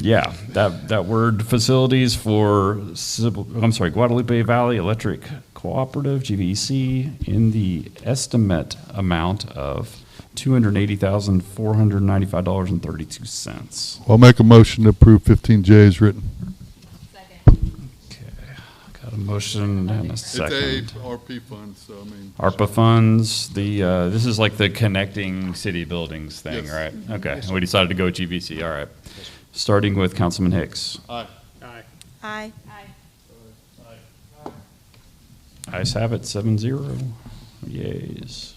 Yeah, that word, facilities for Guadalupe Valley Electric Cooperative, GVEC, in the estimate amount of $280,495.32. I'll make a motion to approve 15J as written. Got a motion and a It's second. RP funds, so I mean. ARPA funds, this is like the connecting city buildings thing, Yes. right? Okay, and we decided to go with GVC, all right. Starting with Councilman Hicks. Aye. Aye. Ayes have it, 7-0. Yeas.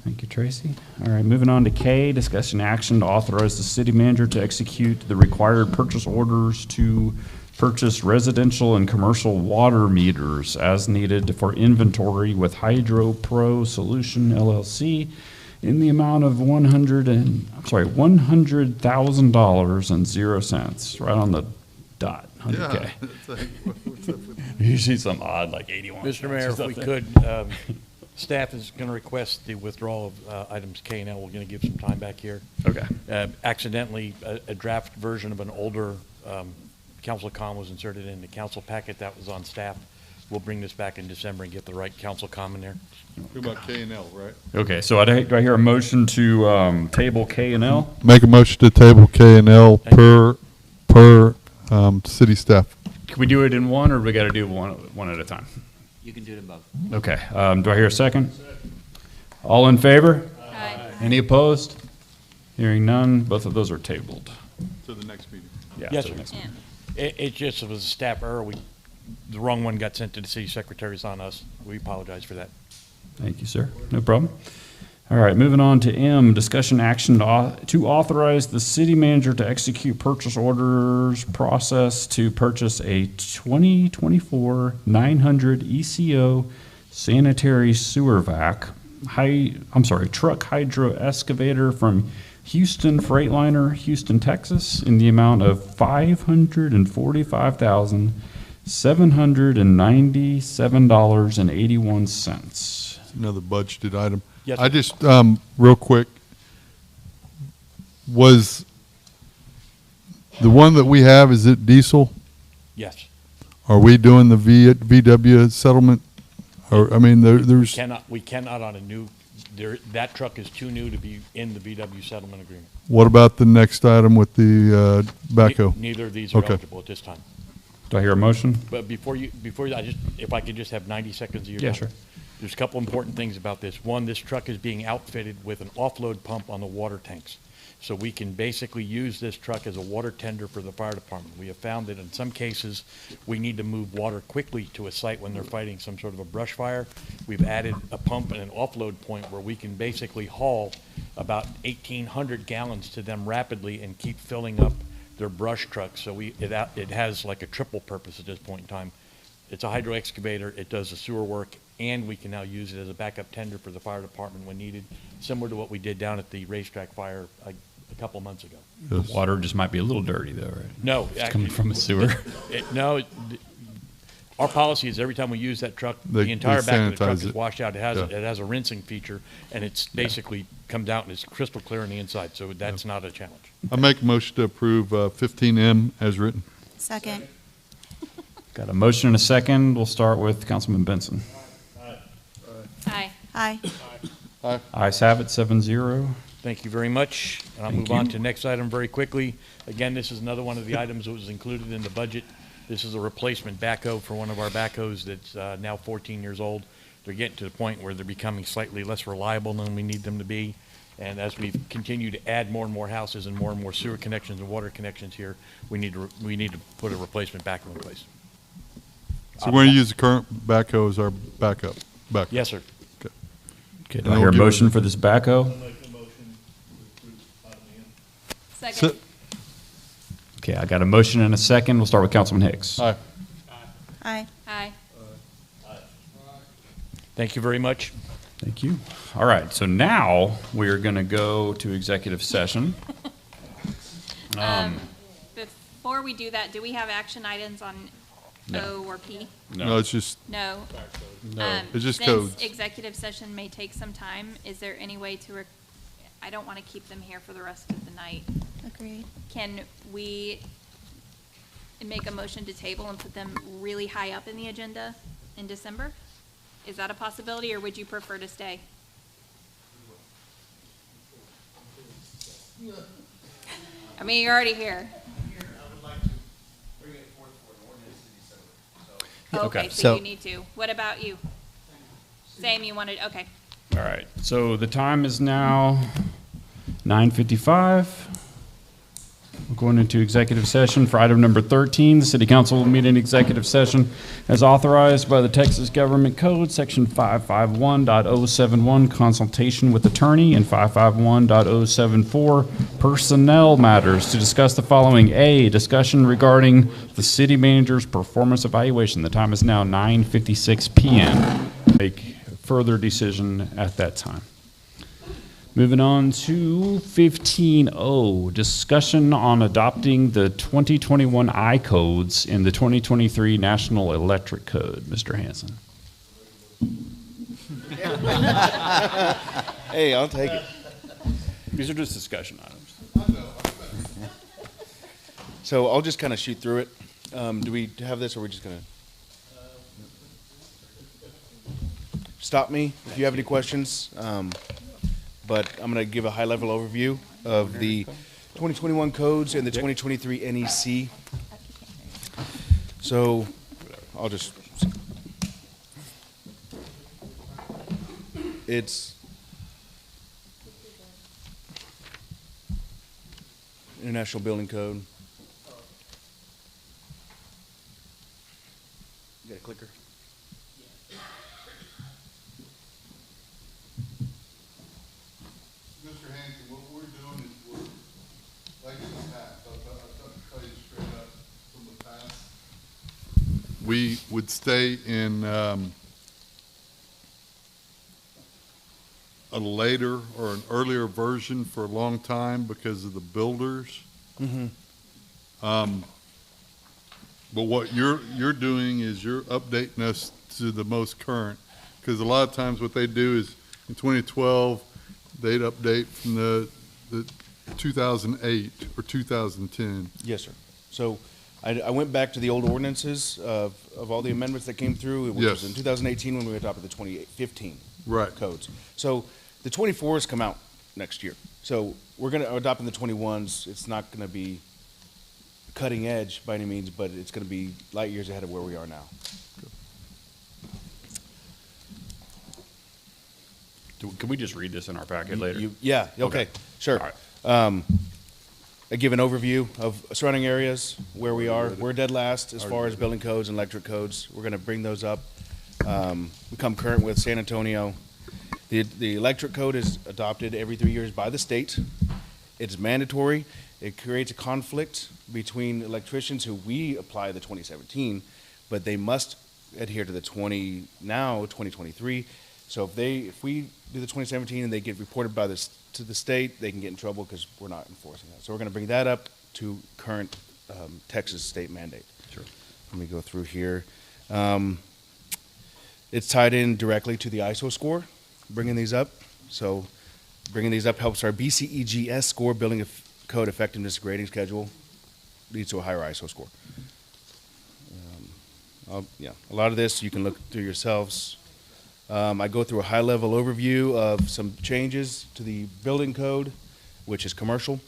Thank you, Tracy. All right, moving on to K, discussion action to authorize the city manager to execute the required purchase orders to purchase residential and commercial water meters as needed for inventory with Hydro Pro Solution LLC in the amount of $100,000.00, right on the dot, 100K. Yeah, it's like, what's up with that? Usually some odd, like 81. Mr. Mayor, if we something. could, staff is going to request the withdrawal of items K and L. We're going to give some time back here. Okay. Accidentally, a draft version of an older council com was inserted in the council packet that was on staff. We'll bring this back in December and get the right council com in there. What about K and L, right? Okay, so do I hear a motion to table K and L? Make a motion to table K and L per city staff. Can we do it in one, or do we got to do one at a time? You can do it in both. Okay, do I hear a second? All in favor? Aye. Any opposed? Hearing none, both of those are tabled. To the next meeting. Yeah, Yes, to the sir. next one. It just was a staff error. The wrong one got sent to the city secretaries on us. We apologize for that. Thank you, sir. No problem. All right, moving on to M, discussion action to authorize the city manager to execute purchase orders process to purchase a 2024 900 ECO sanitary sewer vac, truck hydro excavator from Houston Freightliner, Houston, Texas, in the amount of $545,797.81. Another budgeted item. Yes, I sir. just, real quick, was the one that we have, is it diesel? Yes. Are we doing the VW settlement? Or, I mean, there's, We cannot on a new, that truck is too new to be in the VW settlement agreement. what about the next item with the backhoe? Neither of these are Okay. eligible at this time. Do I hear a motion? But before if I could just have 90 seconds of your Yeah, time. sure. There's a couple important things about this. One, this truck is being outfitted with an offload pump on the water tanks. So we can basically use this truck as a water tender for the fire department. We have found that in some cases, we need to move water quickly to a site when they're fighting some sort of a brush fire. We've added a pump and an offload point where we can basically haul about 1,800 gallons to them rapidly and keep filling up their brush trucks. So it has like a triple purpose at this point in time. It's a hydro excavator, it does the sewer work, and we can now use it as a backup tender for the fire department when needed, similar to what we did down at the racetrack fire a couple months ago. The water just might be a little dirty, though, right? No, It's coming from a sewer. Our policy is every time we use that truck, They the entire back of the truck sanitize is it. washed out. It has Yeah. a rinsing feature, and it's basically comes out and it's crystal clear on the inside, so that's not a challenge. I make a motion to approve 15M as written. Second. Got a motion and a second. We'll start with Councilman Benson. Aye. Aye. Ayes have it, 7-0. Thank you very much. And I'll Thank move on you. to the next item very quickly. Again, this is another one of the items that was included in the budget. This is a replacement backhoe for one of our backhoes that's now 14 years old. They're getting to the point where they're becoming slightly less reliable than we need them to be. And as we continue to add more and more houses and more sewer connections and water connections here, we need to put a replacement backhoe in place. So we're going to use the current backhoe as our backup. Yes, sir. Okay. Okay, do I hear a motion for this backhoe? Second. Okay, I got a motion and a second. We'll start with Councilman Hicks. Aye. Aye. Aye. Thank you very much. Thank you. All right, so now we are going to go to executive session. Before we do that, do we have action items on No. O or P? No, it's just, No. No. It's just Since codes. executive session may take some time, is there any way to, I don't want to keep them here for the rest of the night. Agreed. Can we make a motion to table and put them really high up in the agenda? in December? Is that a possibility, or would you prefer to stay? I mean, you're already here. Okay, so you need to. What about you? Same, you wanted, okay. All right, so the time is now 9:55. We're going into executive session for item number 13. The City Council will meet in executive session as authorized by the Texas Government Code, Section 551.071, consultation with attorney, and 551.074, personnel matters, to discuss the following. A, discussion regarding the city manager's performance evaluation. The time is now 9:56 p.m. Make further decision at that time. Moving on to 15O, discussion on adopting the 2021 I codes in the 2023 National Electric Code. Mr. Hanson. Hey, I'll take it. These are just discussion items. So I'll just kind of shoot through it. Do we have this, or are we just going to stop me if you have any questions? But I'm going to give a high-level overview of the 2021 codes and the 2023 NEC. So I'll just, it's International Building Code. You got a clicker? Mr. Hanson, what we're doing is we're, like in the past, I'll tell you straight up from the past. We would stay in a later or an earlier version for a long time because of the builders. Mm-hmm. But what you're doing is you're updating us to the most current, because a lot of times what they do is in 2012 they'd update from the 2008 or 2010. Yes, sir. So I went back to the old ordinances of all the amendments that came through, which was in 2018 when we adopted the 2015 codes. So the 24s come out next year. So we're going to adopt in the 21s. It's not going to be cutting edge by any means, but it's going to be light years ahead of where we are now. Can we just read this in our packet later? Yeah, okay, sure. All right. I give an overview of surrounding areas, where we are. We're dead last as far as building codes and electric codes. We're going to bring those up, become current with San Antonio. The electric code is adopted every 3 years by the state. It's mandatory. It creates a conflict between electricians who we apply the 2017, but they must adhere to the 2023. So if we do the 2017 and they get reported to the state, they can get in trouble because we're not enforcing that. So we're going to bring that up to current Texas state mandate. Sure. Let me go through here. It's tied in directly to the ISO score, bringing these up. So bringing these up helps our BCEGS score, building a code effectiveness grading schedule, leads to a higher ISO score. A lot of this you can look through yourselves. I go through a high-level overview of some changes to the building code, which is commercial.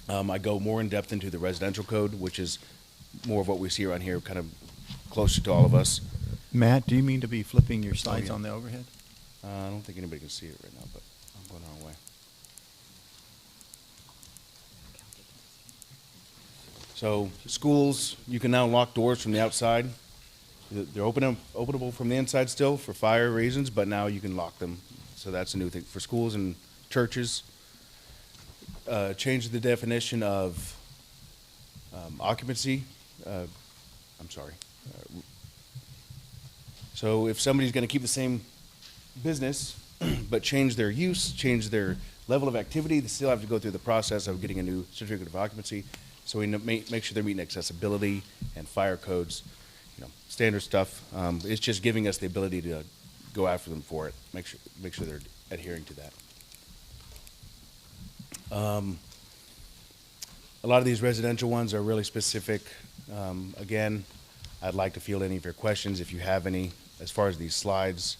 I go more in depth into the residential code, which is more of what we see around here, kind of closer to all of us. Matt, do you mean to be flipping your slides on the overhead? I don't think anybody can see it right now, but I'm going the wrong way. So schools, you can now lock doors from the outside. They're openable from the inside still for fire reasons, but now you can lock them. So that's a new thing for schools and churches. Change the definition of occupancy. So if somebody's going to keep the same business, but change their use, change their level of activity, they still have to go through the process of getting a new certificate of occupancy. So we make sure they're meeting accessibility and fire codes. Standard stuff. It's just giving us the ability to go after them for it. Make sure they're adhering to that. A lot of these residential ones are really specific. Again, I'd like to field any of your questions if you have any. as far as these slides,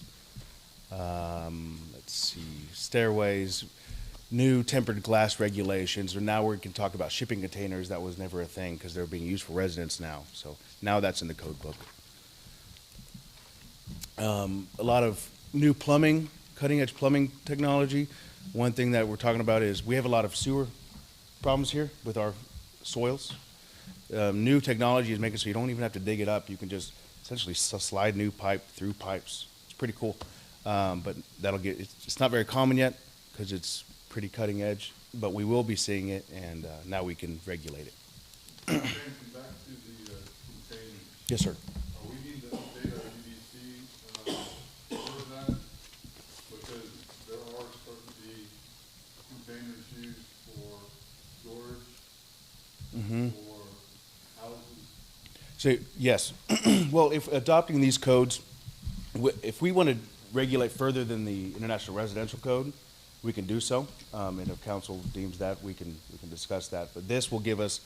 let's see, stairways, new tempered glass regulations, or now we can talk about shipping containers. That was never a thing because they're being used for residents now. So now that's in the code book. A lot of new plumbing, cutting edge plumbing technology. One thing that we're talking about is we have a lot of sewer problems here with our soils. New technology is making so you don't even have to dig it up. You can just essentially slide new pipe through pipes. It's pretty cool. But it's not very common yet because it's pretty cutting edge, but we will be seeing it, and now we can regulate it. Back to the containers. Yes, sir. We need to update our EDC for that, because there are supposed to be containers used for storage, for houses. So, yes. Well, if adopting these codes, if we want to regulate further than the International Residential Code, we can do so. And if council deems that, we can discuss that. But this will give us,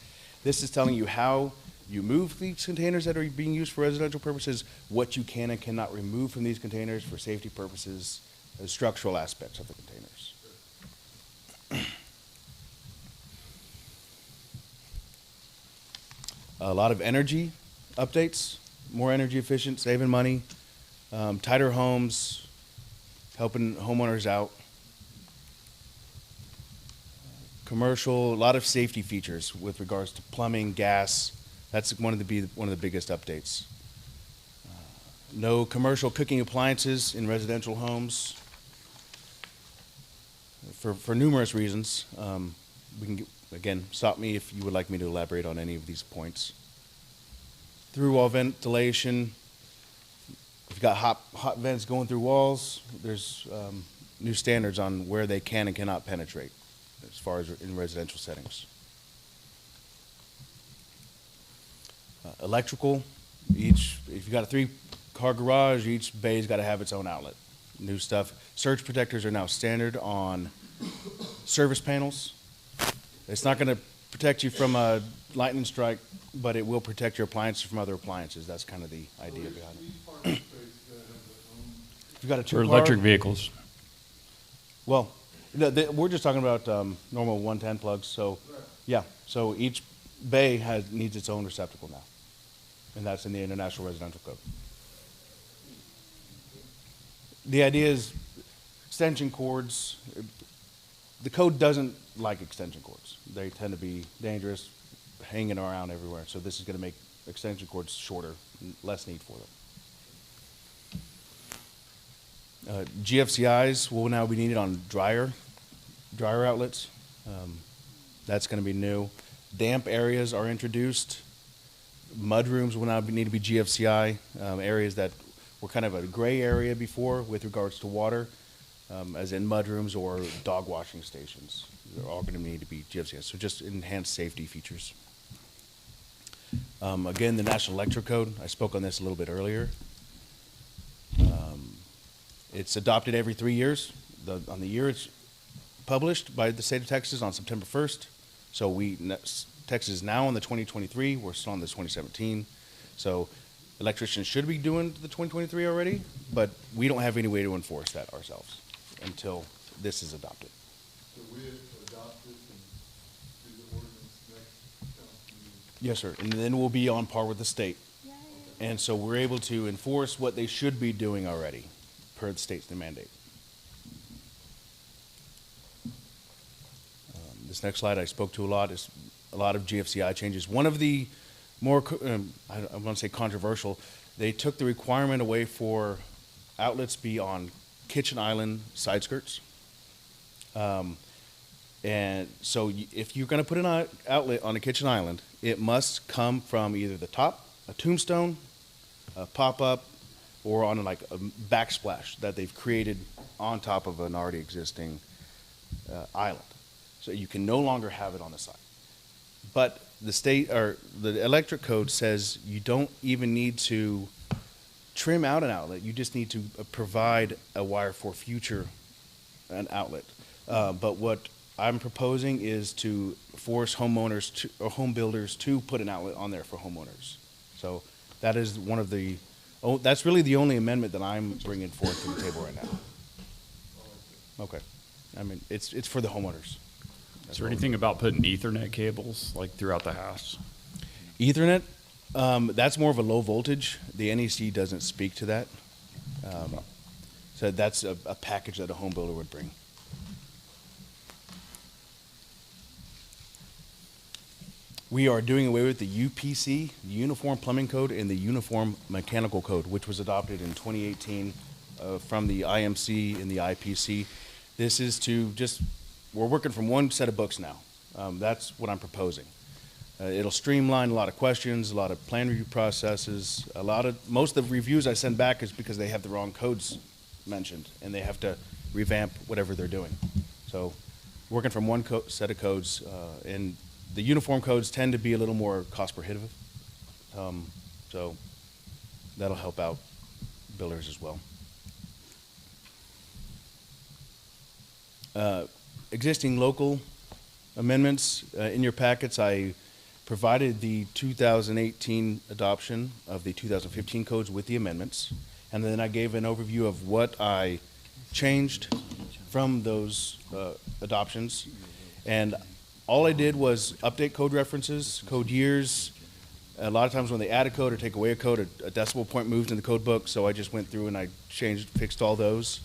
this is telling you how you move these containers that are being used for residential purposes, what you can and cannot remove from these containers for safety purposes, the structural aspects of the containers. A lot of energy updates, more energy efficient, saving money, tighter homes, helping homeowners out. Commercial, a lot of safety features with regards to plumbing, gas. That's one of the biggest updates. No commercial cooking appliances in residential homes for numerous reasons. We can, again, stop me if you would like me to elaborate on any of these points. Through wall ventilation, if you've got hot vents going through walls, there's new standards on where they can and cannot penetrate as far as in residential settings. Electrical, if you've got a 3-car garage, each bay's got to have its own outlet. New stuff. Surge protectors are now standard on service panels. It's not going to protect you from a lightning strike, but it will protect your appliances from other appliances. That's kind of the idea behind it. You've got a 2-car. For electric vehicles. Well, we're just talking about normal 110 plugs. So, yeah. So each bay needs its own receptacle now, and that's in the International Residential Code. The idea is extension cords. The code doesn't like extension cords. They tend to be dangerous, hanging around everywhere. So this is going to make extension cords shorter, less need for them. GFCIs will now be needed on dryer outlets. That's going to be new. Damp areas are introduced. Mud rooms will now need to be GFCI, areas that were kind of a gray area before with regards to water, as in mud rooms or dog washing stations. They're all going to need to be GFCI. So just enhanced safety features. Again, the National Electric Code, I spoke on this a little bit earlier. It's adopted every 3 years. On the year it's published by the state of Texas on September 1st. So Texas is now on the 2023. We're still on the 2017. So electricians should be doing the 2023 already, but we don't have any way to enforce that ourselves until this is adopted. So we adopt this and do the ordinance next council meeting? Yes, sir. And then we'll be on par with the state. And so we're able to enforce what they should be doing already per the state's mandate. This next slide I spoke to a lot is a lot of GFCI changes. One of the more, I want to say controversial, they took the requirement away for outlets be on kitchen island side skirts. And so if you're going to put an outlet on a kitchen island, it must come from either the top, a tombstone, a pop-up, or on like a backsplash that they've created on top of an already existing island. So you can no longer have it on the side. But the state or the electric code says you don't even need to trim out an outlet. You just need to provide a wire for an outlet. But what I'm proposing is to force homeowners or home builders to put an outlet on there for homeowners. So that is one of the Oh, that's really the only amendment that I'm bringing forth to the table right now. Okay. I mean, it's for the homeowners. Is there anything about putting Ethernet cables like throughout the house? Ethernet, that's more of a low voltage. The NEC doesn't speak to that. So that's a package that a home builder would bring. We are doing away with the UPC, the Uniform Plumbing Code, and the Uniform Mechanical Code, which was adopted in 2018 from the IMC and the IPC. This is to just, we're working from one set of books now. That's what I'm proposing. It'll streamline a lot of questions, a lot of plan review processes, most of the reviews I send back is because they have the wrong codes mentioned, and they have to revamp whatever they're doing. So working from one set of codes, and the uniform codes tend to be a little more cost prohibitive. So that'll help out builders as well. Existing local amendments, in your packets, I provided the 2018 adoption of the 2015 codes with the amendments, and then I gave an overview of what I changed from those adoptions. And all I did was update code references, code years. A lot of times when they add a code or take away a code, a decimal point moved in the code book, so I just went through and I fixed all those.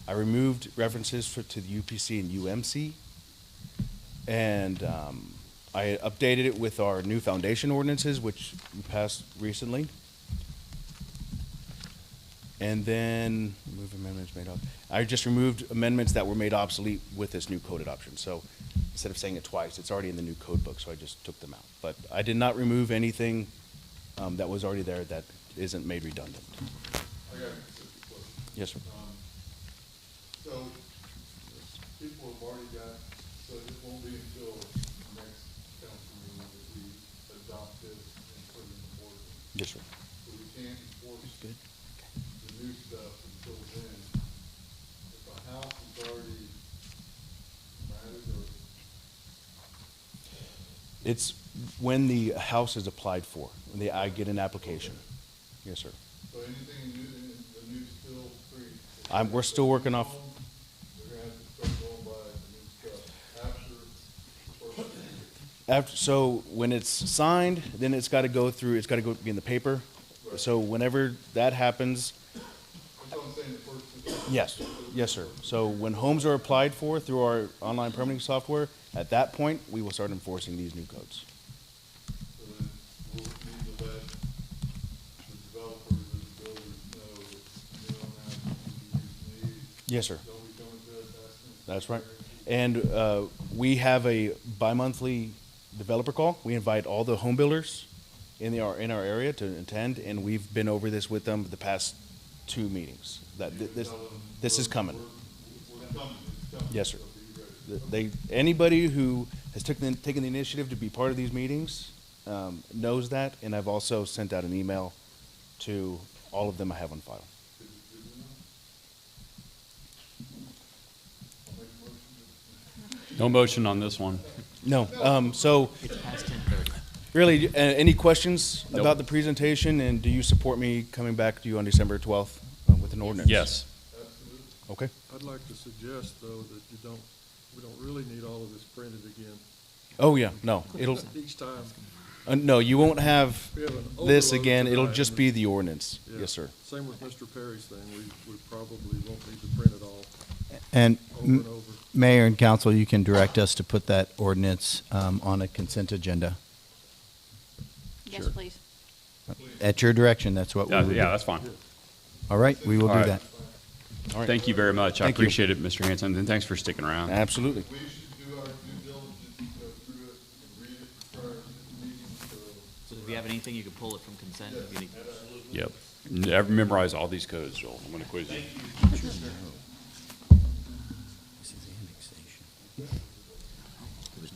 I removed references to the UPC and UMC, and I updated it with our new foundation ordinances, which we passed recently. And then, remove amendments made up. I just removed amendments that were made obsolete with this new code adoption. So instead of saying it twice, it's already in the new code book, so I just took them out. But I did not remove anything that was already there that isn't made redundant. I got a specific question. Yes, sir. So people have already got, so it won't be until next council meeting that we adopt this and put it in the board. Yes, sir. So we can't enforce the new stuff until then. If a house is already planted or. It's when the house is applied for, when I get an application. Yes, sir. So anything new, the new still free? We're still working off. They're gonna have to start going by the new stuff after. So when it's signed, then it's got to go through, it's got to go be in the paper. Right. So whenever that happens, That's what I'm saying, the first. yes, yes, sir. So when homes are applied for through our online permitting software, at that point, we will start enforcing these new codes. So then we'll need to let the developers and the builders know that they don't have to use me. Yes, sir. Don't be coming to us asking. That's right. And we have a bi-monthly developer call. We invite all the home builders in our area to attend, and we've been over this with them the past 2 meetings. That this is coming. We're coming, it's coming. Yes, sir. So be ready. Anybody who has taken the initiative to be part of these meetings knows that, and I've also sent out an email to all of them I have on file. No motion on this one. No. So, really, any questions about the presentation, and do you support me coming back to you on December 12th with an ordinance? Yes. Absolutely. Okay. I'd like to suggest, though, that we don't really need all of this printed again. Oh, yeah, no, it'll, Each time. no, you won't have We have an this overload again, it'll tonight. just be the ordinance. Yeah. Yes, sir. Same with Mr. Perry's thing. We probably won't need to print it all And over and over. Mayor and council, you can direct us to put that ordinance on a consent agenda. Yes, Sure. please. At your direction, that's what we will do. Yeah, that's fine. All right, we will All do right. that. All right. Thank you very much. I Thank you. appreciate it, Mr. Hanson, and thanks for sticking around. Absolutely. We should do our due diligence, go through it and read it prior to the meeting, so. So if you have anything, you can pull it from consent. If you need- Yep. Never memorize all these codes, Joel. I'm gonna quiz you.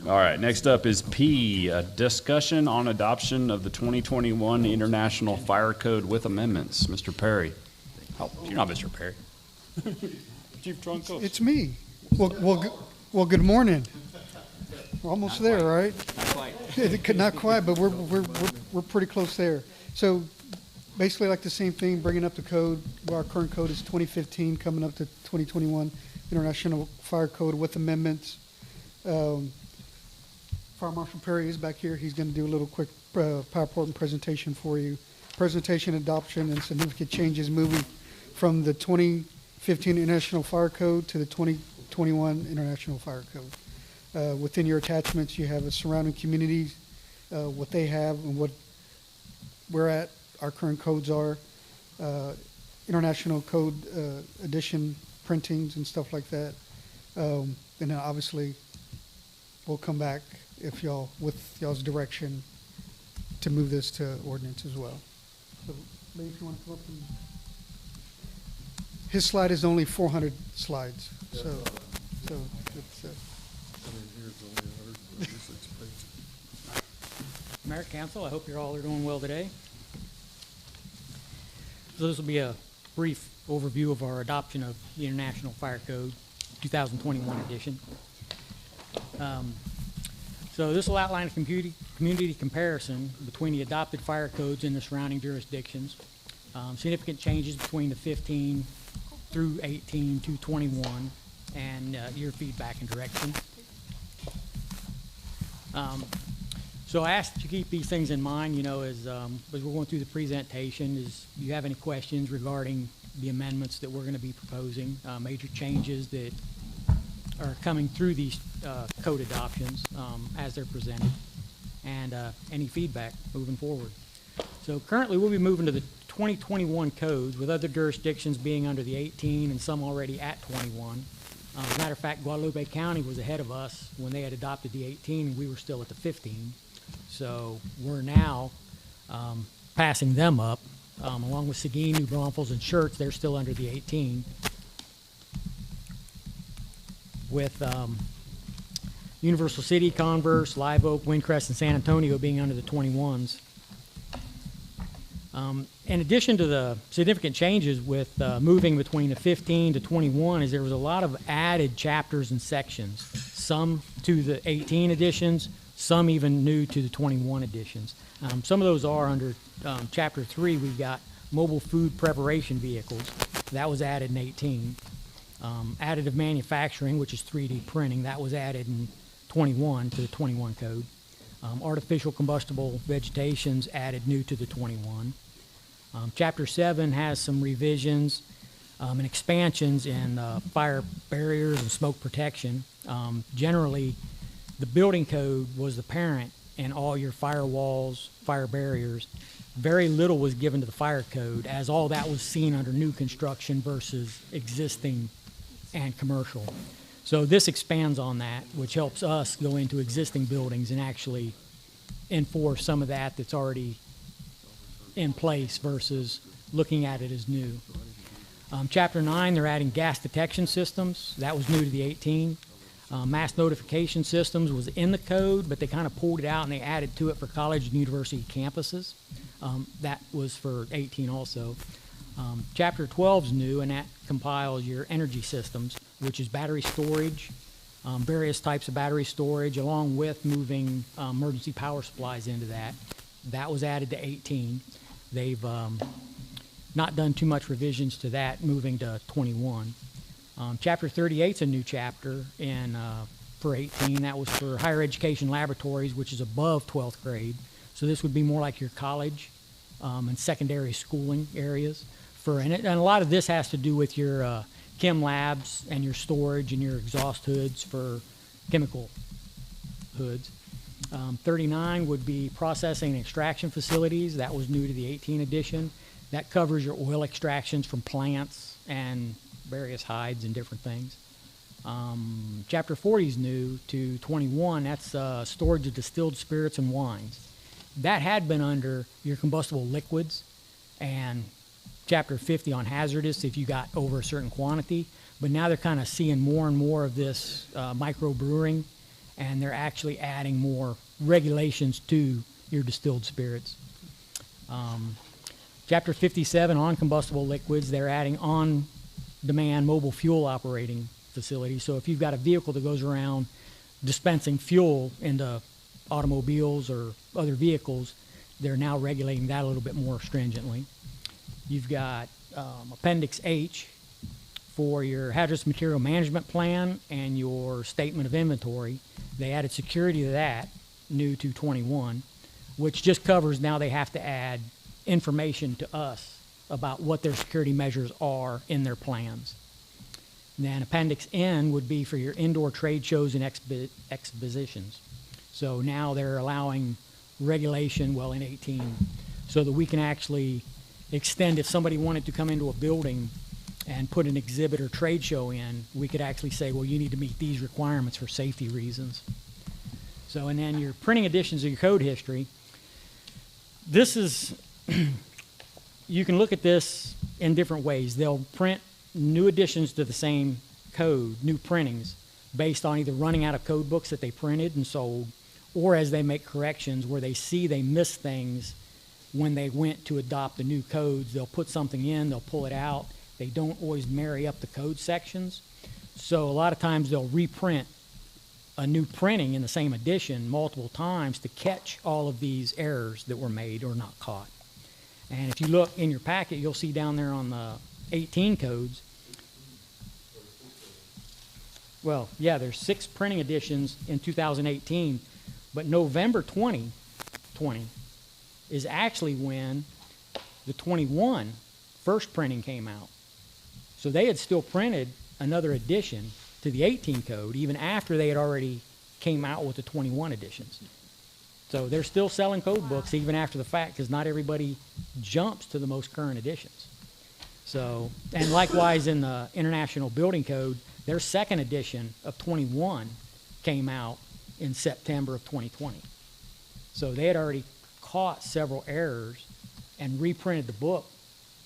All right, next up is P, a discussion on adoption of the 2021 International Fire Code with amendments. Mr. Perry. Oh, you're not Mr. Perry. Chief Trunk Coast. It's me. Well, good morning. We're almost there, right? Not quite. Not quite, but we're pretty close there. So basically like the same thing, bringing up the code. Our current code is 2015, coming up to 2021 International Fire Code with amendments. Fire Marshal Perry is back here. He's going to do a little quick PowerPoint presentation for you. Presentation, adoption, and significant changes moving from the 2015 International Fire Code to the 2021 International Fire Code. Within your attachments, you have a surrounding communities, what they have and what we're at, our current codes are, international code edition printings and stuff like that. And then obviously, we'll come back if y'all, with y'all's direction, to move this to ordinance as well. So, Lee, if you want to come up and... His slide is only 400 slides, so it's... Mayor, Council, I hope you're all are doing well today. So this will be a brief overview of our adoption of the International Fire Code 2021 edition. So this will outline a community comparison between the adopted fire codes in the surrounding jurisdictions, significant changes between the 15 through 18 to 21, and your feedback and direction. So I ask that you keep these things in mind, you know, as we're going through the presentation, as you have any questions regarding the amendments that we're going to be proposing, major changes that are coming through these code adoptions as they're presented, and any feedback moving forward. So currently we'll be moving to the 2021 codes, with other jurisdictions being under the 18 and some already at 21. As a matter of fact, Guadalupe County was ahead of us when they had adopted the 18, and we were still at the 15. So we're now passing them up, along with Seguin, New Braunfels, and Schertz. They're still under the 18. With Universal City, Converse, Live Oak, Windcrest, and San Antonio being under the 21s. In addition to the significant changes with moving between the 15 to 21, is there was a lot of added chapters and sections, some to the 18 editions, some even new to the 21 editions. Some of those are under Chapter 3. We've got mobile food preparation vehicles. That was added in 18. Additive manufacturing, which is 3D printing, that was added in 21 to the 21 code. Artificial combustible vegetations added new to the 21. Chapter 7 has some revisions and expansions in fire barriers and smoke protection. Generally, the building code was the parent in all your firewalls, fire barriers. Very little was given to the fire code, as all that was seen under new construction versus existing and commercial. So this expands on that, which helps us go into existing buildings and actually enforce some of that that's already in place versus looking at it as new. Chapter 9, they're adding gas detection systems. That was new to the 18. Mass notification systems was in the code, but they kind of pulled it out and they added to it for college and university campuses. That was for 18 also. Chapter 12 is new, and that compiles your energy systems, which is battery storage, various types of battery storage, along with moving emergency power supplies into that. That was added to 18. They've not done too much revisions to that, moving to 21. Chapter 38 is a new chapter for 18. That was for higher education laboratories, which is above 12th grade. So this would be more like your college and secondary schooling areas. And a lot of this has to do with your chem labs and your storage and your exhaust hoods for chemical hoods. 39 would be processing and extraction facilities. That was new to the 18 edition. That covers your oil extractions from plants and various hides and different things. Chapter 40 is new to 21. That's storage of distilled spirits and wines. That had been under your combustible liquids, and Chapter 50 on hazardous if you got over a certain quantity. But now they're kind of seeing more and more of this microbrewing, and they're actually adding more regulations to your distilled spirits. Chapter 57 on combustible liquids, they're adding on-demand mobile fuel operating facilities. So if you've got a vehicle that goes around dispensing fuel into automobiles or other vehicles, they're now regulating that a little bit more stringently. You've got Appendix H for your hazardous material management plan and your statement of inventory. They added security to that, new to 21, which just covers now they have to add information to us about what their security measures are in their plans. Then Appendix N would be for your indoor trade shows and expositions. So now they're allowing regulation, well, in 18, so that we can actually extend, if somebody wanted to come into a building and put an exhibit or trade show in, we could actually say, well, you need to meet these requirements for safety reasons. So, and then your printing editions of your code history. This is, you can look at this in different ways. They'll print new additions to the same code, new printings, based on either running out of code books that they printed and sold, or as they make corrections where they see they missed things when they went to adopt the new codes. They'll put something in, they'll pull it out. They don't always marry up the code sections. So a lot of times they'll reprint a new printing in the same edition multiple times to catch all of these errors that were made or not caught. And if you look in your packet, you'll see down there on the 18 codes, well, yeah, there's 6 printing editions in 2018, but November 2020 is actually when the 21 first printing came out. So they had still printed another edition to the 18 code even after they had already came out with the 21 editions. So they're still selling code books even after the fact, because not everybody jumps to the most current editions. So, and likewise in the International Building Code, their second edition of 21 came out in September of 2020. So they had already caught several errors and reprinted the book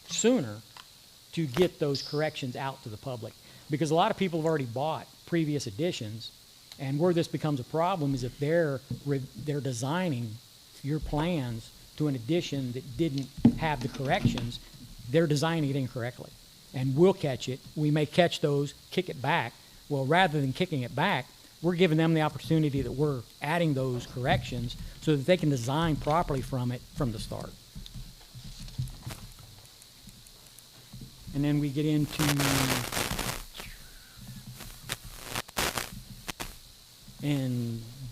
sooner to get those corrections out to the public. Because a lot of people have already bought previous editions, and where this becomes a problem is if they're designing your plans to an edition that didn't have the corrections, they're designing it incorrectly. And we'll catch it. We may catch those, kick it back. Well, rather than kicking it back, we're giving them the opportunity that we're adding those corrections so that they can design properly from it from the start. And then we get into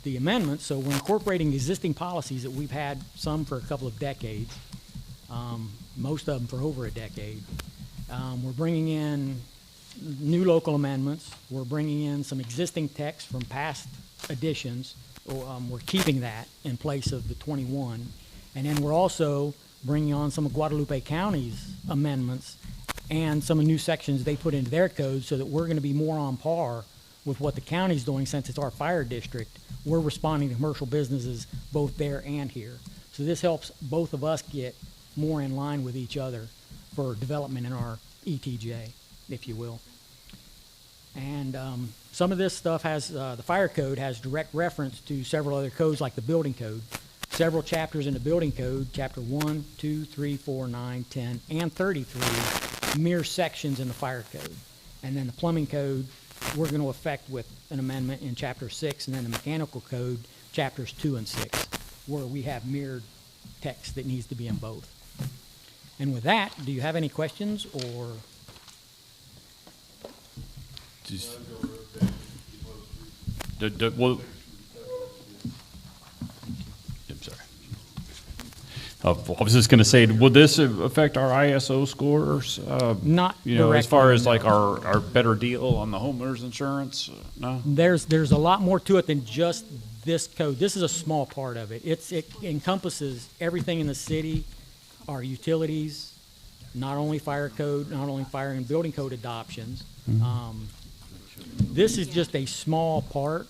the amendments. So we're incorporating existing policies that we've had, some for a couple of decades, most of them for over a decade. We're bringing in new local amendments. We're bringing in some existing text from past editions. We're keeping that in place of the 21. And then we're also bringing on some of Guadalupe County's amendments and some of new sections they put into their code so that we're going to be more on par with what the county's doing. Since it's our fire district, we're responding to commercial businesses both there and here. So this helps both of us get more in line with each other for development in our ETJ, if you will. And some of this stuff has, the fire code has direct reference to several other codes like the building code. Several chapters in the building code, chapter 1, 2, 3, 4, 9, 10, and 33, mirror sections in the fire code. And then the plumbing code, we're going to affect with an amendment in chapter 6, and then the mechanical code, chapters 2 and 6, where we have mirrored text that needs to be in both. And with that, do you have any questions or? Well, I'm sorry. I was just going to say, will this affect our ISO scores? Not you know, as directly, far as no. like our better deal on the homeowners insurance? No. There's a lot more to it than just this code. This is a small part of it. It encompasses everything in the city, our utilities, not only fire code, not only fire and building code adoptions. Mm-hmm. This is just a small part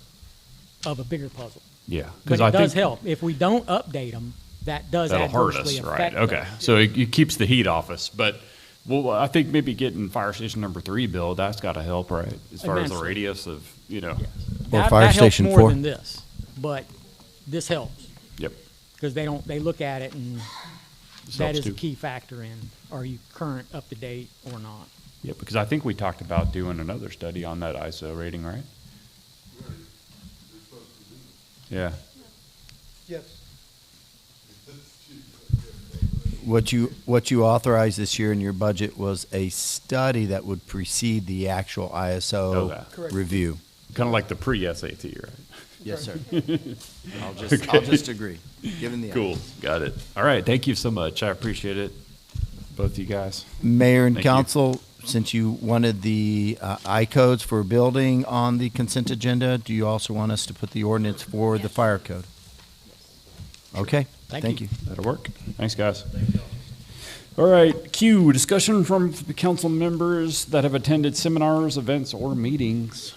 of a bigger puzzle. Yeah, but it does help. If we don't update them, that does that'll hurt adversely us, affect right? Okay, them. so it keeps the heat off us. But well, I think maybe getting fire station number 3 built, that's got to help, right? As far as the Immensely. radius of, you know. Yes. Or fire that station helps more 4. than this, but this helps. Yep. Because they look at it and This that helps is a too. key factor in, are you current, up to date, or not? Yeah, because I think we talked about doing another study on that ISO rating, right? Yeah. Yes. what you authorized this year in your budget was a study that would precede the actual ISO Okay. Correct. review. Kind of like the pre-SAT, right? Yes, sir. I'll just agree, given the Cool, got it. All right, thank you so much. I appreciate it, both you guys. Mayor and Thank you. council, since you wanted the I-codes for building on the consent agenda, do you also want us to put the ordinance for the fire code? Okay, thank you. That'll work. Thanks, guys. All right, Q, discussion from the council members that have attended seminars, events, or meetings.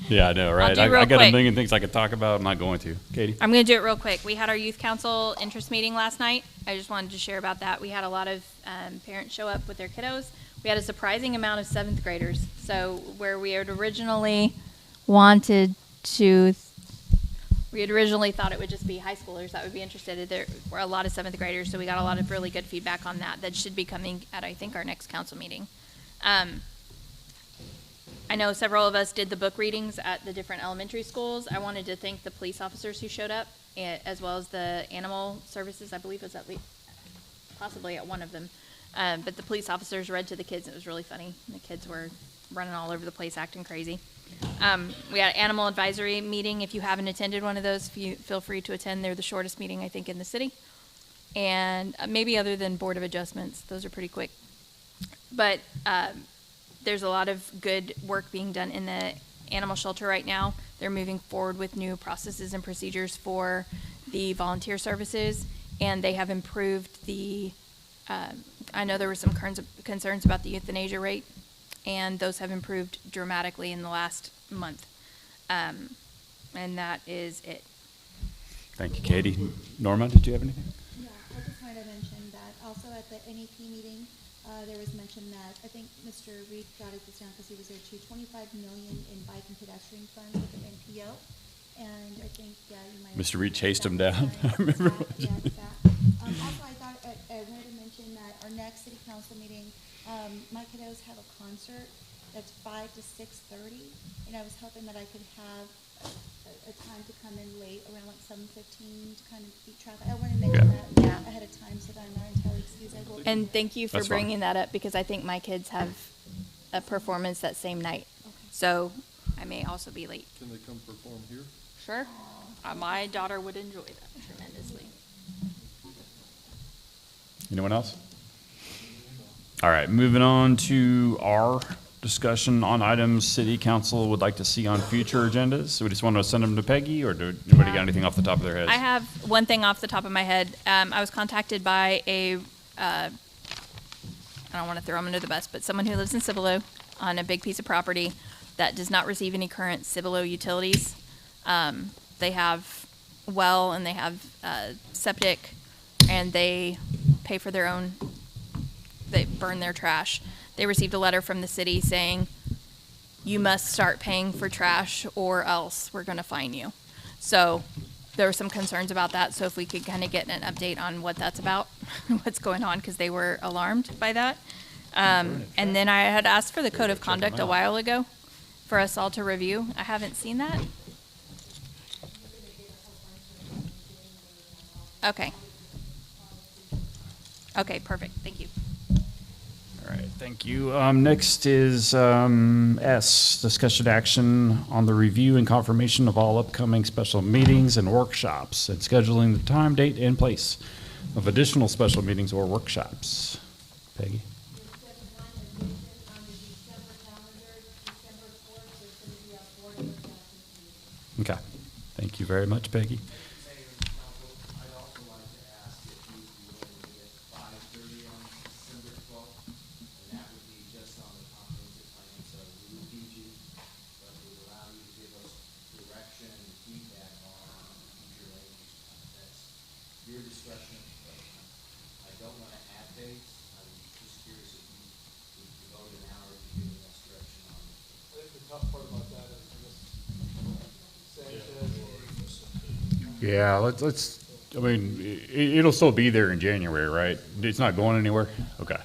Yeah, I know, right? do I real got a quick. million things I could talk about. I'm not going to. Katie? I'm going to do it real quick. We had our youth council interest meeting last night. I just wanted to share about that. We had a lot of parents show up with their kiddos. We had a surprising amount of 7th graders. So where we had originally wanted to, we had originally thought it would just be high schoolers that would be interested. There were a lot of 7th graders, so we got a lot of really good feedback on that. That should be coming at, I think, our next council meeting. I know several of us did the book readings at the different elementary schools. I wanted to thank the police officers who showed up, as well as the animal services, I believe was at least, possibly at one of them. But the police officers read to the kids, and it was really funny. The kids were running all over the place, acting crazy. We had an animal advisory meeting. If you haven't attended one of those, feel free to attend. They're the shortest meeting, I think, in the city. And maybe other than Board of Adjustments, those are pretty quick. But there's a lot of good work being done in the animal shelter right now. They're moving forward with new processes and procedures for the volunteer services, and they have improved the, I know there were some concerns about the euthanasia rate, and those have improved dramatically in the last month. And that is it. Thank you, Katie. Norma, did you have anything? Yeah, I just wanted to mention that also at the NEP meeting, there was mention that, I think Mr. Reed jotted this down because he was there too, $25 million in bike and pedestrian funds with the NPO. And I think, you might. Mr. Reed chased him down. I remember. Yeah, also, I thought, I wanted to mention that our next city council meeting, my kiddos have a concert that's 5 to 6:30, and I was hoping that I could have a time to come in late, around like 7:15 to kind of beat traffic. I want to mention that ahead of time so that I'm not entirely excused. I will. And thank you for That's fine. bringing that up, because I think my kids have a performance that same night. So I may also be late. Can they come perform here? Sure. My daughter would enjoy that tremendously. Anyone else? All right, moving on to our discussion on items city council would like to see on future agendas. So we just want to send them to Peggy, or do anybody got anything off the top of their heads? I have one thing off the top of my head. I was contacted by I don't want to throw them under the bus, but someone who lives in Cibolo on a big piece of property that does not receive any current Cibolo utilities. They have well, and they have septic, and they pay for their own, they burn their trash. They received a letter from the city saying, you must start paying for trash or else we're going to fine you. So there were some concerns about that. So if we could kind of get an update on what that's about, what's going on, because they were alarmed by that. And then I had asked for the code of conduct a while ago for us all to review. I haven't seen that. Okay. Okay, perfect. Thank you. All right, thank you. Next is S, discussion action on the review and confirmation of all upcoming special meetings and workshops, and scheduling the time, date, and place of additional special meetings or workshops. Peggy? Okay, thank you very much, Peggy. Your discretion, I don't want to add dates. I'm just curious if you devote an hour to giving us direction on it. I think the tough part about that is Yeah, let's, I mean, it'll still be there in January, right? It's not going anywhere? Okay.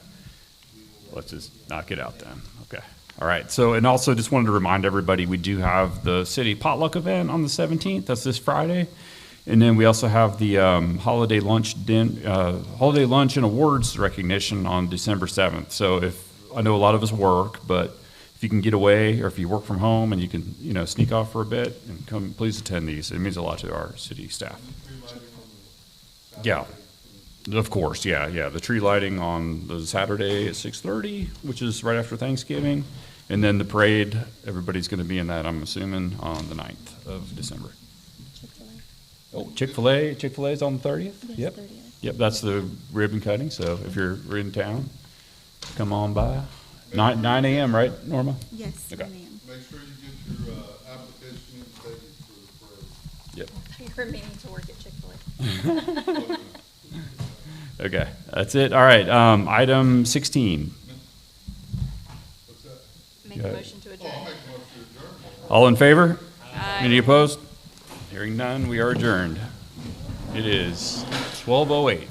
Let's just knock it out then. Okay. All right. So, and also just wanted to remind everybody, we do have the city potluck event on the 17th. That's this Friday. And then we also have the holiday lunch and awards recognition on December 7th. So I know a lot of us work, but if you can get away, or if you work from home and you can, sneak off for a bit and come, please attend these. It means a lot to our city staff. Yeah, of course, yeah. The tree lighting on the Saturday at 6:30, which is right after Thanksgiving. And then the parade, everybody's gonna be in that, I'm assuming, on the 9th of December. Oh, Chick-fil-A is on the 30th? Yes, Yep. 30th. Yep, that's the ribbon cutting, so if you're in town, come on by. 9 a.m., right, Norma? Yes, Okay. 9 a.m. Make sure you get your application in for the parade. Yep. You're meaning to work at Chick-fil-A. Okay, that's it. All right, item 16. Make a motion to adjourn. All in favor? Aye. Any opposed? Hearing none, we are adjourned. It is 12:08.